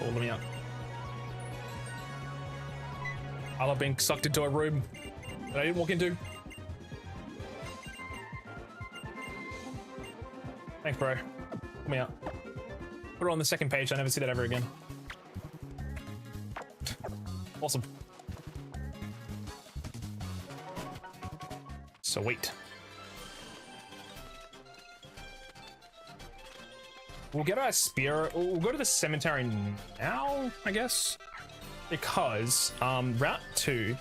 Let me out. I love being sucked into a room that I didn't walk into. Thanks, bro. Let me out. Put it on the second page. I never see that ever again. Awesome. Sweet. We'll get our spear. We'll go to the cemetery now, I guess, because Route 2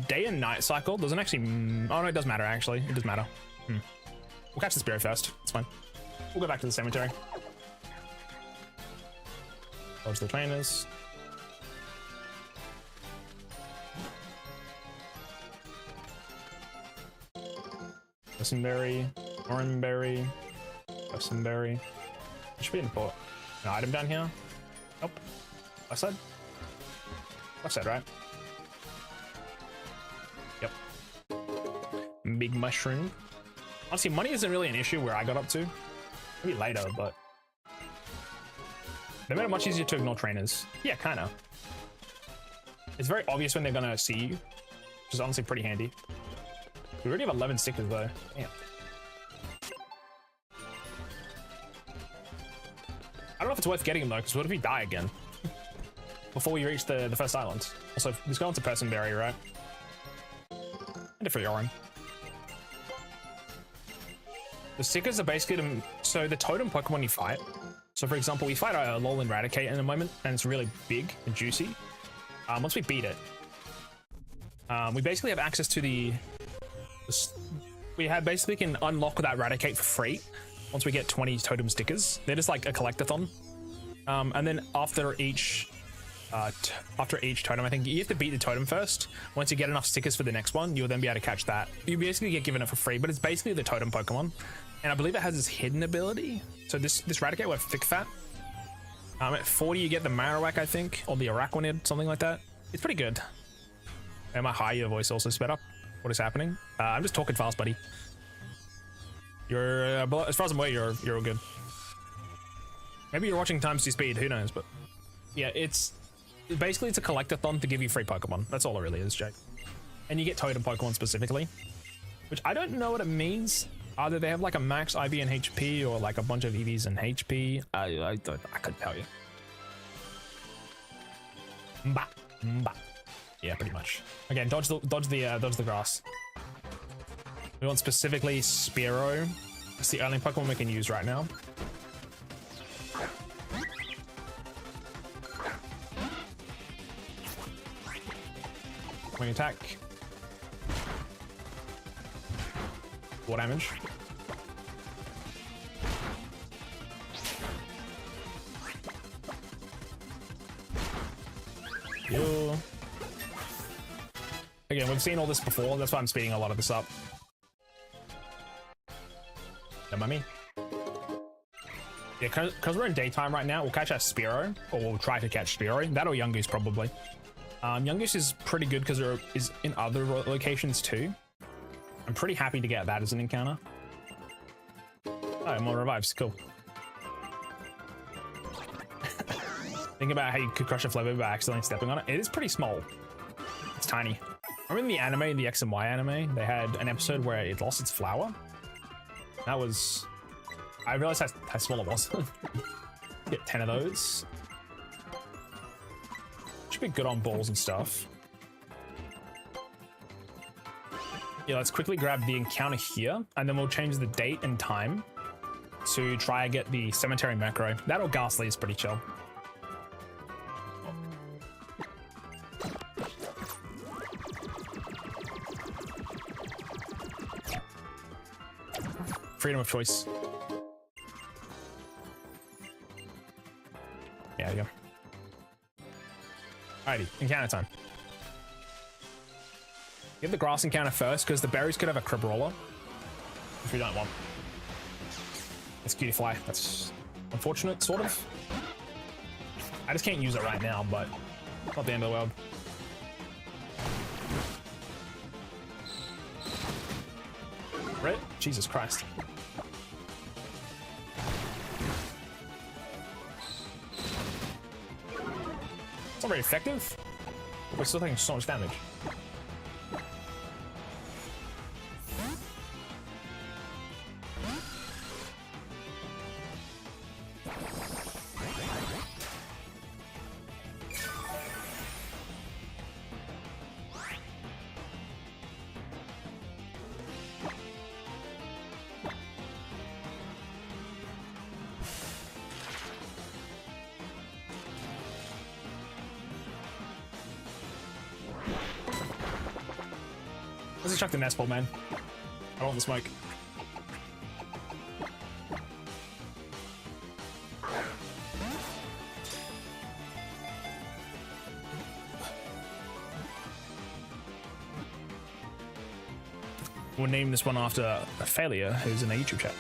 day and night cycle doesn't actually. Oh no, it does matter. Actually, it does matter. We'll catch the spear first. It's fine. We'll go back to the cemetery. Dodge the trainers. Listenberry, Oranberry, Listenberry. Should be an item down here. Nope. Left side? Left side, right? Yep. Big mushroom. Honestly, money isn't really an issue where I got up to. Maybe later, but... They made it much easier to ignore trainers. Yeah, kinda. It's very obvious when they're gonna see you, which is honestly pretty handy. We already have 11 stickers though. Damn. I don't know if it's worth getting them though, because what if we die again? Before we reach the first island. Also, let's go on to Personberry, right? And a free Oran. The stickers are basically so the totem Pokemon you fight. So for example, we fight a Alolan Raticate in a moment, and it's really big and juicy. Once we beat it, we basically have access to we basically can unlock that Raticate for free once we get 20 totem stickers. They're just like a collectathon. And then after each totem, I think you have to beat the totem first. Once you get enough stickers for the next one, you'll then be able to catch that. You basically get given it for free, but it's basically the totem Pokemon. And I believe it has this hidden ability. So this Raticate with Thick Fat. At 40 you get the Marowak, I think, or the Araquanid, something like that. It's pretty good. And my higher voice also sped up. What is happening? I'm just talking fast, buddy. You're as far as I'm aware, you're all good. Maybe you're watching times 2 speed. Who knows? But yeah, it's a collectathon to give you free Pokemon. That's all it really is, Jake. And you get totem Pokemon specifically, which I don't know what it means. Either they have like a max IV and HP, or like a bunch of EVs and HP. I couldn't tell you. Mba. Mba. Yeah, pretty much. Again, dodge the grass. We want specifically Spearow. It's the only Pokemon we can use right now. Wing attack. 4 damage. Yo. Again, we've seen all this before. That's why I'm speeding a lot of this up. No mummy. Yeah, because we're in daytime right now, we'll catch our Spearow, or we'll try to catch Spearow. That or Yungoos probably. Yungoos is pretty good because there is in other locations too. I'm pretty happy to get that as an encounter. Oh, more revives. Cool. Think about how you could crush a Flubber by accidentally stepping on it. It is pretty small. It's tiny. Remember in the anime, the X and Y anime, they had an episode where it lost its flower? That was... I realized how small it was. Get 10 of those. Should be good on balls and stuff. Yeah, let's quickly grab the encounter here, and then we'll change the date and time to try and get the Cemetery Macro. That or Ghastly is pretty chill. Freedom of choice. Yeah, there you go. Alrighty, encounter time. Get the grass encounter first, because the berries could have a Cribroller, which we don't want. It's Cutifly. That's unfortunate, sort of. I just can't use it right now, but not the end of the world. Right? Jesus Christ. It's not very effective. We're still taking so much damage. Let's just chuck the nest ball, man. I don't want the smoke. We'll name this one after a failure who's in the YouTube chat.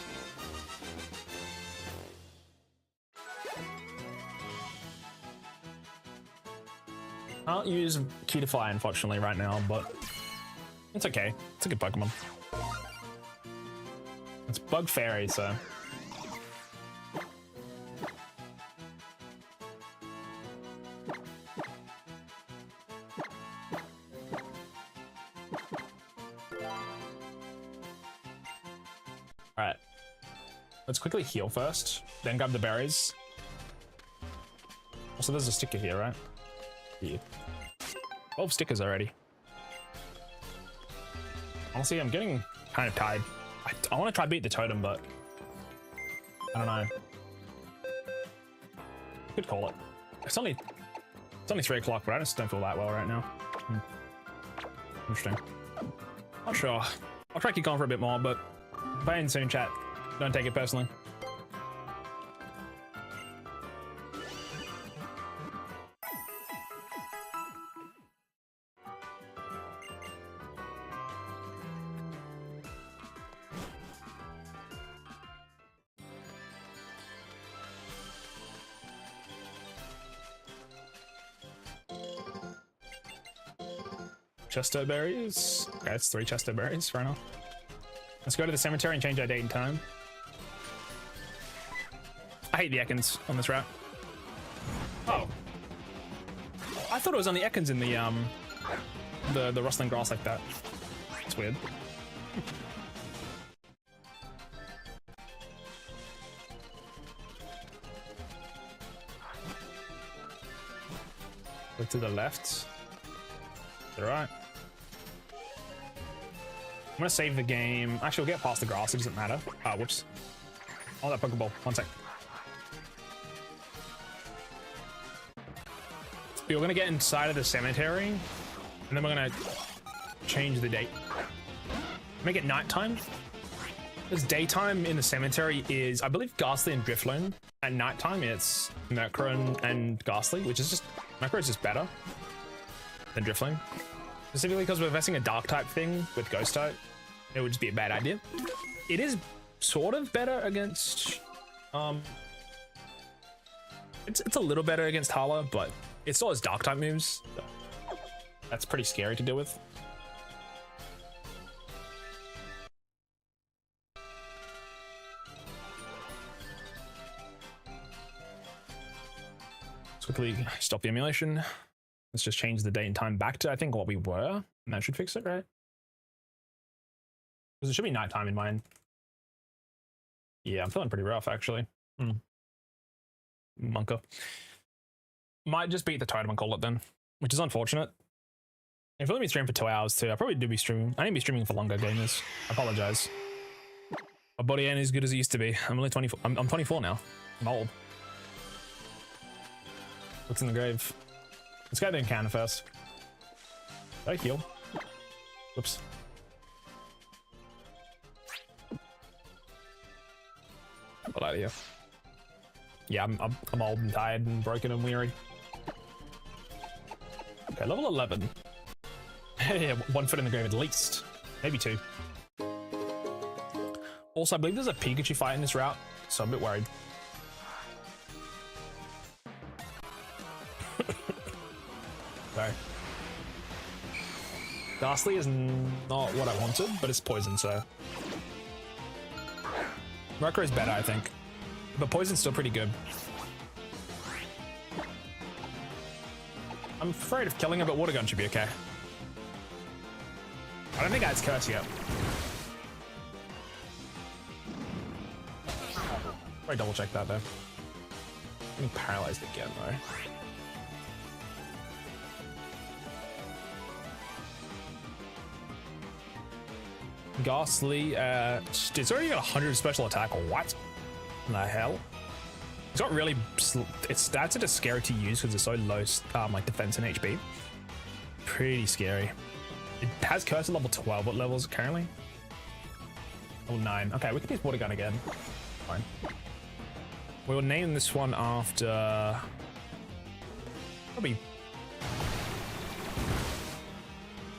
Can't use Cutify unfortunately right now, but it's okay. It's a good Pokemon. It's Bug Fairy, so. Alright. Let's quickly heal first, then grab the berries. Also, there's a sticker here, right? Yeah. 12 stickers already. Honestly, I'm getting kind of tired. I want to try beat the totem, but I don't know. I could call it. It's only 3 o'clock, but I just don't feel that well right now. Interesting. Not sure. I'll try to keep going for a bit more, but buy in soon, chat. Don't take it personally. Chesto berries. Okay, it's 3 Chesto berries for now. Let's go to the cemetery and change our date and time. I hate the Ekans on this route. Oh. I thought it was on the Ekans in the rustling grass like that. It's weird. Look to the left. All right. I'm gonna save the game. Actually, we'll get past the grass. It doesn't matter. Ah, whoops. Oh, that Pokeball. 1 sec. We're gonna get inside of the cemetery, and then we're gonna change the date. Make it nighttime. Because daytime in the cemetery is, I believe, Ghastly and Drifloon. At nighttime, it's Murkrow and Ghastly, which is just, Murkrow is just better than Drifloon. Specifically because we're investing a dark type thing with ghost type, it would just be a bad idea. It is sort of better against, it's a little better against Hala, but it still has dark type moves. So that's pretty scary to deal with. Let's quickly stop the emulation. Let's just change the date and time back to, I think, what we were, and that should fix it, right? Because it should be nighttime in mine. Yeah, I'm feeling pretty rough, actually. Monka. Might just beat the totem and call it then, which is unfortunate. If you let me stream for 2 hours too, I probably do be streaming. I need to be streaming for longer, gamers. I apologize. My body ain't as good as it used to be. I'm only 24. I'm 24 now. I'm old. What's in the grave? Let's go to the encounter first. Did I heal? Whoops. Get out of here. Yeah, I'm old and tired and broken and weary. Okay, level 11. Yeah, 1 foot in the grave at least. Maybe 2. Also, I believe there's a Pikachu fight in this route, so I'm a bit worried. Sorry. Ghastly is not what I wanted, but it's poison, so. Murkrow is better, I think. But poison's still pretty good. I'm afraid of killing him, but Water Gun should be okay. I don't think that's curse yet. Probably double check that though. Getting paralyzed again though. Ghastly, it's already got 100 special attack. What in the hell? It's not really, its stats are just scary to use because it's so low, like defense and HP. Pretty scary. It has curse at level 12. What level is it currently? Level 9. Okay, we can use Water Gun again. Fine. We'll name this one after probably.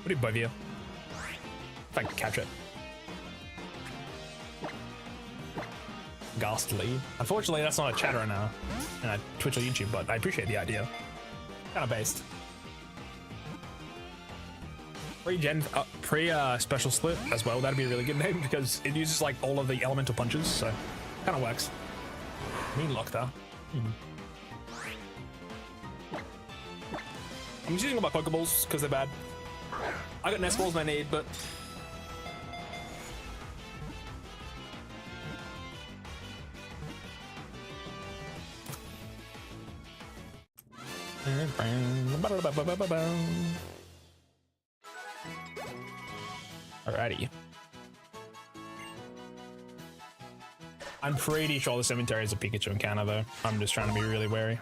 What do Bovia? If I can catch it. Ghastly. Unfortunately, that's not a chatter in Twitch or YouTube, but I appreciate the idea. Kind of based. Pre-special split as well. That'd be a really good name because it uses like all of the elemental punches, so kind of works. Mean lock though. I'm just using all my Pokeballs because they're bad. I got Nest Balls I need, but alrighty. I'm pretty sure the cemetery is a Pikachu encounter though. I'm just trying to be really wary.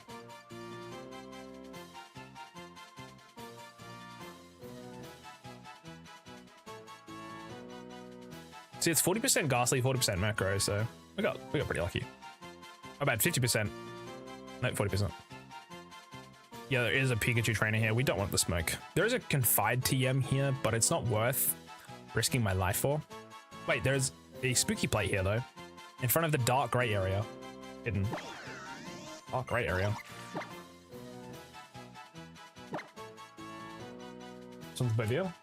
See, it's 40% Ghastly, 40% Murkrow, so we got pretty lucky. How about 50%? No, 40%. Yeah, there is a Pikachu trainer here. We don't want the smoke. There is a Confide TM here, but it's not worth risking my life for. Wait, there's a Spooky Plate here though. In front of the dark gray area. Hidden. Dark gray area. This one's Bovia.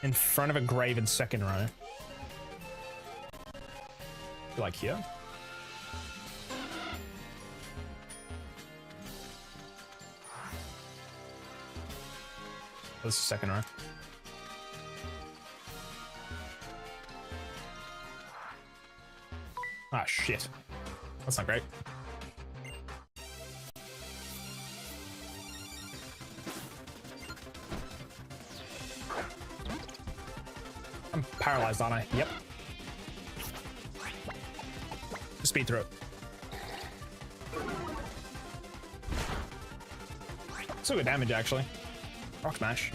In front of a grave in second row. Like here. This is second row. Ah, shit. That's not great. I'm paralyzed, aren't I? Yep. Speed through it. So good damage, actually. Rock smash.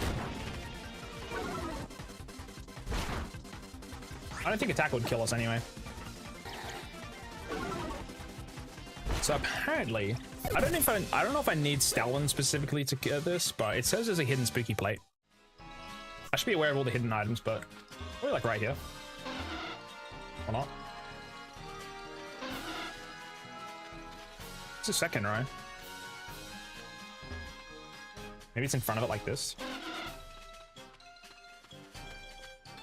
I don't think attack would kill us anyway. So apparently, I don't know if I need Stalin specifically to get this, but it says there's a hidden spooky plate. I should be aware of all the hidden items, but probably like right here. Or not. It's a second, right? Maybe it's in front of it like this.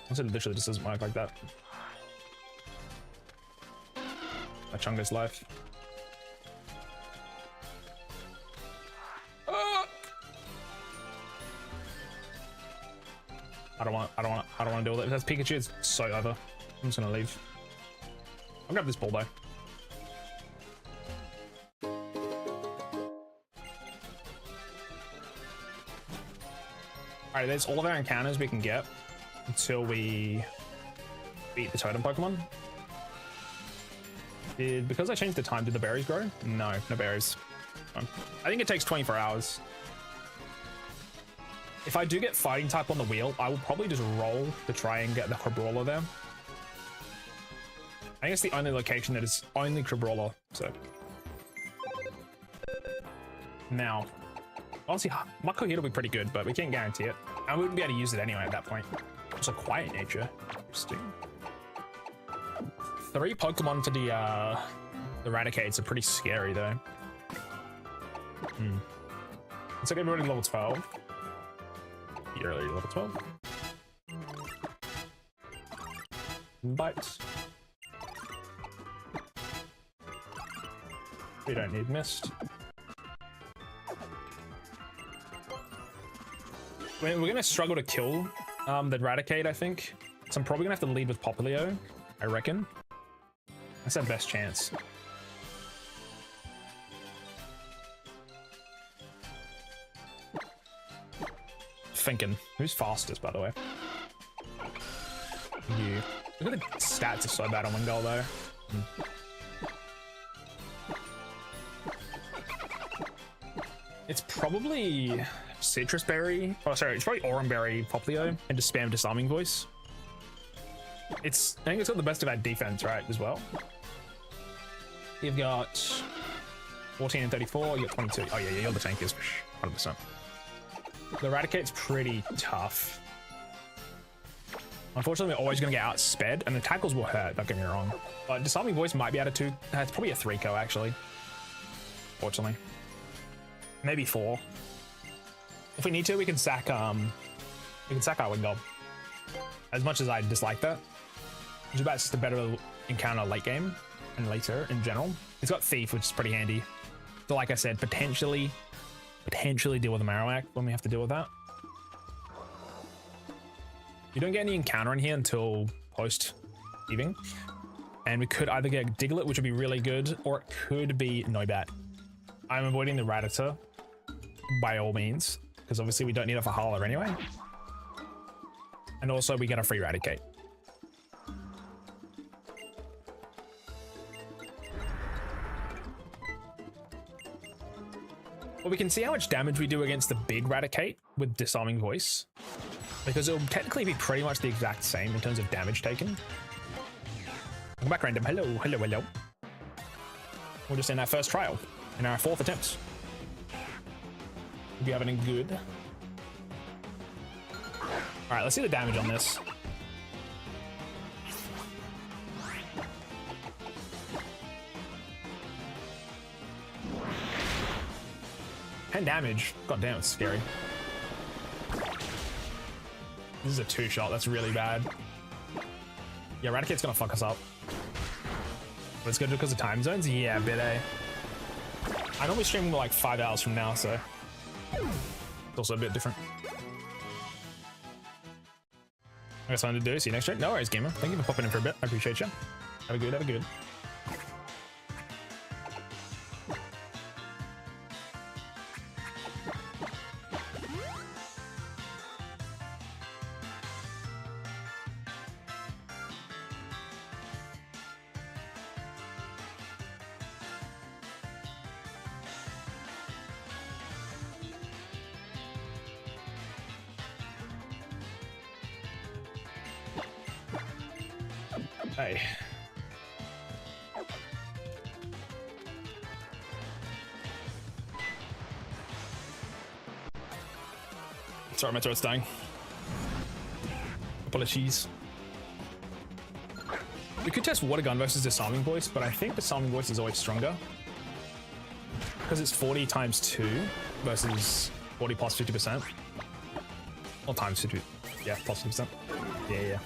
I said literally just doesn't work like that. My Chunga's life. I don't want to deal with it. If that's Pikachu, it's so over. I'm just gonna leave. I'll grab this ball though. Alright, there's all of our encounters we can get until we beat the totem Pokemon. Because I changed the time, did the berries grow? No, no berries. I think it takes 24 hours. If I do get fighting type on the wheel, I will probably just roll to try and get the Crabrawler there. I think it's the only location that is only Crabrawler, so. Now, honestly, Mako here will be pretty good, but we can't guarantee it. I wouldn't be able to use it anyway at that point. It's a quiet nature. Interesting. 3 Pokemon to the Eradicates are pretty scary though. It's like everybody level 12. You're already level 12. Bite. We don't need Mist. We're gonna struggle to kill the Eradicate, I think. So I'm probably gonna have to lead with Popplio, I reckon. That's our best chance. Thinking. Who's fastest, by the way? You. Look at the stats are so bad on Wingull, though. It's probably Citrus Berry. Oh, sorry. It's probably Oran Berry, Popplio, and just spam Disarming Voice. I think it's got the best of our defense, right, as well. You've got 14 and 34. You got 22. Oh, yeah, you're the tankers. 100%. The Eradicate's pretty tough. Unfortunately, we're always going to get outsped, and the tackles will hurt, don't get me wrong. But Disarming Voice might be able to... It's probably a 3-co, actually. Fortunately. Maybe 4. If we need to, we can sack our Wingull. As much as I dislike that. It's about just a better encounter late game, and later in general. It's got Thief, which is pretty handy. So like I said, potentially deal with the Marowak when we have to deal with that. You don't get any encounter in here until post thieving, and we could either get Diglett, which would be really good, or it could be Noibat. I'm avoiding the Rattata by all means, because obviously we don't need it for Harler anyway, and also we get a free Eradicate. Well, we can see how much damage we do against the big Raticate with Disarming Voice, because it will technically be pretty much the exact same in terms of damage taken. Welcome back, random. Hello, hello, hello. We're just in our first trial, in our 4th attempt. We'll be having a good. All right, let's see the damage on this. And damage. God damn, it's scary. This is a 2-shot. That's really bad. Yeah, Eradicate's gonna fuck us up. But it's good because of time zones? Yeah, bit A. I normally stream like 5 hours from now, so it's also a bit different. I got something to do. See you next stream. No worries, gamer. Thank you for popping in for a bit. I appreciate you. Have a good, have a good. Hey. Sorry, my throat's dying. Apologies. We could test Water Gun versus Disarming Voice, but I think Disarming Voice is always stronger. Because it's 40 times 2 versus 40 plus 50%. Or times 50. Yeah, plus 50%. Yeah.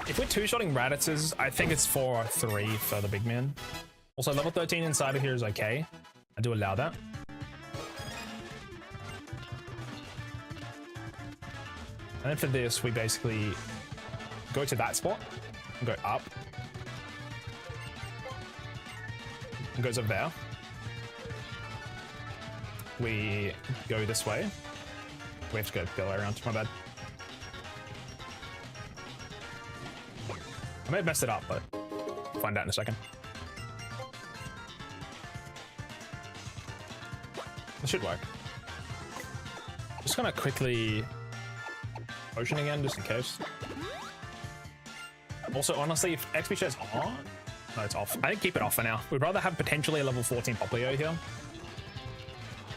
If we're two-shotting Raditz, I think it's 4 or 3 for the big man. Also, level 13 inside of here is okay. I do allow that. And then for this, we basically go to that spot and go up. It goes up there. We go this way. We have to go the other way around, my bad. I may have messed it up, but we'll find out in a second. This should work. Just gonna quickly potion again, just in case. Also, honestly, if XP share's on, no, it's off. I think keep it off for now. We'd rather have potentially a level 14 Popplio here.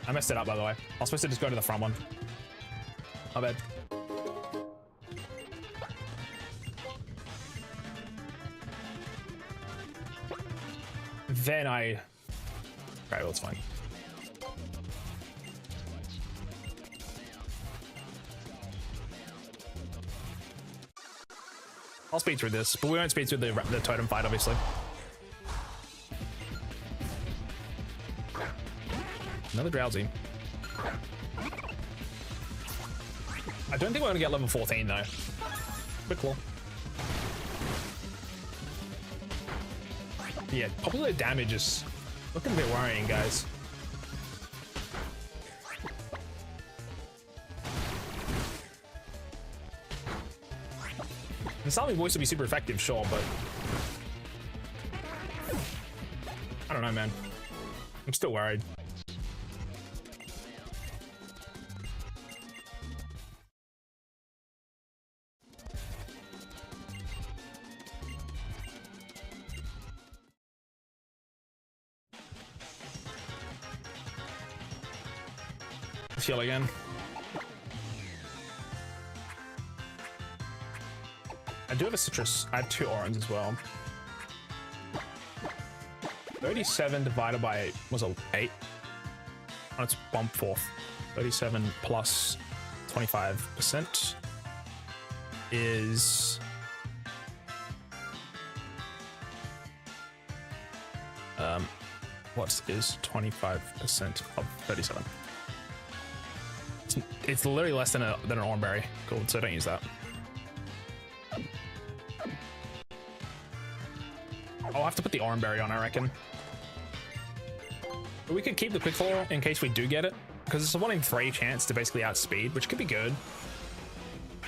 I messed it up, by the way. I was supposed to just go to the front one. My bad. Then I... Okay, well, it's fine. I'll speed through this, but we won't speed through the totem fight, obviously. Another Drowsy. I don't think we're gonna get level 14 though. Quick claw. Yeah, popular damage is looking a bit worrying, guys. The Disarming Voice will be super effective, sure, but I don't know, man. I'm still worried. Let's heal again. I do have a citrus. I have 2 orange as well. 37 divided by 8 was a 8. Oh, it's bump 4th. 37 plus 25% is what is 25% of 37? It's literally less than an Oranberry. Cool, so don't use that. I'll have to put the Oranberry on, I reckon. But we could keep the Quick Claw in case we do get it, because it's a 1 in 3 chance to basically outspeed, which could be good.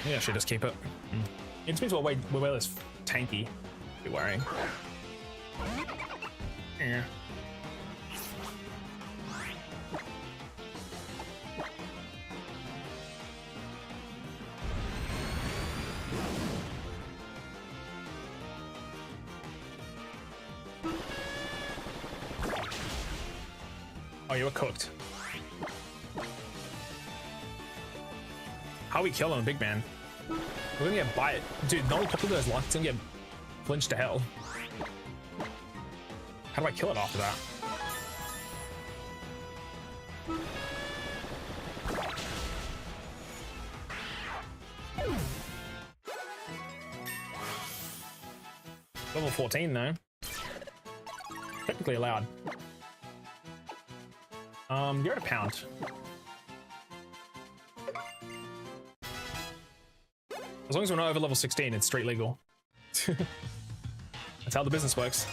Yeah, I should just keep it. It just means we're way less tanky. Be worrying. Yeah. Oh, you were cooked. How we kill him, big man? We're gonna get bite. Dude, no couple of those locks and get flinched to hell. How do I kill it after that? Level 14 though. Technically allowed. You're at a pound. As long as we're not over level 16, it's street legal. That's how the business works.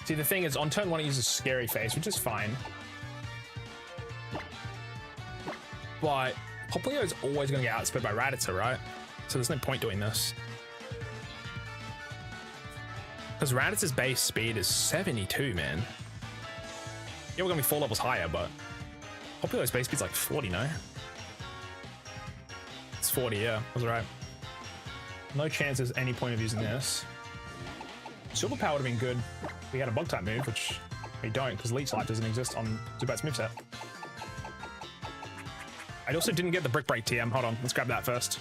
See, the thing is, on turn 1 it uses Scary Face, which is fine. But Popplio is always going to get outsped by Raditz, right? So there's no point doing this. Because Raditz's base speed is 72, man. Yeah, we're gonna be 4 levels higher, but Popplio's base speed's like 40, no? It's 40, yeah, that's right. No chance there's any point of using this. Silver Power would have been good if we had a bug type move, which we don't, because Leech Life doesn't exist on Zubat's moveset. I also didn't get the Brick Break TM. Hold on, let's grab that first.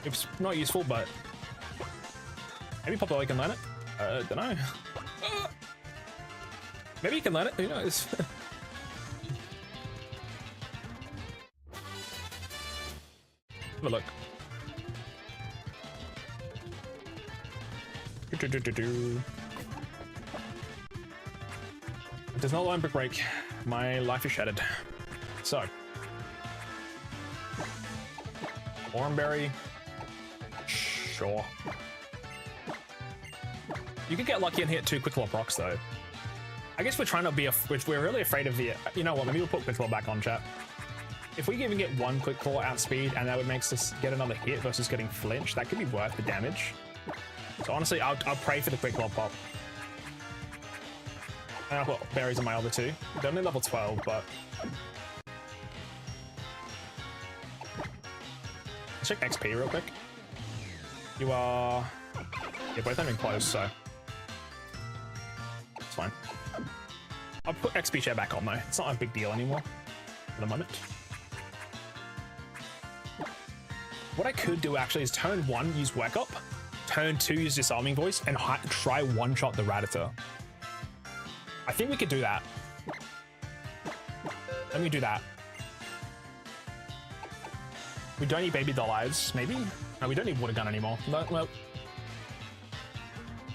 It's not useful, but maybe Popplio can learn it. Don't know. Maybe he can learn it. Who knows? Have a look. It does not learn Brick Break. My life is shattered. So. Oranberry. Sure. You could get lucky and hit 2 Quick Claw procs though. I guess we're trying to be we're really afraid of the, you know what, maybe we'll put Quick Claw back on, chat. If we even get 1 Quick Claw outspeed and that would make us get another hit versus getting flinched, that could be worth the damage. So honestly, I'll pray for the Quick Claw pop. And I'll put berries on my other 2. They're only level 12, but let's check XP real quick. You are, yeah, both having close, so it's fine. I'll put XP share back on though. It's not a big deal anymore for the moment. What I could do actually is turn 1 use Work Up, turn 2 use Disarming Voice, and try one-shot the Rattata. I think we could do that. Let me do that. We don't need Baby Doll Eyes, maybe? No, we don't need Water Gun anymore. No, well,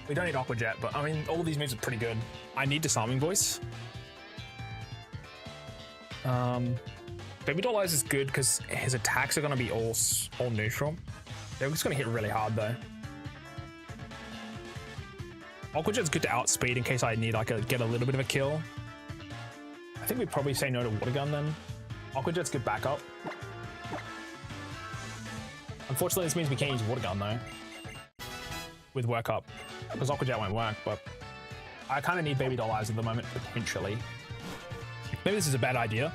we don't need Aqua Jet, but I mean, all of these moves are pretty good. I need Disarming Voice. Baby Doll Eyes is good because his attacks are going to be all neutral. They're just going to hit really hard though. Aqua Jet's good to outspeed in case I need like get a little bit of a kill. I think we'd probably say no to Water Gun then. Aqua Jet's good backup. Unfortunately, this means we can't use Water Gun though with Work Up because Aqua Jet won't work, but I kind of need Baby Doll Eyes at the moment, potentially. Maybe this is a bad idea,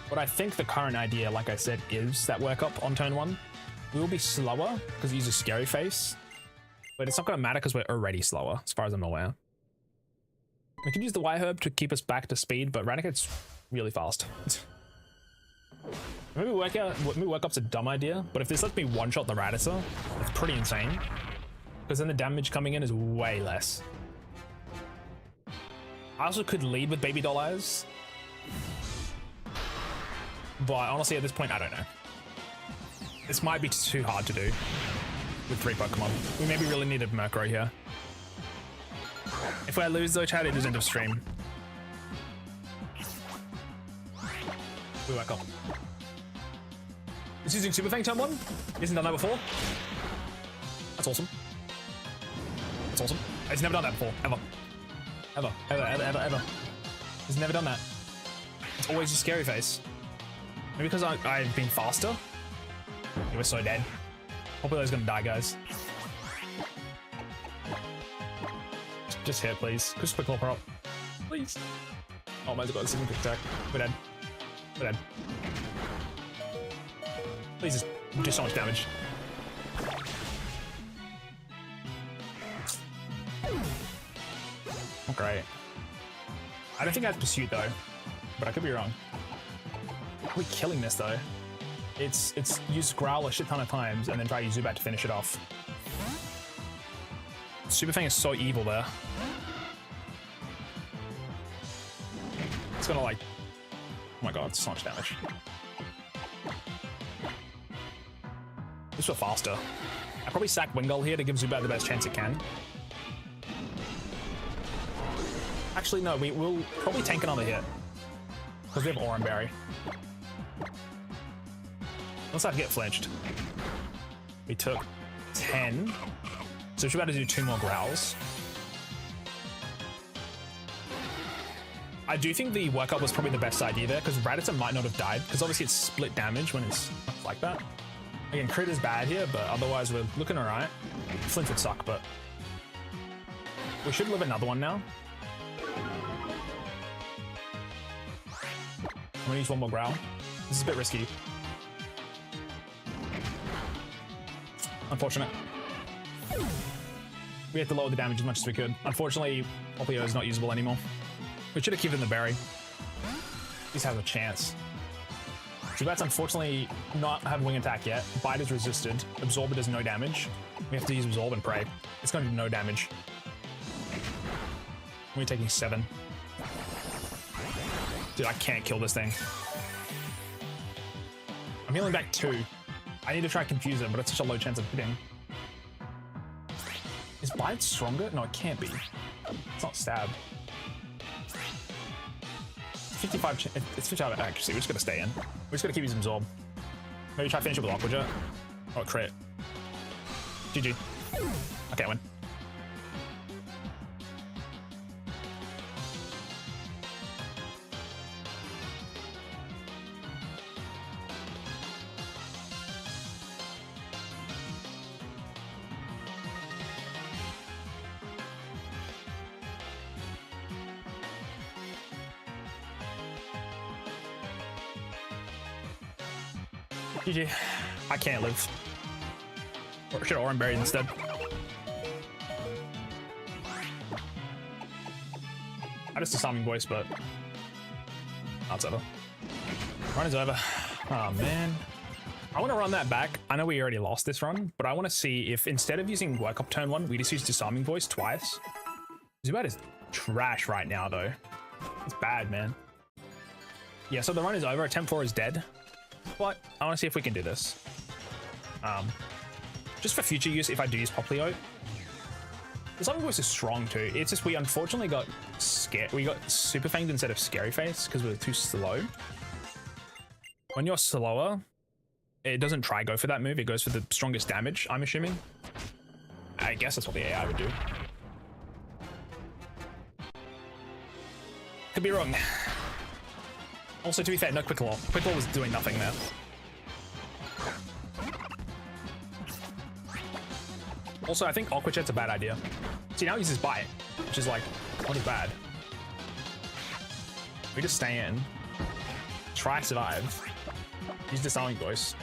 but I think the current idea, like I said, is that Work Up on turn 1. We will be slower because he uses Scary Face, but it's not going to matter because we're already slower, as far as I'm aware. We could use the Y-Herb to keep us back to speed, but Raticate's really fast. Maybe Work Up's a dumb idea, but if this lets me one-shot the Rattata, it's pretty insane. Because then the damage coming in is way less. I also could lead with Baby Doll Eyes. But honestly, at this point, I don't know. This might be too hard to do with 3 Pokemon. We maybe really need a Murkrow here. If I lose though, chat, it is end of stream. We Work Up. It's using Super Fang turn 1? Hasn't done that before? That's awesome. That's awesome. He's never done that before, ever. Ever. He's never done that. It's always a Scary Face. Maybe because I've been faster? He was so dead. Popplio's gonna die, guys. Just hit, please. Just Quick Claw prop. Please. Oh my god, this is a quick attack. We're dead. We're dead. Please just do so much damage. Oh, great. I don't think I have Pursuit though, but I could be wrong. Are we killing this though? It's use Growl a shit ton of times and then try to use Zubat to finish it off. Super Fang is so evil there. It's gonna like, oh my god, it's so much damage. This was faster. I probably sack Wingull here to give Zubat the best chance it can. Actually, no, we'll probably tank another hit. Because we have Oranberry. Let's not get flinched. We took 10. So we're about to do 2 more Growls. I do think the Work Up was probably the best idea there, because Rattata might not have died, because obviously it's split damage when it's like that. Again, crit is bad here, but otherwise we're looking alright. Flinch would suck, but we should live another one now. I'm gonna use one more growl. This is a bit risky. Unfortunate. We had to lower the damage as much as we could. Unfortunately, Popplio is not usable anymore. We should have given the berry. At least has a chance. Zubat's unfortunately not have wing attack yet. Bite is resisted. Absorb does no damage. We have to use Absorb and pray. It's going to do no damage. We're taking 7. Dude, I can't kill this thing. I'm healing back 2. I need to try and confuse it, but it's such a low chance of hitting. Is Bite stronger? No, it can't be. It's not stab. 55. It's 55 accuracy. We're just gonna stay in. We're just gonna keep using Absorb. Maybe try to finish it with Aqua Jet. Oh, crit. GG. Okay, I win. GG. I can't live. Or should have Oran buried instead. I just disarming voice, but that's over. Run is over. Oh man. I want to run that back. I know we already lost this run, but I want to see if instead of using Work Up turn 1, we just use disarming voice twice. Zubat is trash right now though. It's bad, man. Yeah, so the run is over. Attempt 4 is dead. But I want to see if we can do this. Just for future use, if I do use Popplio. The Disarming Voice is strong too. It's just we unfortunately got scared. We got Super Fanged instead of Scary Face because we were too slow. When you're slower, it doesn't try go for that move. It goes for the strongest damage, I'm assuming. I guess that's what the AI would do. Could be wrong. Also, to be fair, no Quick Claw. Quick Claw was doing nothing there. Also, I think Aqua Jet's a bad idea. See, now he uses Bite, which is like, not as bad. We just stay in. Try survive. Use Disarming Voice.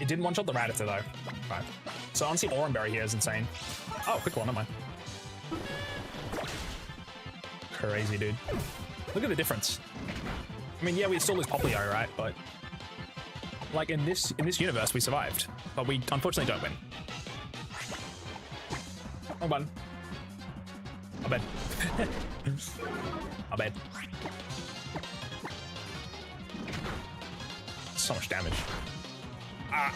It didn't one-shot the Rattata though. Right. So honestly, Oran Berry here is insane. Oh, Quick Claw, never mind. Crazy, dude. Look at the difference. I mean, yeah, we still lose Popplio, right? But like in this universe, we survived, but we unfortunately don't win. Wrong button. I bet. I bet. So much damage. Ah.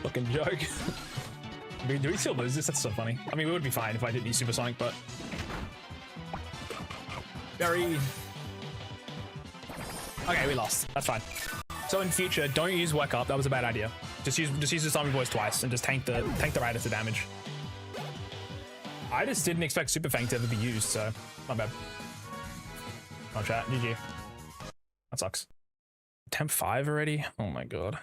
Fucking joke. Do we still lose this? That's so funny. I mean, we would be fine if I didn't use Supersonic, but very. Okay, we lost. That's fine. So in future, don't use Work Up. That was a bad idea. Just use Disarming Voice twice and just tank the Rider to damage. I just didn't expect Super Fang to ever be used, so not bad. Oh chat, GG. That sucks. Temp 5 already? Oh my god.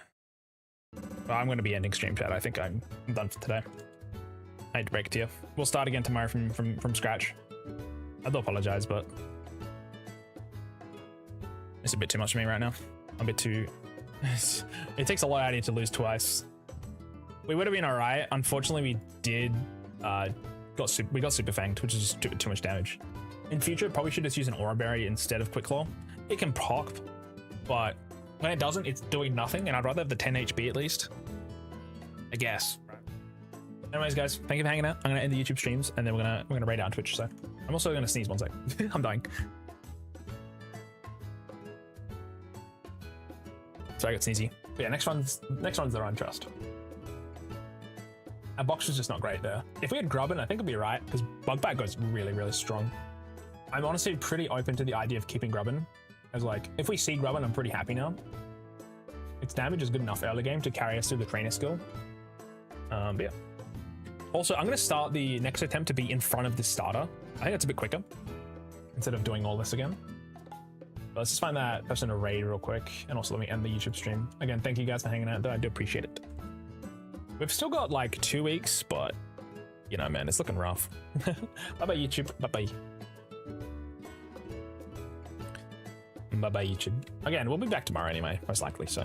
Well, I'm going to be ending stream chat. I think I'm done for today. I hate to break it to you. We'll start again tomorrow from scratch. I do apologize, but it's a bit too much for me right now. I'm a bit too. It takes a lot out of you to lose twice. We would have been alright. Unfortunately, we did. We got Super Fanged, which is too much damage. In future, probably should just use an Aura Berry instead of Quick Claw. It can proc, but when it doesn't, it's doing nothing, and I'd rather have the 10 HP at least. I guess. Anyways, guys, thank you for hanging out. I'm gonna end the YouTube streams, and then we're gonna raid out on Twitch. So I'm also gonna sneeze one sec. I'm dying. Sorry, I got sneezy. But yeah, next one's the Run Trust. Our box was just not great there. If we had Grubbin, I think it'd be right, because Bug Bite goes really, really strong. I'm honestly pretty open to the idea of keeping Grubbin. As like, if we see Grubbin, I'm pretty happy now. Its damage is good enough early game to carry us through the trainer skill. But yeah. Also, I'm gonna start the next attempt to be in front of this starter. I think that's a bit quicker, instead of doing all this again. But let's just find that person to raid real quick. And also let me end the YouTube stream. Again, thank you guys for hanging out, though. I do appreciate it. We've still got like 2 weeks, but you know, man, it's looking rough. Bye-bye, YouTube. Bye-bye. Bye-bye, YouTube. Again, we'll be back tomorrow anyway, most likely, so.